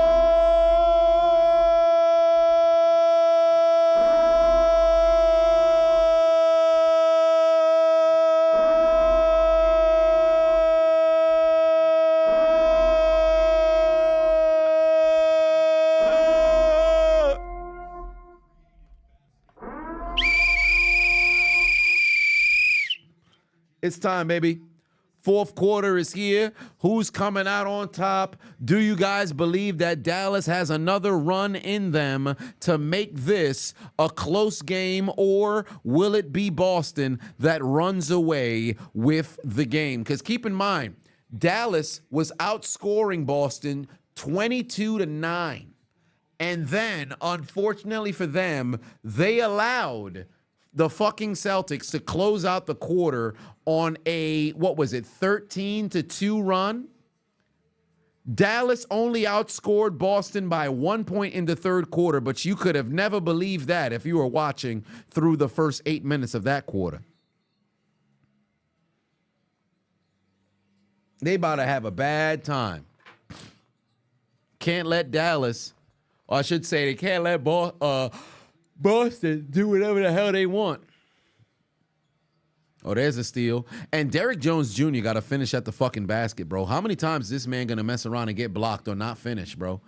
It's time, baby. Fourth quarter is here. Who's coming out on top? Do you guys believe that Dallas has another run in them to make this a close game, or will it be Boston that runs away with the game? Because keep in mind, Dallas was outscoring Boston 22-9. And then, unfortunately for them, they allowed the fucking Celtics to close out the quarter on a, 13-2 run? Dallas only outscored Boston by 1 point in the third quarter, but you could have never believed that if you were watching through the first 8 minutes of that quarter. They about to have a bad time. Can't let Dallas, or I should say they can't let Boston do whatever the hell they want. Oh, there's a steal. And Derrick Jones Jr. got to finish at the fucking basket, bro. How many times is this man going to mess around and get blocked or not finish, bro?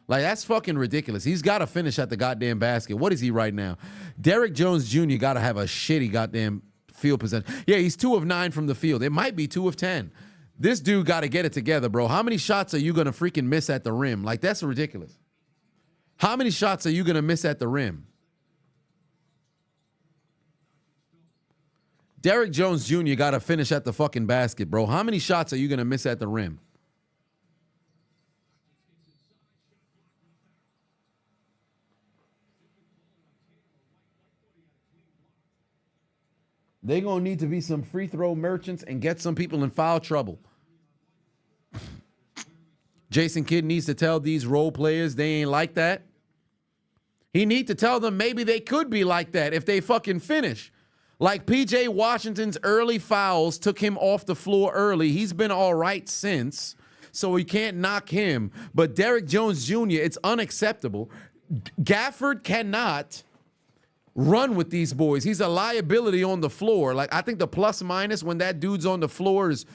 Like, that's fucking ridiculous. He's got to finish at the goddamn basket. What is he right now? Derrick Jones Jr. got to have a shitty goddamn field possession. Yeah, he's 2 of 9 from the field. It might be 2 of 10. This dude got to get it together, bro. How many shots are you going to freaking miss at the rim? Like, that's ridiculous. How many shots are you going to miss at the rim? Derrick Jones Jr. got to finish at the fucking basket, bro. How many shots are you going to miss at the rim? They're going to need to be some free throw merchants and get some people in foul trouble. Jason Kidd needs to tell these role players they ain't like that. He need to tell them maybe they could be like that if they fucking finish. Like PJ Washington's early fouls took him off the floor early. He's been all right since, so we can't knock him. But Derrick Jones Jr., it's unacceptable. Gafford cannot run with these boys. He's a liability on the floor. Like, I think the plus minus when that dude's on the floor is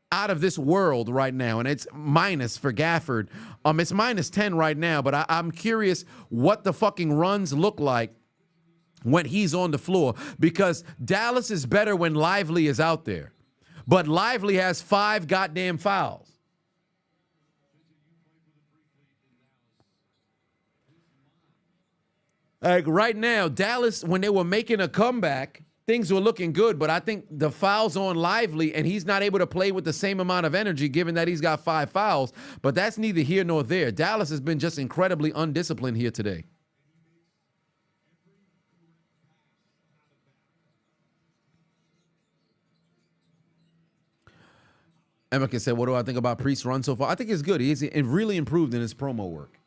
out of this world right now, and it's minus for Gafford. It's minus 10 right now, but I'm curious what the fucking runs look like when he's on the floor, because Dallas is better when Lively is out there. But Lively has 5 goddamn fouls. Like right now, Dallas, when they were making a comeback, things were looking good, but I think the foul's on Lively, and he's not able to play with the same amount of energy given that he's got 5 fouls. But that's neither here nor there. Dallas has been just incredibly undisciplined here today. Emeka said, what do I think about Priest's run so far? I think it's good. He's really improved in his promo work.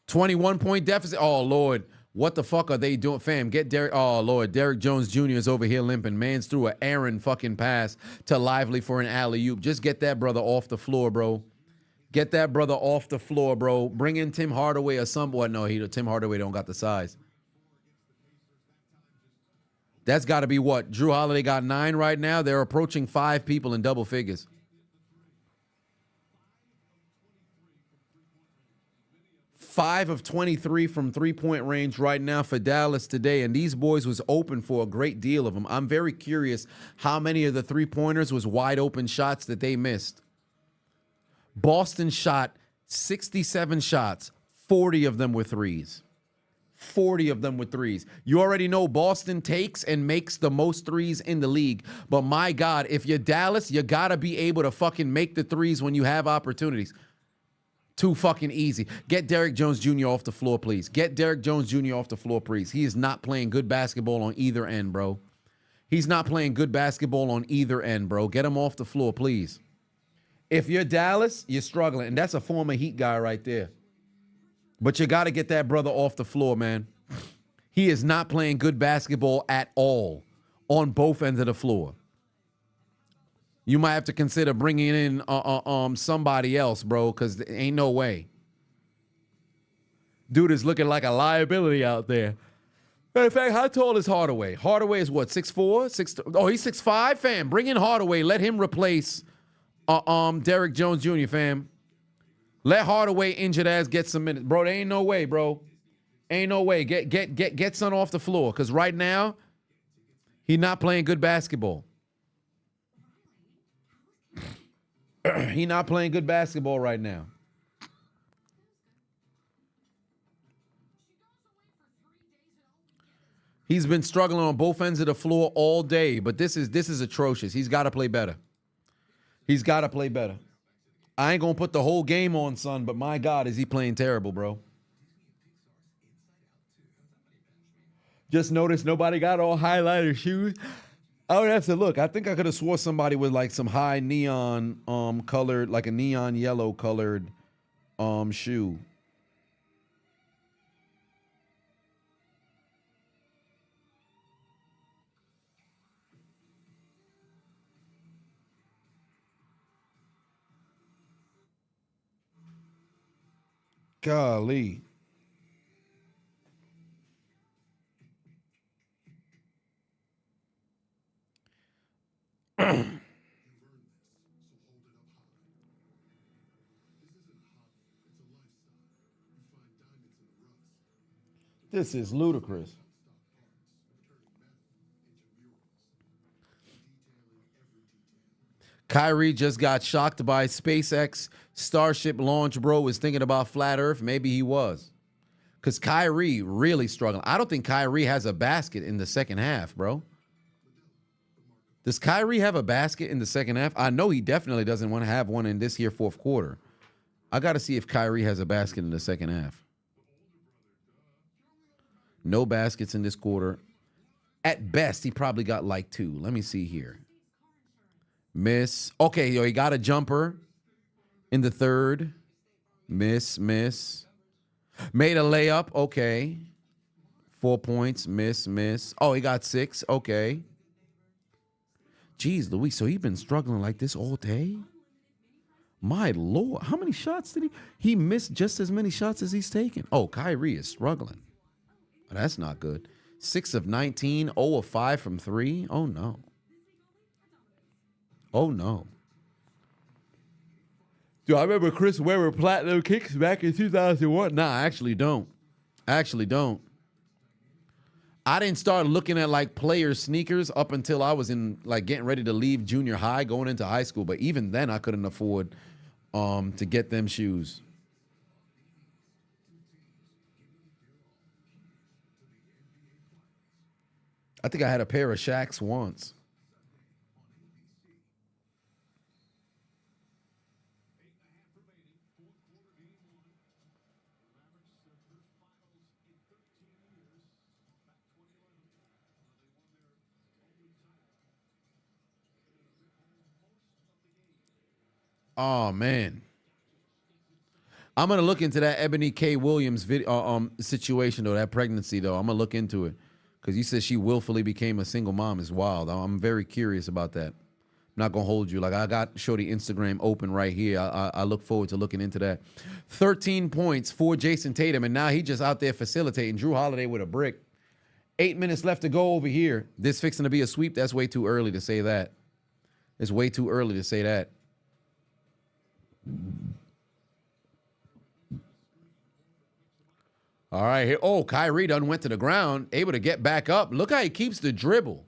21-point deficit. Oh, Lord. What the fuck are they doing? Fam, get Derrick. Oh, Lord. Derrick Jones Jr. is over here limping. Man's threw an Aaron fucking pass to Lively for an alley-oop. Just get that brother off the floor, bro. Get that brother off the floor, bro. Bring in Tim Hardaway or someone. No, Tim Hardaway don't got the size. That's got to be what? Drew Holiday got 9 right now. They're approaching 5 people in double figures. Five of 23 from three-point range right now for Dallas today, and these boys was open for a great deal of them. I'm very curious how many of the three-pointers was wide-open shots that they missed. Boston shot 67 shots, 40 of them were threes. 40 of them with threes. You already know Boston takes and makes the most threes in the league. But my God, if you're Dallas, you got to be able to fucking make the threes when you have opportunities. Too fucking easy. Get Derrick Jones Jr. off the floor, please. Get Derrick Jones Jr. off the floor, please. He is not playing good basketball on either end, bro. He's not playing good basketball on either end, bro. Get him off the floor, please. If you're Dallas, you're struggling. And that's a former Heat guy right there. But you got to get that brother off the floor, man. He is not playing good basketball at all on both ends of the floor. You might have to consider bringing in somebody else, bro, because there ain't no way. Dude is looking like a liability out there. Matter of fact, how tall is Hardaway? Hardaway is what, 6'4"? Oh, he's 6'5", fam. Bring in Hardaway. Let him replace Derrick Jones Jr., fam. Let Hardaway injured ass get some minutes. Bro, there ain't no way, bro. Ain't no way. Get son off the floor, because right now, he's not playing good basketball. He not playing good basketball right now. He's been struggling on both ends of the floor all day, but this is atrocious. He's got to play better. He's got to play better. I ain't going to put the whole game on, son, but my God, is he playing terrible, bro. Just noticed nobody got all highlighter shoes. I would have to look. I think I could have swore somebody with like some high neon colored, like a neon yellow colored shoe. Golly. This is ludicrous. Kyrie just got shocked by SpaceX Starship launch, bro. Was thinking about flat Earth. Maybe he was. Because Kyrie really struggling. I don't think Kyrie has a basket in the second half, bro. Does Kyrie have a basket in the second half? I know he definitely doesn't want to have one in this here fourth quarter. I got to see if Kyrie has a basket in the second half. No baskets in this quarter. At best, he probably got like 2. Let me see here. Miss. Okay, yo, he got a jumper in the third. Miss. Made a layup. Okay. 4 points. Miss. Oh, he got 6. Okay. Jeez, Louis, so he's been struggling like this all day? My Lord. How many shots did he? He missed just as many shots as he's taken. Oh, Kyrie is struggling. That's not good. 6 of 19, 0 of 5 from 3. Oh, no. Oh, no. Dude, I remember Chris Webber platinum kicks back in 2001. Nah, I actually don't. I didn't start looking at like player sneakers up until I was in like getting ready to leave junior high, going into high school. But even then, I couldn't afford to get them shoes. I think I had a pair of Shaqs once. Oh, man. I'm going to look into that Ebony K. Williams video, situation, though, that pregnancy, though. I'm going to look into it because you said she willfully became a single mom. Is wild. I'm very curious about that. I'm not going to hold you. Like, I got Shorty Instagram open right here. I look forward to looking into that. 13 points for Jason Tatum, and now he just out there facilitating. Drew Holiday with a brick. 8 minutes left to go over here. This fixing to be a sweep. That's way too early to say that. It's way too early to say that. All right, here. Oh, Kyrie done went to the ground, able to get back up. Look how he keeps the dribble.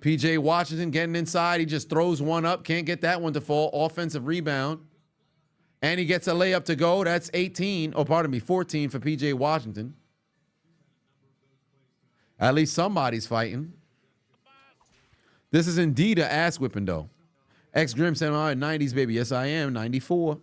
PJ Washington getting inside. He just throws one up. Can't get that one to fall. Offensive rebound. And he gets a layup to go. That's 18. Oh, pardon me, 14 for PJ Washington. At least somebody's fighting. This is indeed an ass whipping, though. X Grim said, all right, 90s, baby. Yes, I am. 94.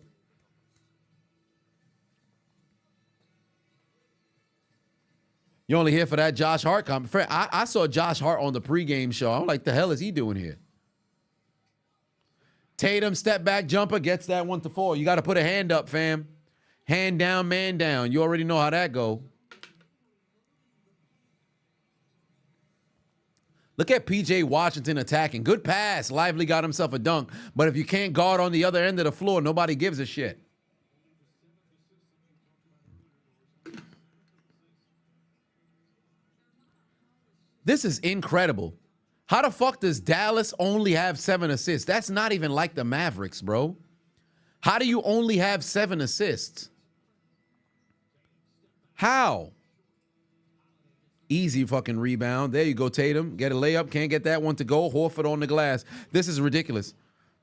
You only here for that Josh Hart comment. I saw Josh Hart on the pregame show. I'm like, the hell is he doing here? Tatum, step back jumper, gets that one to fall. You got to put a hand up, fam. Hand down, man down. You already know how that go. Look at PJ Washington attacking. Good pass. Lively got himself a dunk. But if you can't guard on the other end of the floor, nobody gives a shit. This is incredible. How the fuck does Dallas only have 7 assists? That's not even like the Mavericks, bro. How do you only have 7 assists? How? Easy fucking rebound. There you go, Tatum. Get a layup. Can't get that one to go. Horford on the glass. This is ridiculous.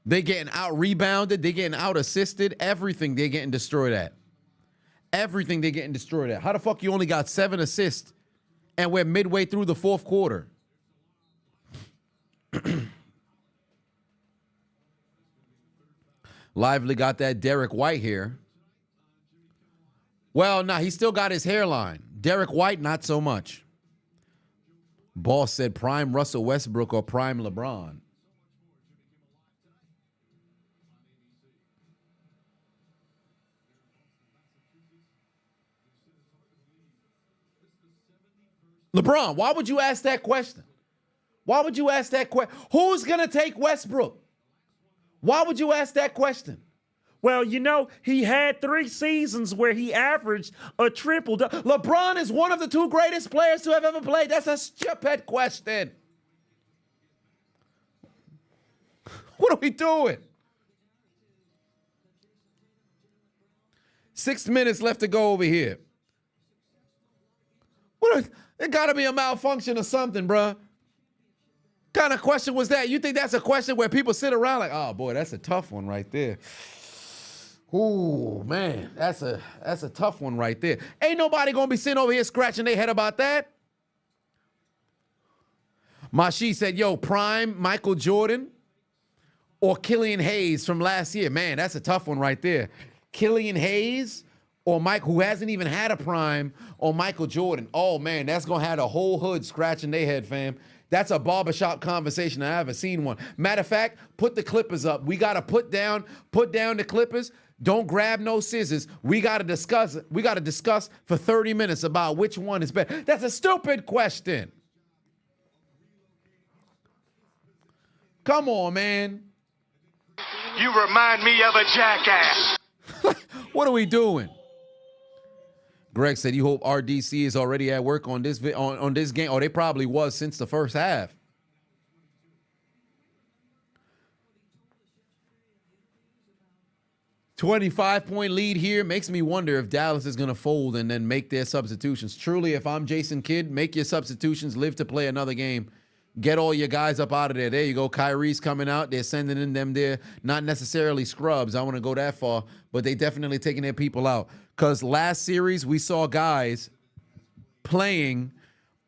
They getting out-rebounded. They getting out-assisted. Everything they getting destroyed at. Everything they getting destroyed at. How the fuck you only got 7 assists and we're midway through the fourth quarter? Lively got that Derek White here. Well, nah, he still got his hairline. Derek White, not so much. Boss said prime Russell Westbrook or prime LeBron. LeBron, why would you ask that question? Why would you ask that question? Who's going to take Westbrook? Why would you ask that question? Well, you know, he had 3 seasons where he averaged a triple. LeBron is one of the 2 greatest players to have ever played. That's a stupid question. What are we doing? 6 minutes left to go over here. There got to be a malfunction or something, bruh. Kind of question was that? You think that's a question where people sit around like, oh boy, that's a tough one right there. Ooh, man, that's a tough one right there. Ain't nobody gonna be sitting over here scratching their head about that. Mashi said, yo, prime Michael Jordan or Killian Hayes from last year. Man, that's a tough one right there. Killian Hayes or Mike, who hasn't even had a prime, or Michael Jordan. Oh man, that's gonna have the whole hood scratching their head, fam. That's a barbershop conversation. I haven't seen one. Matter of fact, put the Clippers up. We got to put down the Clippers. Don't grab no scissors. We got to discuss for 30 minutes about which one is better. That's a stupid question. Come on, man. You remind me of a jackass. What are we doing? Greg said, you hope RDC is already at work on this on this game. Oh, they probably was since the first half. $25-point lead here makes me wonder if Dallas is going to fold and then make their substitutions. Truly, if I'm Jason Kidd, make your substitutions, live to play another game. Get all your guys up out of there. There you go. Kyrie's coming out. They're sending in them there. Not necessarily scrubs. I want to go that far, but they definitely taking their people out. Because last series, we saw guys playing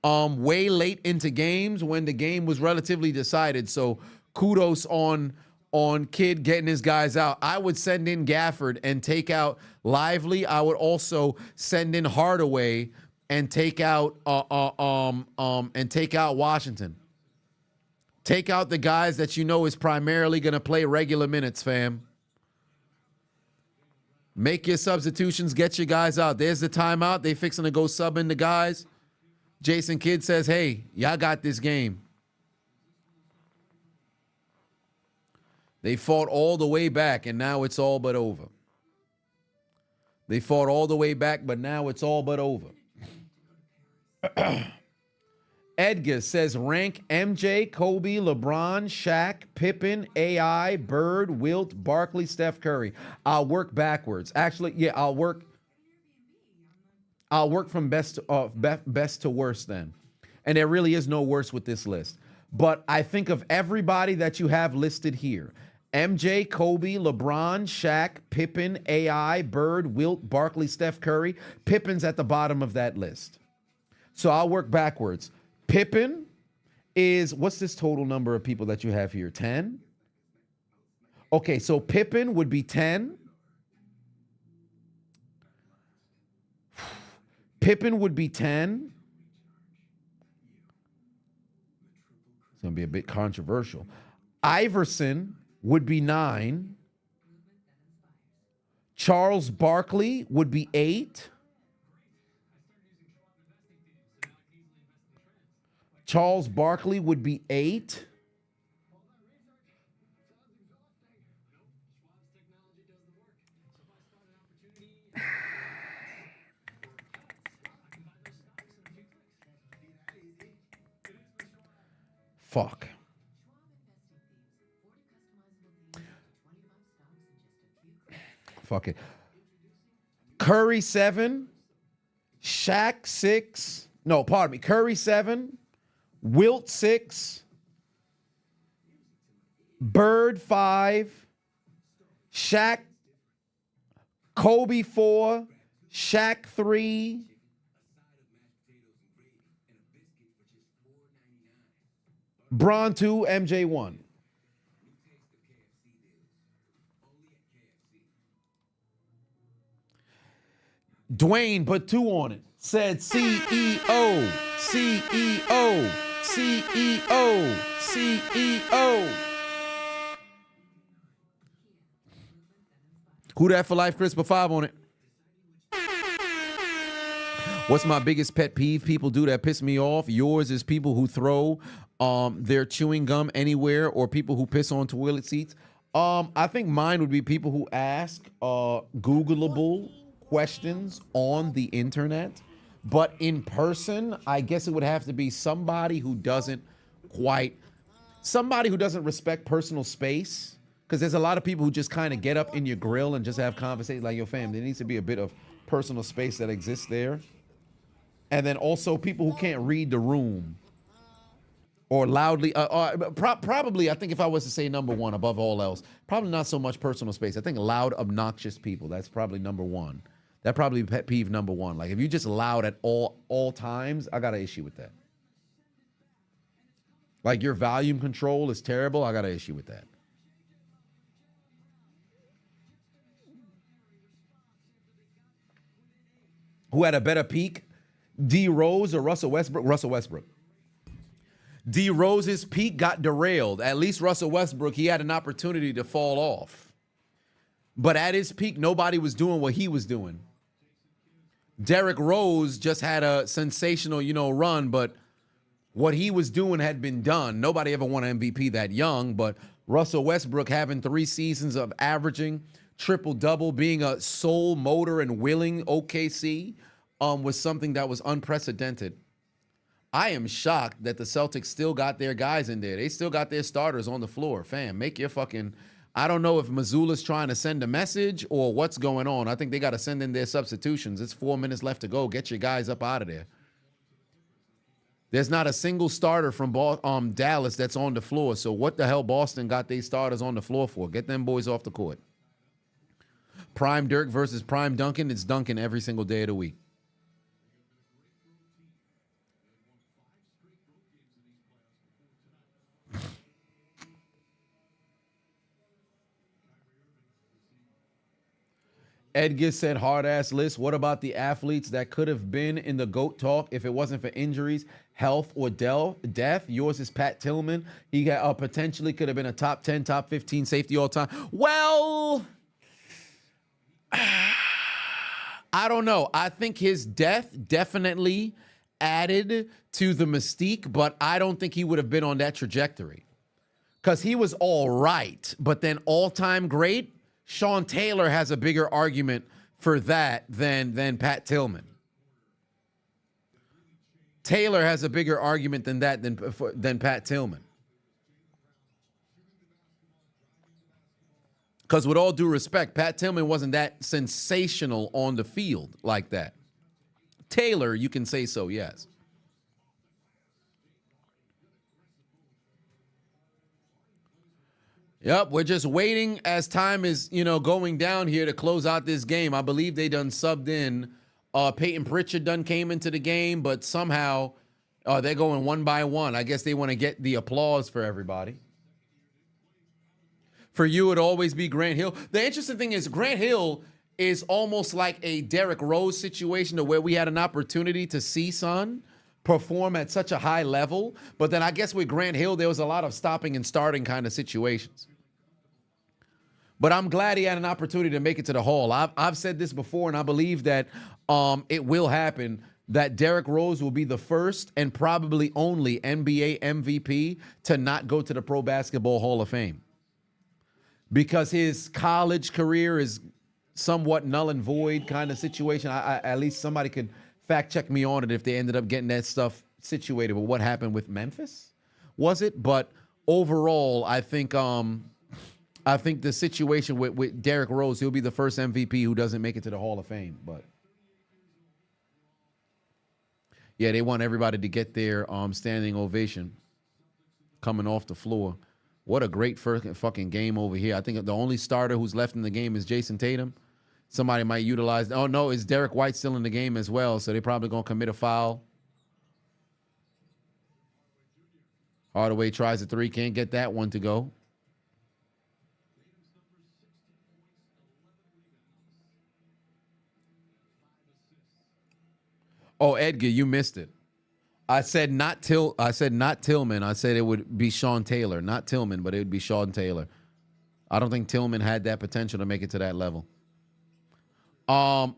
way late into games when the game was relatively decided. So kudos on Kidd getting his guys out. I would send in Gafford and take out Lively. I would also send in Hardaway and take out Washington. Take out the guys that you know is primarily going to play regular minutes, fam. Make your substitutions. Get your guys out. There's the timeout. They fixing to go sub in the guys. Jason Kidd says, hey, y'all got this game. They fought all the way back, and now it's all but over. They fought all the way back, but now it's all but over. Edgar says rank MJ, Kobe, LeBron, Shaq, Pippen, AI, Bird, Wilt, Barkley, Steph Curry. I'll work backwards. Actually, yeah, I'll work from best to worst then. And there really is no worse with this list. But I think of everybody that you have listed here. MJ, Kobe, LeBron, Shaq, Pippen, AI, Bird, Wilt, Barkley, Steph Curry. Pippen's at the bottom of that list. So I'll work backwards. Pippen is, what's this total number of people that you have here? 10? Okay, so Pippen would be 10. Pippen would be 10. It's going to be a bit controversial. Iverson would be 9. Charles Barkley would be 8. Charles Barkley would be 8. Fuck. Fuck it. Curry 7. Shaq 6. No, pardon me. Curry 7. Wilt 6. Bird 5. Shaq. Kobe 4. Shaq 3. Bron 2. MJ 1. Dwayne put 2 on it. Said CEO. CEO. CEO. CEO. Who that for life, Chris? Put 5 on it. What's my biggest pet peeve people do that piss me off? Yours is people who throw their chewing gum anywhere or people who piss on toilet seats. I think mine would be people who ask Googleable questions on the internet. But in person, I guess it would have to be somebody who doesn't respect personal space. Because there's a lot of people who just kind of get up in your grill and just have conversations like, yo, fam, there needs to be a bit of personal space that exists there. And then also people who can't read the room or loudly, probably, I think if I was to say number one above all else, probably not so much personal space. I think loud, obnoxious people, that's probably number one. That probably pet peeve number one. Like if you're just loud at all times, I got an issue with that. Like your volume control is terrible, I got an issue with that. Who had a better peak? D Rose or Russell Westbrook? Russell Westbrook. D Rose's peak got derailed. At least Russell Westbrook, he had an opportunity to fall off. But at his peak, nobody was doing what he was doing. Derrick Rose just had a sensational, run, but what he was doing had been done. Nobody ever won an MVP that young, but Russell Westbrook having 3 seasons of averaging triple-double, being a sole motor and willing OKC was something that was unprecedented. I am shocked that the Celtics still got their guys in there. They still got their starters on the floor. Fam, make your fucking... I don't know if Mazzulla's trying to send a message or what's going on. I think they got to send in their substitutions. It's 4 minutes left to go. Get your guys up out of there. There's not a single starter from Dallas that's on the floor. So what the hell Boston got their starters on the floor for? Get them boys off the court. Prime Dirk versus Prime Duncan. It's Duncan every single day of the week. Edgar said, hard-ass list. What about the athletes that could have been in the GOAT talk if it wasn't for injuries, health, or death? Yours is Pat Tillman. He potentially could have been a top 10, top 15 safety all time. Well, I don't know. I think his death definitely added to the mystique, but I don't think he would have been on that trajectory. Because he was all right, but then all-time great, Sean Taylor has a bigger argument for that than Pat Tillman. Taylor has a bigger argument than that than Pat Tillman. Because with all due respect, Pat Tillman wasn't that sensational on the field like that. Taylor, you can say so, yes. Yep, we're just waiting as time is, going down here to close out this game. I believe they done subbed in. Peyton Pritchard done came into the game, but somehow they're going one by one. I guess they want to get the applause for everybody. For you, it'd always be Grant Hill. The interesting thing is Grant Hill is almost like a Derrick Rose situation to where we had an opportunity to see Son perform at such a high level. But then I guess with Grant Hill, there was a lot of stopping and starting kind of situations. But I'm glad he had an opportunity to make it to the Hall. I've said this before, and I believe that it will happen, that Derrick Rose will be the first and probably only NBA MVP to not go to the Pro Basketball Hall of Fame. Because his college career is somewhat null and void kind of situation. At least somebody could fact check me on it if they ended up getting that stuff situated with what happened with Memphis, was it? But overall, I think the situation with Derrick Rose, he'll be the first MVP who doesn't make it to the Hall of Fame. But yeah, they want everybody to get their standing ovation coming off the floor. What a great fucking game over here. I think the only starter who's left in the game is Jason Tatum. Somebody might utilize. Oh, no, it's Derek White still in the game as well, so they're probably going to commit a foul. Hardaway tries a three, can't get that one to go. Oh, Edgar, you missed it. I said not Tillman. I said it would be Sean Taylor, not Tillman, but it would be Sean Taylor. I don't think Tillman had that potential to make it to that level. A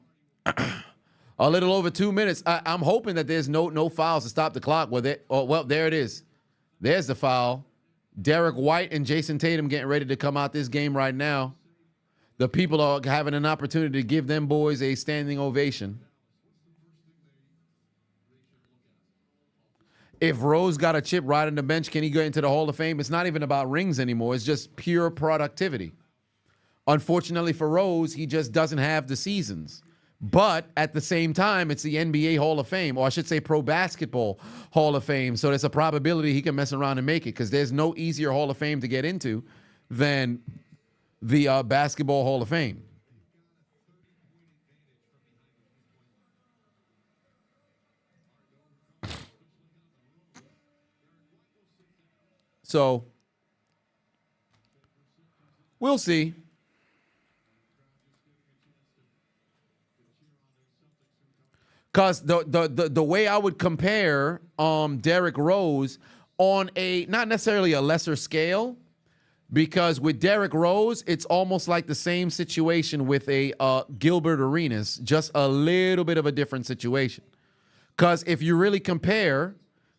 little over 2 minutes. I'm hoping that there's no fouls to stop the clock with it. Oh, well, there it is. There's the foul. Derek White and Jason Tatum getting ready to come out this game right now. The people are having an opportunity to give them boys a standing ovation. If Rose got a chip right on the bench, can he go into the Hall of Fame? It's not even about rings anymore. It's just pure productivity. Unfortunately for Rose, he just doesn't have the seasons. But at the same time, it's the NBA Hall of Fame, or I should say Pro Basketball Hall of Fame. So there's a probability he can mess around and make it, because there's no easier Hall of Fame to get into than the Basketball Hall of Fame. So we'll see. Because the way I would compare Derrick Rose on a not necessarily a lesser scale, because with Derrick Rose, it's almost like the same situation with a Gilbert Arenas, just a little bit of a different situation. Because if you really compare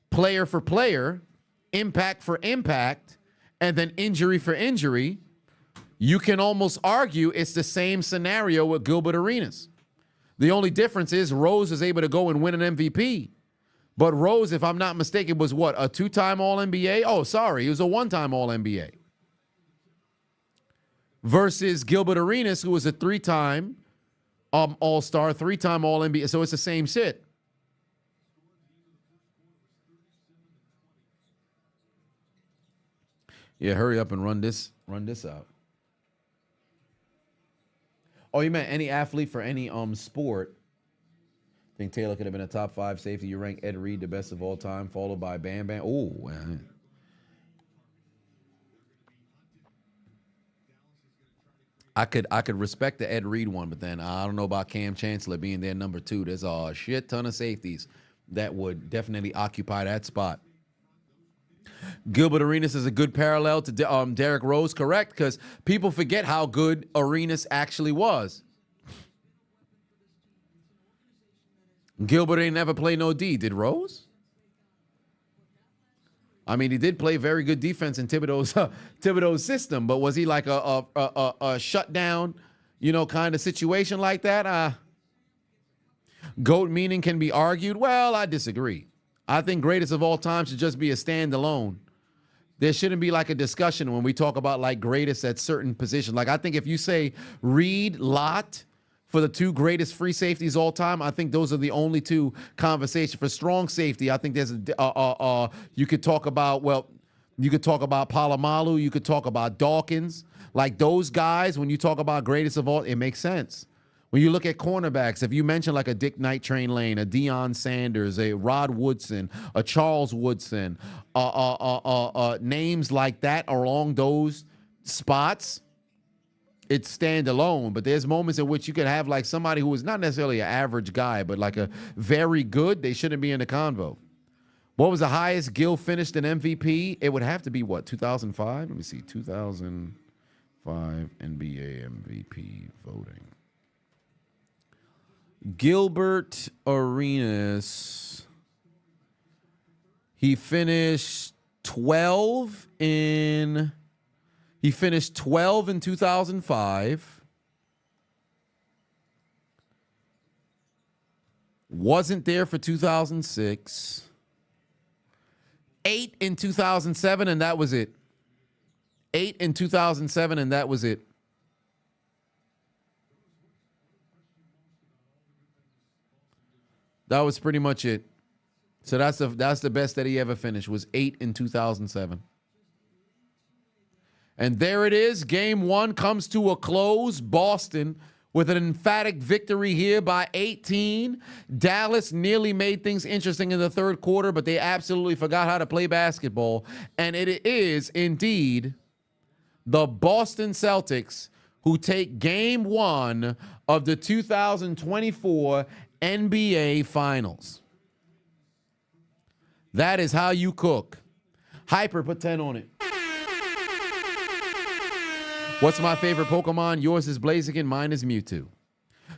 player for player, impact for impact, and then injury for injury, you can almost argue it's the same scenario with Gilbert Arenas. The only difference is Rose is able to go and win an MVP. But Rose, if I'm not mistaken, was what, a 2-time All-NBA? Oh, sorry, he was a 1-time All-NBA. Versus Gilbert Arenas, who was a 3-time All-Star, 3-time All-NBA. So it's the same shit. Yeah, hurry up and run this out. Oh, you meant any athlete for any sport. I think Taylor could have been a top 5 safety. You rank Ed Reed the best of all time, followed by Bam Bam. Oh, man. I could respect the Ed Reed one, but then I don't know about Cam Chancellor being their number 2. There's a shit ton of safeties that would definitely occupy that spot. Gilbert Arenas is a good parallel to Derrick Rose, correct? Because people forget how good Arenas actually was. Gilbert ain't never played no D. Did Rose? I mean, he did play very good defense in Thibodeau's system, but was he like a shutdown, kind of situation like that? GOAT meaning can be argued. Well, I disagree. I think greatest of all time should just be a standalone. There shouldn't be like a discussion when we talk about like greatest at certain positions. Like I think if you say Reed, Lott for the 2 greatest free safeties all time, I think those are the only 2 conversations. For strong safety, I think there's you could talk about Palomalu, you could talk about Dawkins. Like those guys, when you talk about greatest of all, it makes sense. When you look at cornerbacks, if you mention like a Dick Knight, Train Lane, a Deion Sanders, a Rod Woodson, a Charles Woodson, names like that along those spots, it's standalone. But there's moments in which you could have like somebody who is not necessarily an average guy, but like a very good, they shouldn't be in the convo. What was the highest Gil finished in MVP? It would have to be what, 2005? Let me see, 2005 NBA MVP voting. Gilbert Arenas, he finished 12 in 2005. Wasn't there for 2006. 8 in 2007, and that was it. 8 in 2007, and that was it. That was pretty much it. So that's the best that he ever finished, was 8 in 2007. And there it is. Game 1 comes to a close. Boston with an emphatic victory here by 18. Dallas nearly made things interesting in the third quarter, but they absolutely forgot how to play basketball. And it is indeed the Boston Celtics who take Game 1 of the 2024 NBA Finals. That is how you cook. Hyper, put 10 on it. What's my favorite Pokemon? Yours is Blaziken, mine is Mewtwo.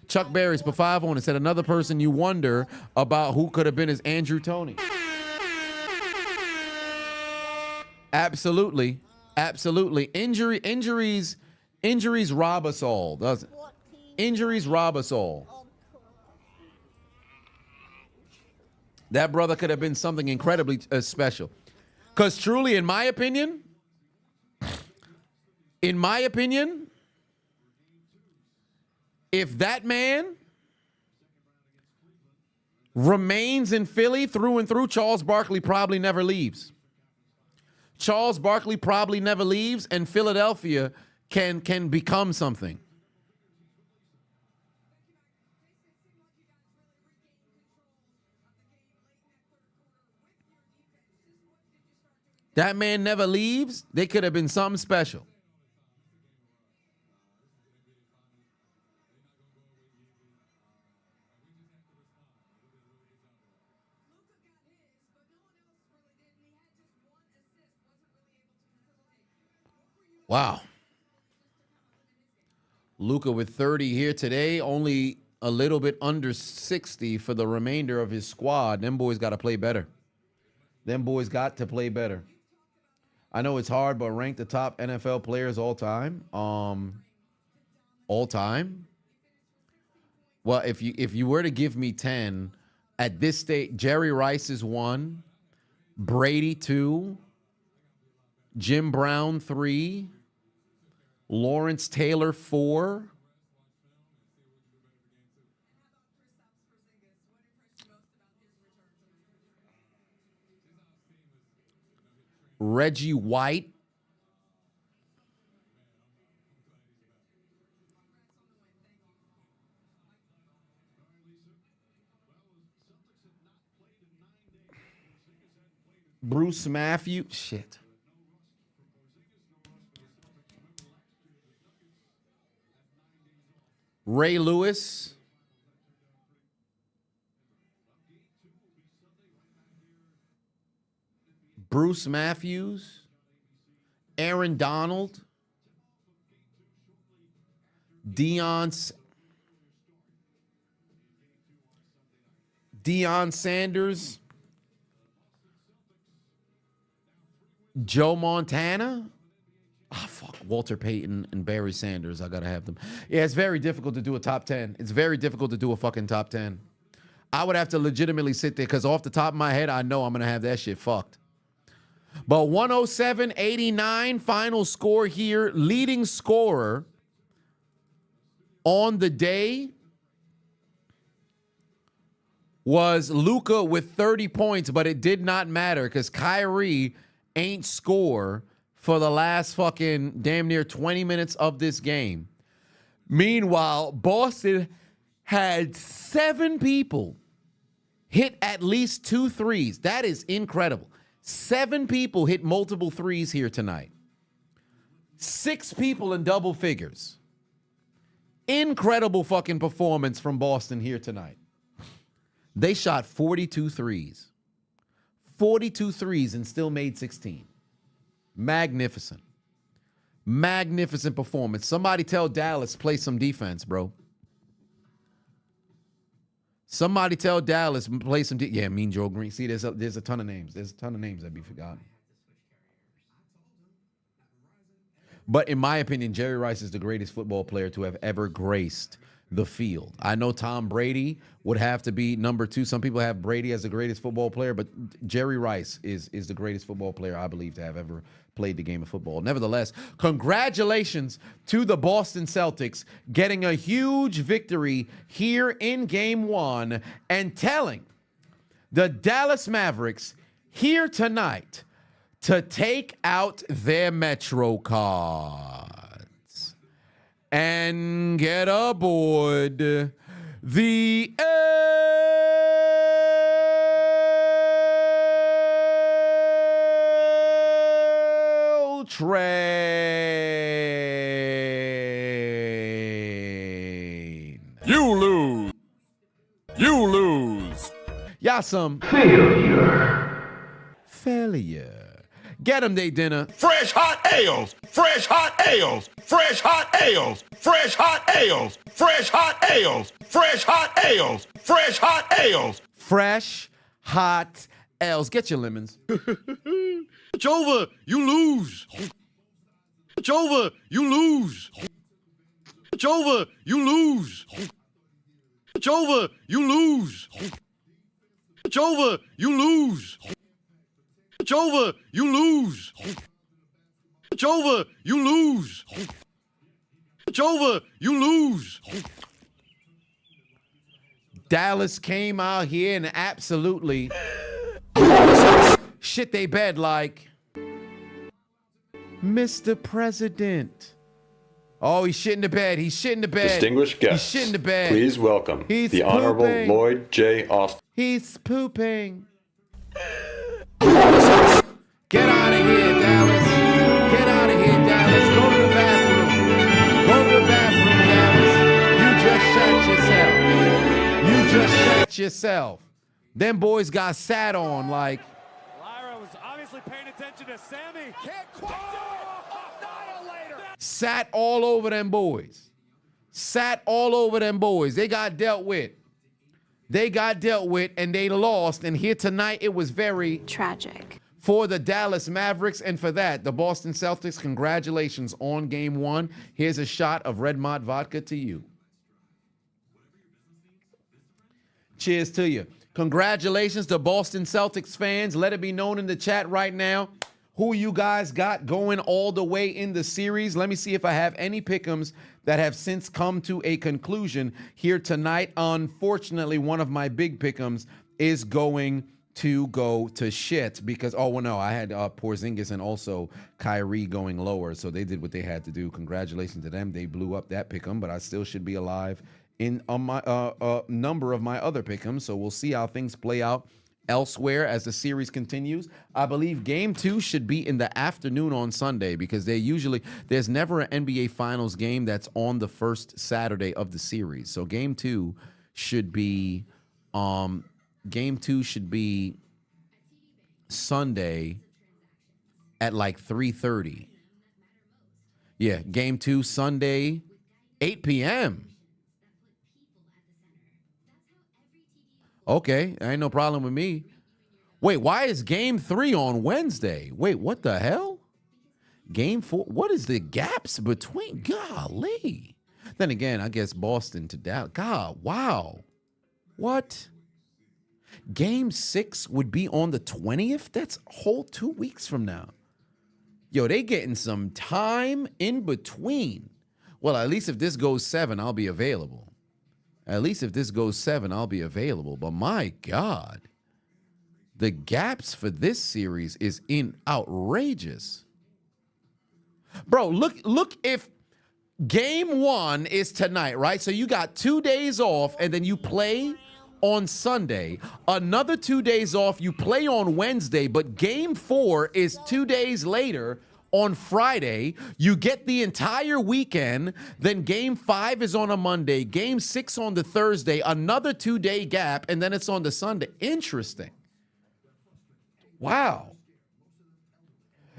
Chuck Berry's put 5 on it. Said another person you wonder about who could have been is Andrew Toney. Absolutely. Absolutely. Injuries rob us all, doesn't it? Injuries rob us all. That brother could have been something incredibly special. Because truly, in my opinion, if that man remains in Philly through and through, Charles Barkley probably never leaves. Charles Barkley probably never leaves, and Philadelphia can become something. That man never leaves. They could have been something special. Wow. Luka with 30 here today, only a little bit under 60 for the remainder of his squad. Them boys got to play better. Them boys got to play better. I know it's hard, but rank the top NFL players all time. All time. Well, if you were to give me 10 at this state, Jerry Rice is 1, Brady 2, Jim Brown 3, Lawrence Taylor 4, Reggie White, Bruce Matthews, shit. Ray Lewis, Bruce Matthews, Aaron Donald, Deion Sanders, Joe Montana. Ah, fuck. Walter Payton and Barry Sanders. I got to have them. Yeah, it's very difficult to do a top 10. It's very difficult to do a fucking top 10. I would have to legitimately sit there because off the top of my head, I know I'm going to have that shit fucked. But 107-89 final score here. Leading scorer on the day was Luka with 30 points, but it did not matter because Kyrie ain't score for the last fucking damn near 20 minutes of this game. Meanwhile, Boston had 7 people hit at least 2 threes. That is incredible. 7 people hit multiple threes here tonight. 6 people in double figures. Incredible fucking performance from Boston here tonight. They shot 42 threes. 42 threes and still made 16. Magnificent. Magnificent performance. Somebody tell Dallas play some defense, bro. Somebody tell Dallas play some yeah, Mean Joe Green. See, there's a ton of names. There's a ton of names that be forgotten. But in my opinion, Jerry Rice is the greatest football player to have ever graced the field. I know Tom Brady would have to be number 2. Some people have Brady as the greatest football player, but Jerry Rice is the greatest football player I believe to have ever played the game of football. Nevertheless, congratulations to the Boston Celtics getting a huge victory here in Game 1 and telling the Dallas Mavericks here tonight to take out their Metro cards and get aboard the L train. You lose. You lose. Y'all some failure. Get them they dinner. Fresh hot ales, fresh hot ales, fresh hot ales, fresh hot ales, fresh hot ales, fresh hot ales, fresh hot ales. Fresh hot ales. Get your lemons. It's over. You lose. It's over. You lose. It's over. You lose. It's over. You lose. It's over. You lose. It's over. You lose. It's over. You lose. It's over. You lose. Dallas came out here and absolutely shit they bed like Mr. President. Oh, he's shitting the bed. He's shitting the bed. Distinguished guests, he's shitting the bed. Please welcome He's the Honorable pooping. Lloyd J. Austin. He's pooping. Get out of here, Dallas. Get out of here, Dallas. Go to the bathroom. Go to the bathroom, Dallas. You just shat yourself. You just shat yourself. Them boys got sat on like. Lyra was obviously paying attention to Sammy. Can't quite do it. Annihilate. Sat all over them boys. Sat all over them boys. They got dealt with. They got dealt with, and they lost. And here tonight, it was very tragic for the Dallas Mavericks. And for that, the Boston Celtics, congratulations on game one. Here's a shot of Red Mott vodka to you. Cheers to you. Congratulations to Boston Celtics fans. Let it be known in the chat right now who you guys got going all the way in the series. Let me see if I have any pick'ems that have since come to a conclusion here tonight. Unfortunately, one of my big pick'ems is going to go to shit because, oh, well, no, I had Porzingis and also Kyrie going lower, so they did what they had to do. Congratulations to them. They blew up that pick'em, but I still should be alive in my number of my other pick'ems, so we'll see how things play out elsewhere as the series continues. I believe game 2 should be in the afternoon on Sunday because there's never an NBA Finals game that's on the first Saturday of the series. So game 2 should be Sunday at like 3:30. Yeah, game 2 Sunday 8 p.m. Okay, ain't no problem with me. Wait, why is game 3 on Wednesday? Wait, what the hell? Game 4, what is the gaps between? Golly. Then again, I guess Boston to Dallas. God, wow. What? Game 6 would be on the 20th? That's a whole 2 weeks from now. Yo, they getting some time in between. Well, at least if this goes 7, I'll be available. At least if this goes 7, I'll be available. But my God, the gaps for this series is outrageous. Bro, look if game 1 is tonight, right? So you got 2 days off and then you play on Sunday. Another 2 days off, you play on Wednesday, but game 4 is 2 days later on Friday. You get the entire weekend. Then game 5 is on a Monday, game 6 on the Thursday, another 2-day gap, and then it's on the Sunday. Interesting. Wow.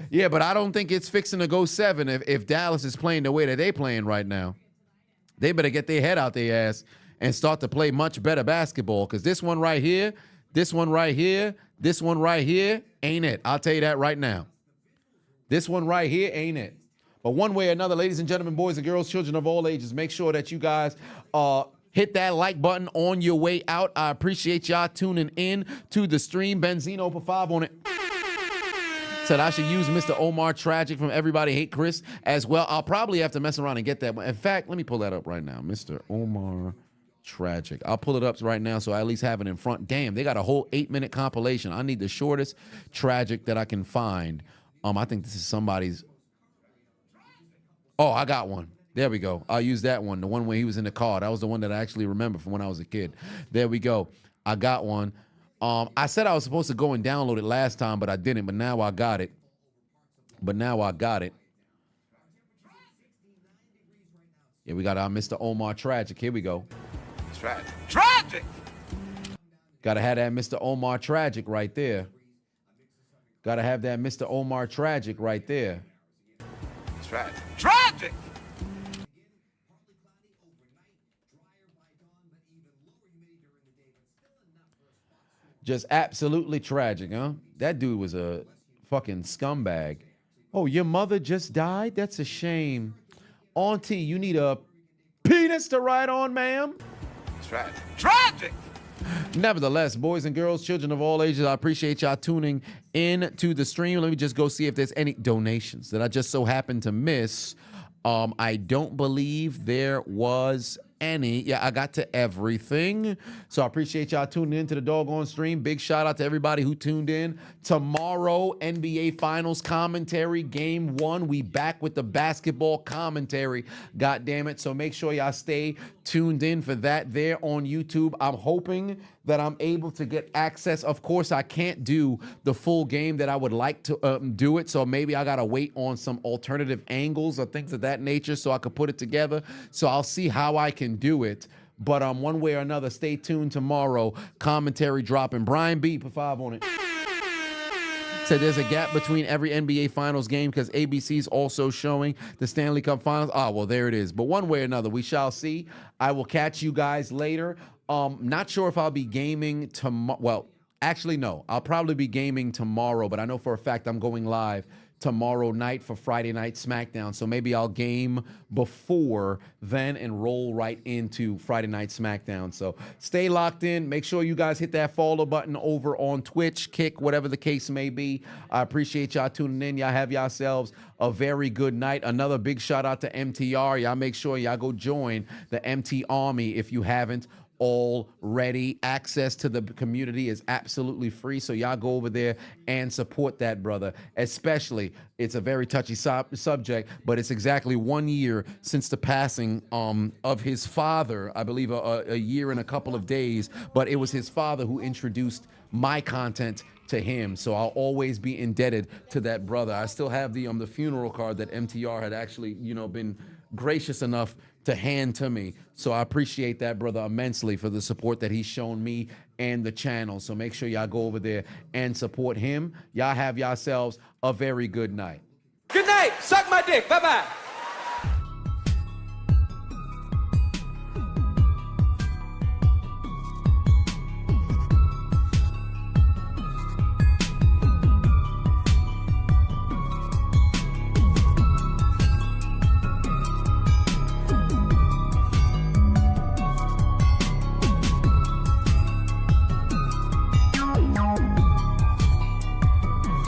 Yeah, but I don't think it's fixing to go 7 if Dallas is playing the way that they're playing right now. They better get their head out their ass and start to play much better basketball, because this one right here, this one right here, this one right here ain't it. I'll tell you that right now. This one right here ain't it. But one way or another, ladies and gentlemen, boys and girls, children of all ages, make sure that you guys hit that like button on your way out. I appreciate y'all tuning in to the stream. Benzino for 5 on it. Said I should use Mr. Omar Tragic from Everybody Hate Chris as well. I'll probably have to mess around and get that one. In fact, let me pull that up right now. Mr. Omar Tragic. I'll pull it up right now so I at least have it in front. Damn, they got a whole 8-minute compilation. I need the shortest Tragic that I can find. I think this is somebody's. Oh, I got one. There we go. I'll use that one. The one where he was in the car. That was the one that I actually remember from when I was a kid. There we go. I got one. I said I was supposed to go and download it last time, but I didn't. But now I got it. Yeah, we got our Mr. Omar Tragic. Here we go. Tragic! Gotta have that Mr. Omar Tragic right there. Gotta have that Mr. Omar Tragic right there. Tragic! Just absolutely tragic, huh? That dude was a fucking scumbag. Oh, your mother just died? That's a shame. Auntie, you need a penis to ride on, ma'am? Tragic! Nevertheless, boys and girls, children of all ages, I appreciate y'all tuning in to the stream. Let me just go see if there's any donations that I just so happened to miss. I don't believe there was any. Yeah, I got to everything. So I appreciate y'all tuning in to the doggone stream. Big shout out to everybody who tuned in. Tomorrow, NBA Finals commentary, game 1. We back with the basketball commentary. God damn it. So make sure y'all stay tuned in for that there on YouTube. I'm hoping that I'm able to get access. Of course, I can't do the full game that I would like to do it. So maybe I got to wait on some alternative angles or things of that nature so I could put it together. So I'll see how I can do it. But one way or another, stay tuned tomorrow. Commentary dropping. Brian B, put 5 on it. Said there's a gap between every NBA Finals game because ABC's also showing the Stanley Cup Finals. Ah, well, there it is. But one way or another, we shall see. I will catch you guys later. Not sure if I'll be gaming tomorrow. Well, actually, no. I'll probably be gaming tomorrow, but I know for a fact I'm going live tomorrow night for Friday Night SmackDown. So maybe I'll game before then and roll right into Friday Night SmackDown. So stay locked in. Make sure you guys hit that follow button over on Twitch, Kick, whatever the case may be. I appreciate y'all tuning in. Y'all have yourselves a very good night. Another big shout out to MTR. Y'all make sure y'all go join the MT Army if you haven't already. Access to the community is absolutely free, so y'all go over there and support that brother. Especially, it's a very touchy subject, but it's exactly 1 year since the passing of his father. I believe a year and a couple of days, but it was his father who introduced my content to him, so I'll always be indebted to that brother. I still have the funeral card that MTR had actually been gracious enough to hand to me. So I appreciate that brother immensely for the support that he's shown me and the channel. So make sure y'all go over there and support him. Y'all have yourselves a very good night. Good night. Suck my dick. Bye-bye.